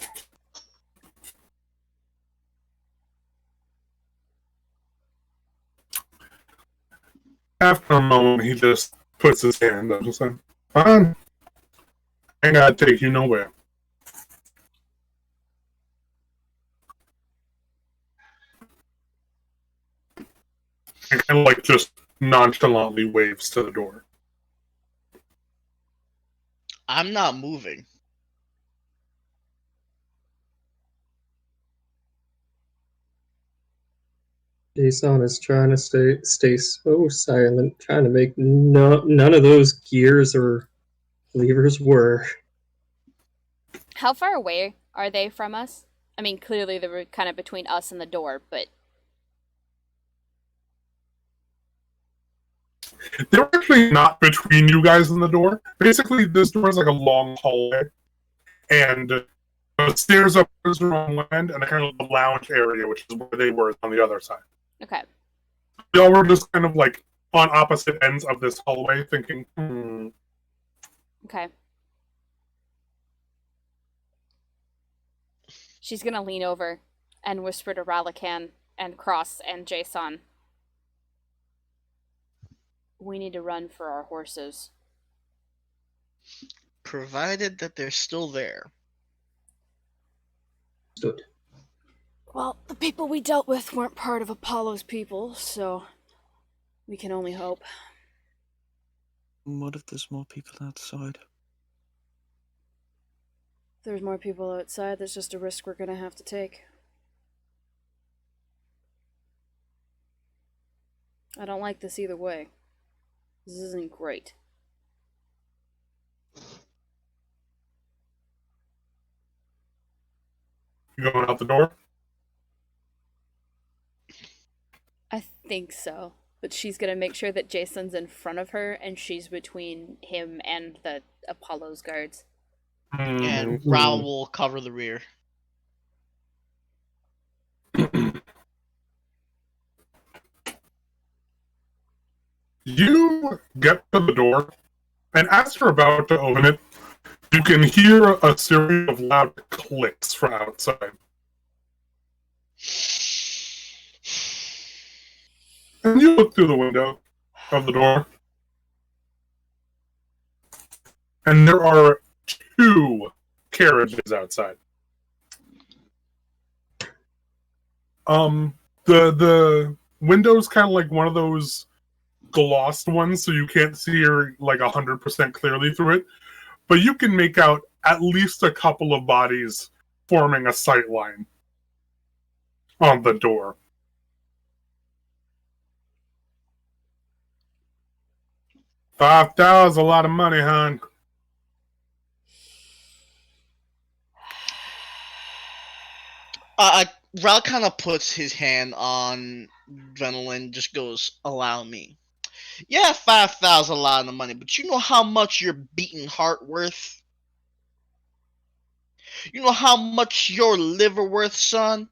After a moment, he just puts his hand up and says, "Fine, I ain't gotta take you nowhere." And kind of like just nonchalantly waves to the door. I'm not moving. Jason is trying to stay so silent, trying to make none of those gears or levers work. How far away are they from us? I mean, clearly they were kind of between us and the door, but They're actually not between you guys and the door. Basically, this door is like a long hallway, and the stairs up is on one end, and kind of the lounge area, which is where they were, on the other side. okay. Y'all were just kind of like on opposite ends of this hallway, thinking, Okay. She's gonna lean over and whisper to Ralakan and Cross and Jason. We need to run for our horses. Provided that they're still there. Stood. Well, the people we dealt with weren't part of Apollo's people, so we can only hope. What if there's more people outside? If there's more people outside, that's just a risk we're gonna have to take. I don't like this either way. This isn't great. "You going out the door?" I think so. But she's gonna make sure that Jason's in front of her and she's between him and the Apollo's guards. And Raoul will cover the rear. You get to the door, and as you're about to open it, you can hear a series of loud clicks from outside. And you look through the window of the door, and there are 2 carriages outside. The window's kind of like one of those glossed ones, so you can't see her like 100% clearly through it, but you can make out at least a couple of bodies forming a sight line on the door. $5,000 a lot of money, hon. Raoul kind of puts his hand on Venolin, just goes, "Allow me." Yeah, 5,000 a lot of money, but you know how much your beating heart worth? You know how much your liver worth, son?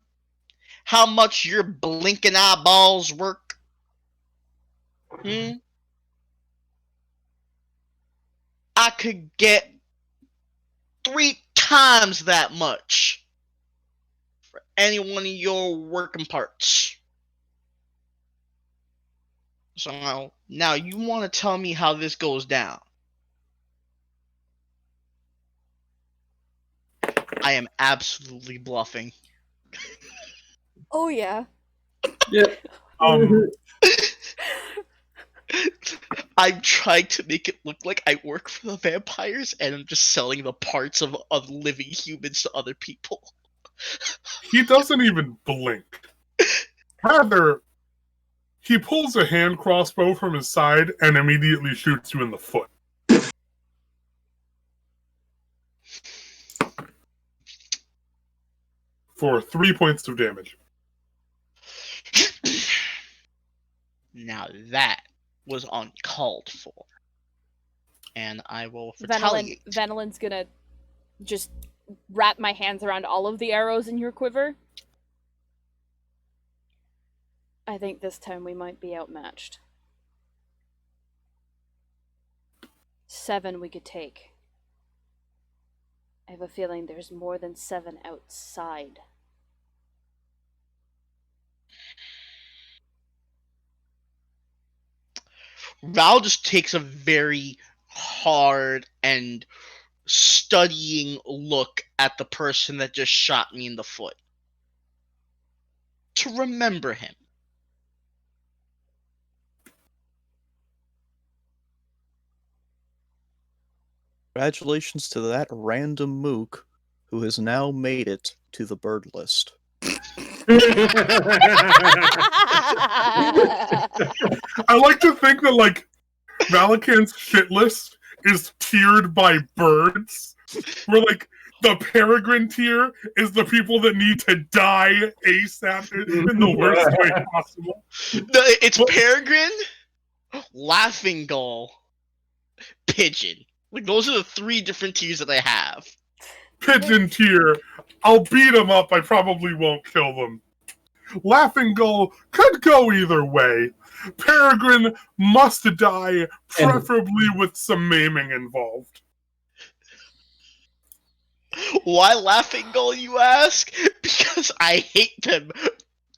How much your blinking eyeballs work? I could get 3 times that much for any one of your working parts. So now you want to tell me how this goes down? I am absolutely bluffing. Oh yeah. Yep. I'm trying to make it look like I work for the vampires and I'm just selling the parts of living humans to other people. He doesn't even blink. Rather, he pulls a hand crossbow from his side and immediately shoots you in the foot. For 3 points of damage. Now that was uncalled for. And I will retaliate. Venolin's gonna just wrap my hands around all of the arrows in your quiver. I think this time we might be outmatched. 7 we could take. I have a feeling there's more than 7 outside. Val just takes a very hard and studying look at the person that just shot me in the foot. To remember him. Congratulations to that random mook who has now made it to the bird list. I like to think that, like, Valakan's shit list is tiered by birds. Where, like, the peregrine tier is the people that need to die ASAP in the worst way possible. It's peregrine, laughing gull, pigeon. Like, those are the 3 different tiers that I have. Pigeon tier, I'll beat them up, I probably won't kill them. Laughing gull could go either way. Peregrine must die, preferably with some maiming involved. Why laughing gull, you ask? Because I hate them.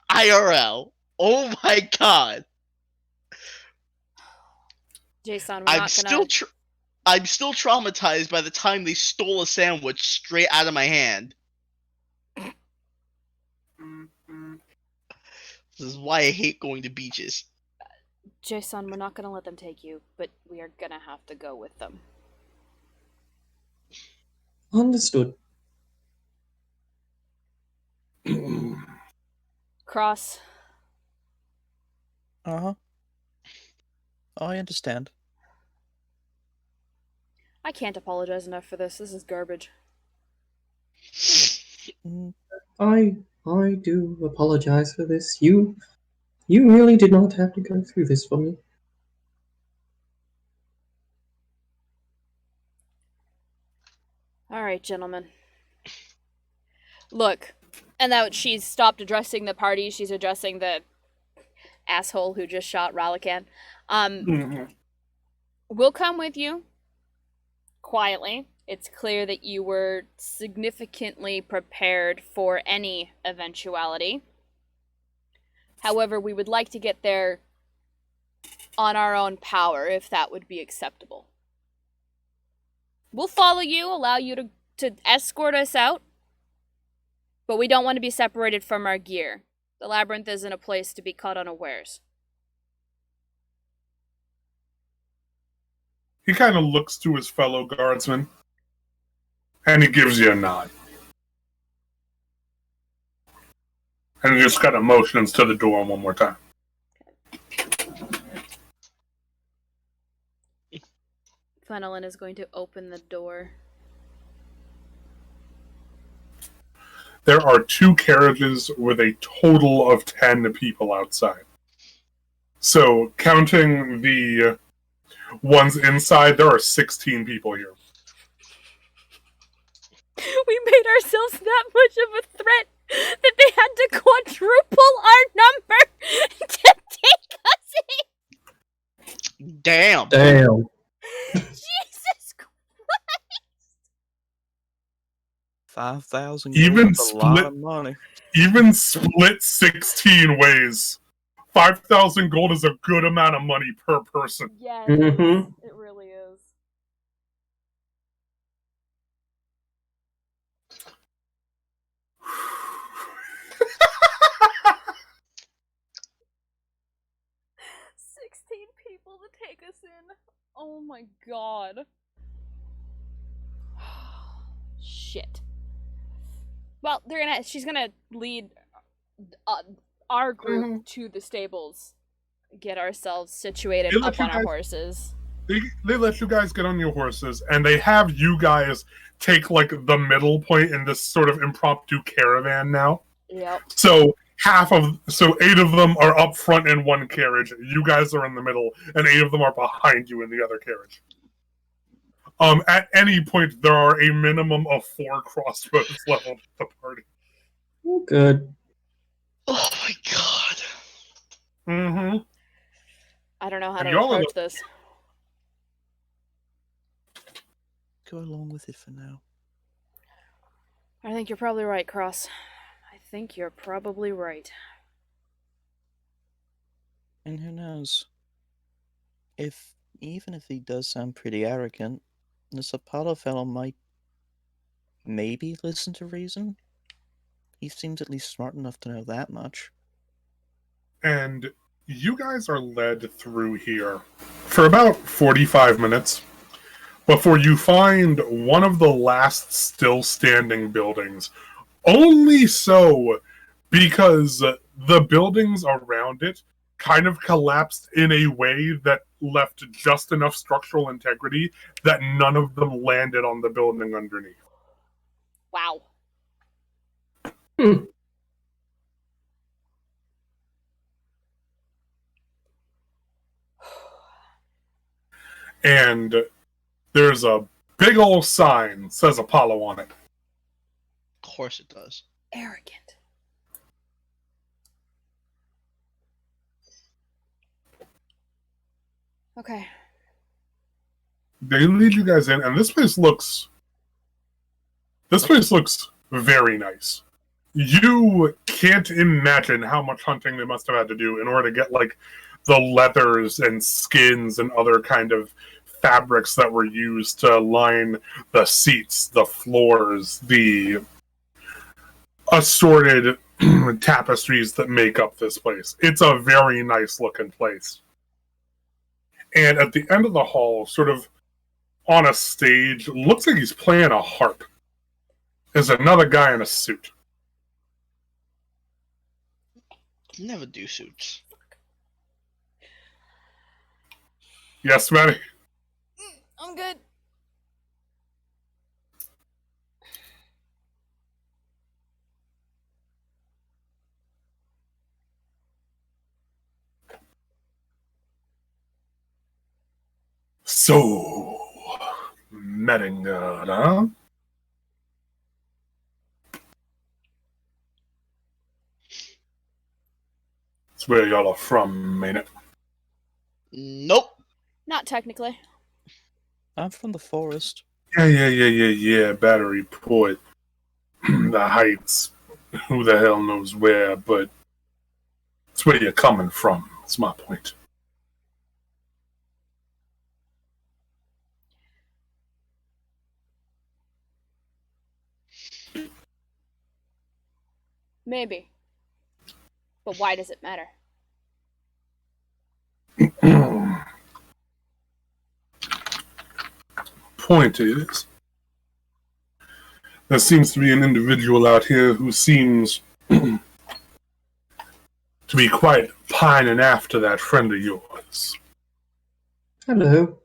IRL. Oh my god. Jason, I'm still traumatized by the time they stole a sandwich straight out of my hand. This is why I hate going to beaches. Jason, we're not gonna let them take you, but we are gonna have to go with them. Understood. Cross. Uh-huh. I understand. I can't apologize enough for this. This is garbage. I do apologize for this. You really did not have to go through this for me. Alright, gentlemen. Look, and now she's stopped addressing the party, she's addressing the asshole who just shot Ralakan. We'll come with you. Quietly. It's clear that you were significantly prepared for any eventuality. However, we would like to get there on our own power, if that would be acceptable. We'll follow you, allow you to escort us out, but we don't want to be separated from our gear. The labyrinth isn't a place to be caught unawares. He kind of looks to his fellow guardsmen, and he gives you a nod. And he just kind of motions to the door one more time. Fenelon is going to open the door. There are 2 carriages with a total of 10 people outside. So, counting the ones inside, there are 16 people here. We made ourselves that much of a threat that they had to quadruple our number to take us in. Damn. Jesus Christ. 5,000 Even gold is a lot of money. Even split 16 ways. 5,000 gold is a good amount of money per person. Yeah, Mm-hmm. it really is. People to take us in. Oh my god. Shit. Well, she's gonna lead our group to the stables, get ourselves situated up on our horses. They let you guys get on your horses, and they have you guys take, like, the middle point in this sort of impromptu caravan now. Yep. So 8 of them are up front in one carriage, you guys are in the middle, and 8 of them are behind you in the other carriage. At any point, there are a minimum of 4 crossbows leveled at the party. Oh, good. Oh my god. don't know how And to y'all are approach this. Go along with it for now. I think you're probably right, Cross. I think you're probably right. And who knows? Even if he does sound pretty arrogant, the Zapata fellow might maybe listen to reason. He seems at least smart enough to know that much. And you guys are led through here for about 45 minutes before you find one of the last still standing buildings. Only so because the buildings around it kind of collapsed in a way that left just enough structural integrity that none of them landed on the building underneath. Wow. And there's a big old sign, says Apollo on it. Of course it does. Arrogant. Okay. They lead you guys in, and this place looks very nice. You can't imagine how much hunting they must have had to do in order to get like the leathers and skins and other kind of fabrics that were used to line the seats, the floors, the assorted tapestries that make up this place. It's a very nice looking place. And at the end of the hall, sort of on a stage, looks like he's playing a harp, is another guy in a suit. Never do suits. Yes, Maddie? I'm good. So, Meddingard, huh? That's where y'all are from, ain't it? Nope. Not technically. I'm from the forest. Yeah. Battery Port. The Heights. Who the hell knows where, but it's where you're coming from. That's my point. Maybe. But why does it matter? Point is, there seems to be an individual out here who seems to be quite pining after that friend of yours. Hello.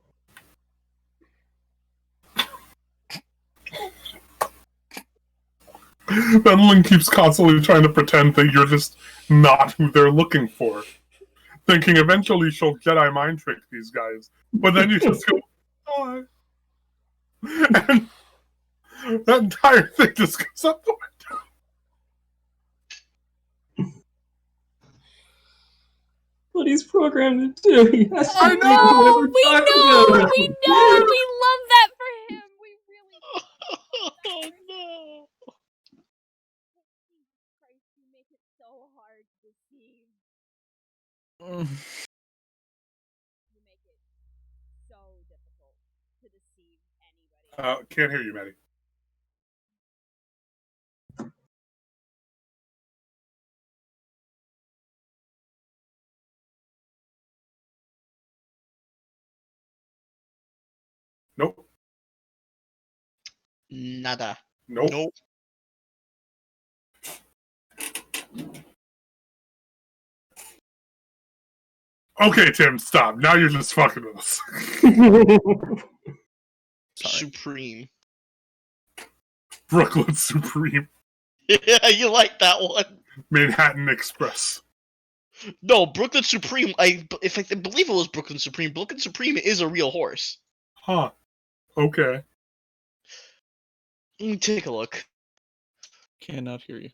Benlin keeps constantly trying to pretend that you're just not who they're looking for, thinking eventually she'll Jedi mind trick these guys. But then you just go, oh. And that entire thing just goes up the window. What he's programmed to do. He has to I make know! whoever We talks know! about We him. know! We love that for him! We really Oh no. Christ, you make it so hard to deceive. Mm. You make it so difficult to deceive anybody. Can't hear you, Maddie. Nope. Nada. Nope. Nope. Okay, Tim, stop. Now you're just fucking with us. Sorry. Supreme. Brooklyn Supreme. Yeah, you like that one. Manhattan Express. No, Brooklyn Supreme. I believe it was Brooklyn Supreme. Brooklyn Supreme is a real horse. Huh. Okay. Let me take a look. Cannot hear you.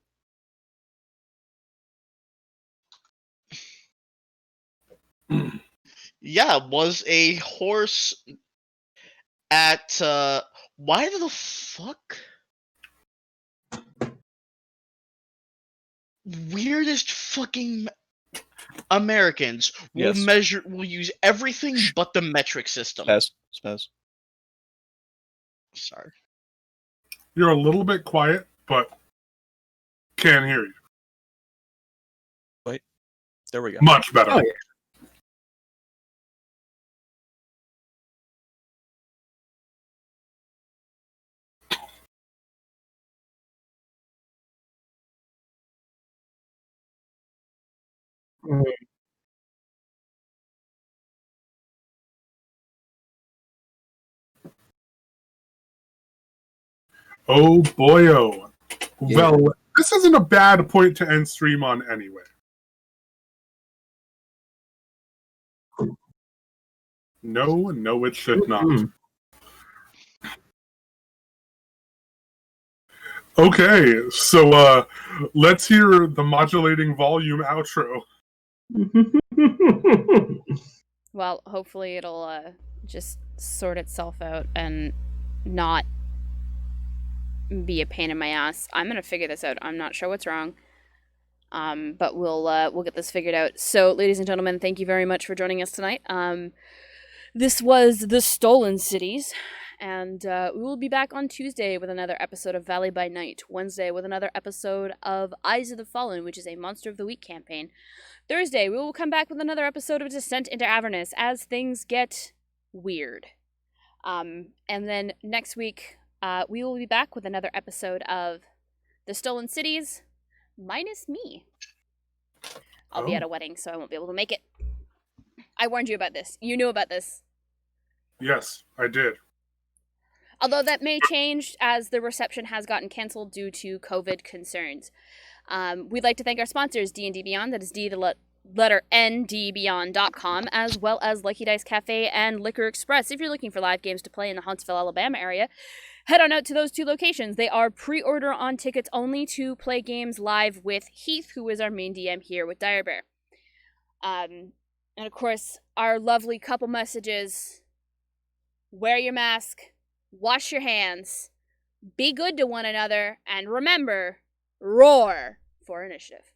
Yeah, was a horse at why the fuck? Weirdest fucking Americans will Yes. will use everything but the metric system. Spaz. Sorry. You're a little bit quiet, but can't hear you. There we go. Much better. Oh, yeah. Mm, Oh boyo. Yeah. Well, this isn't a bad point to end stream on anyway. No, it should not. mhm. Okay, so let's hear the modulating volume outro. Well, hopefully it'll just sort itself out and not be a pain in my ass. I'm gonna figure this out. I'm not sure what's wrong. But we'll get this figured out. So, ladies and gentlemen, thank you very much for joining us tonight. This was the Stolen Cities, and we will be back on Tuesday with another episode of Valley by Night. Wednesday with another episode of Eyes of the Fallen, which is a Monster of the Week campaign. Thursday, we will come back with another episode of Descent into Avernus as things get weird. And then next week, we will be back with another episode of The Stolen Cities, minus me. I'll be Oh. at a wedding, so I won't be able to make it. I warned you about this. You knew about this. Yes, I did. Although that may change as the reception has gotten cancelled due to COVID concerns. We'd like to thank our sponsors, D&D Beyond, that is D the letter N, dbeyond.com, as well as Lucky Dice Cafe and Liquor Express. If you're looking for live games to play in the Huntsville, Alabama area, head on out to those two locations. They are pre-order on tickets only to play games live with Heath, who is our main DM here with Dire Bear. And of course, our lovely couple messages. Wear your mask, wash your hands, be good to one another, and remember, roar for initiative.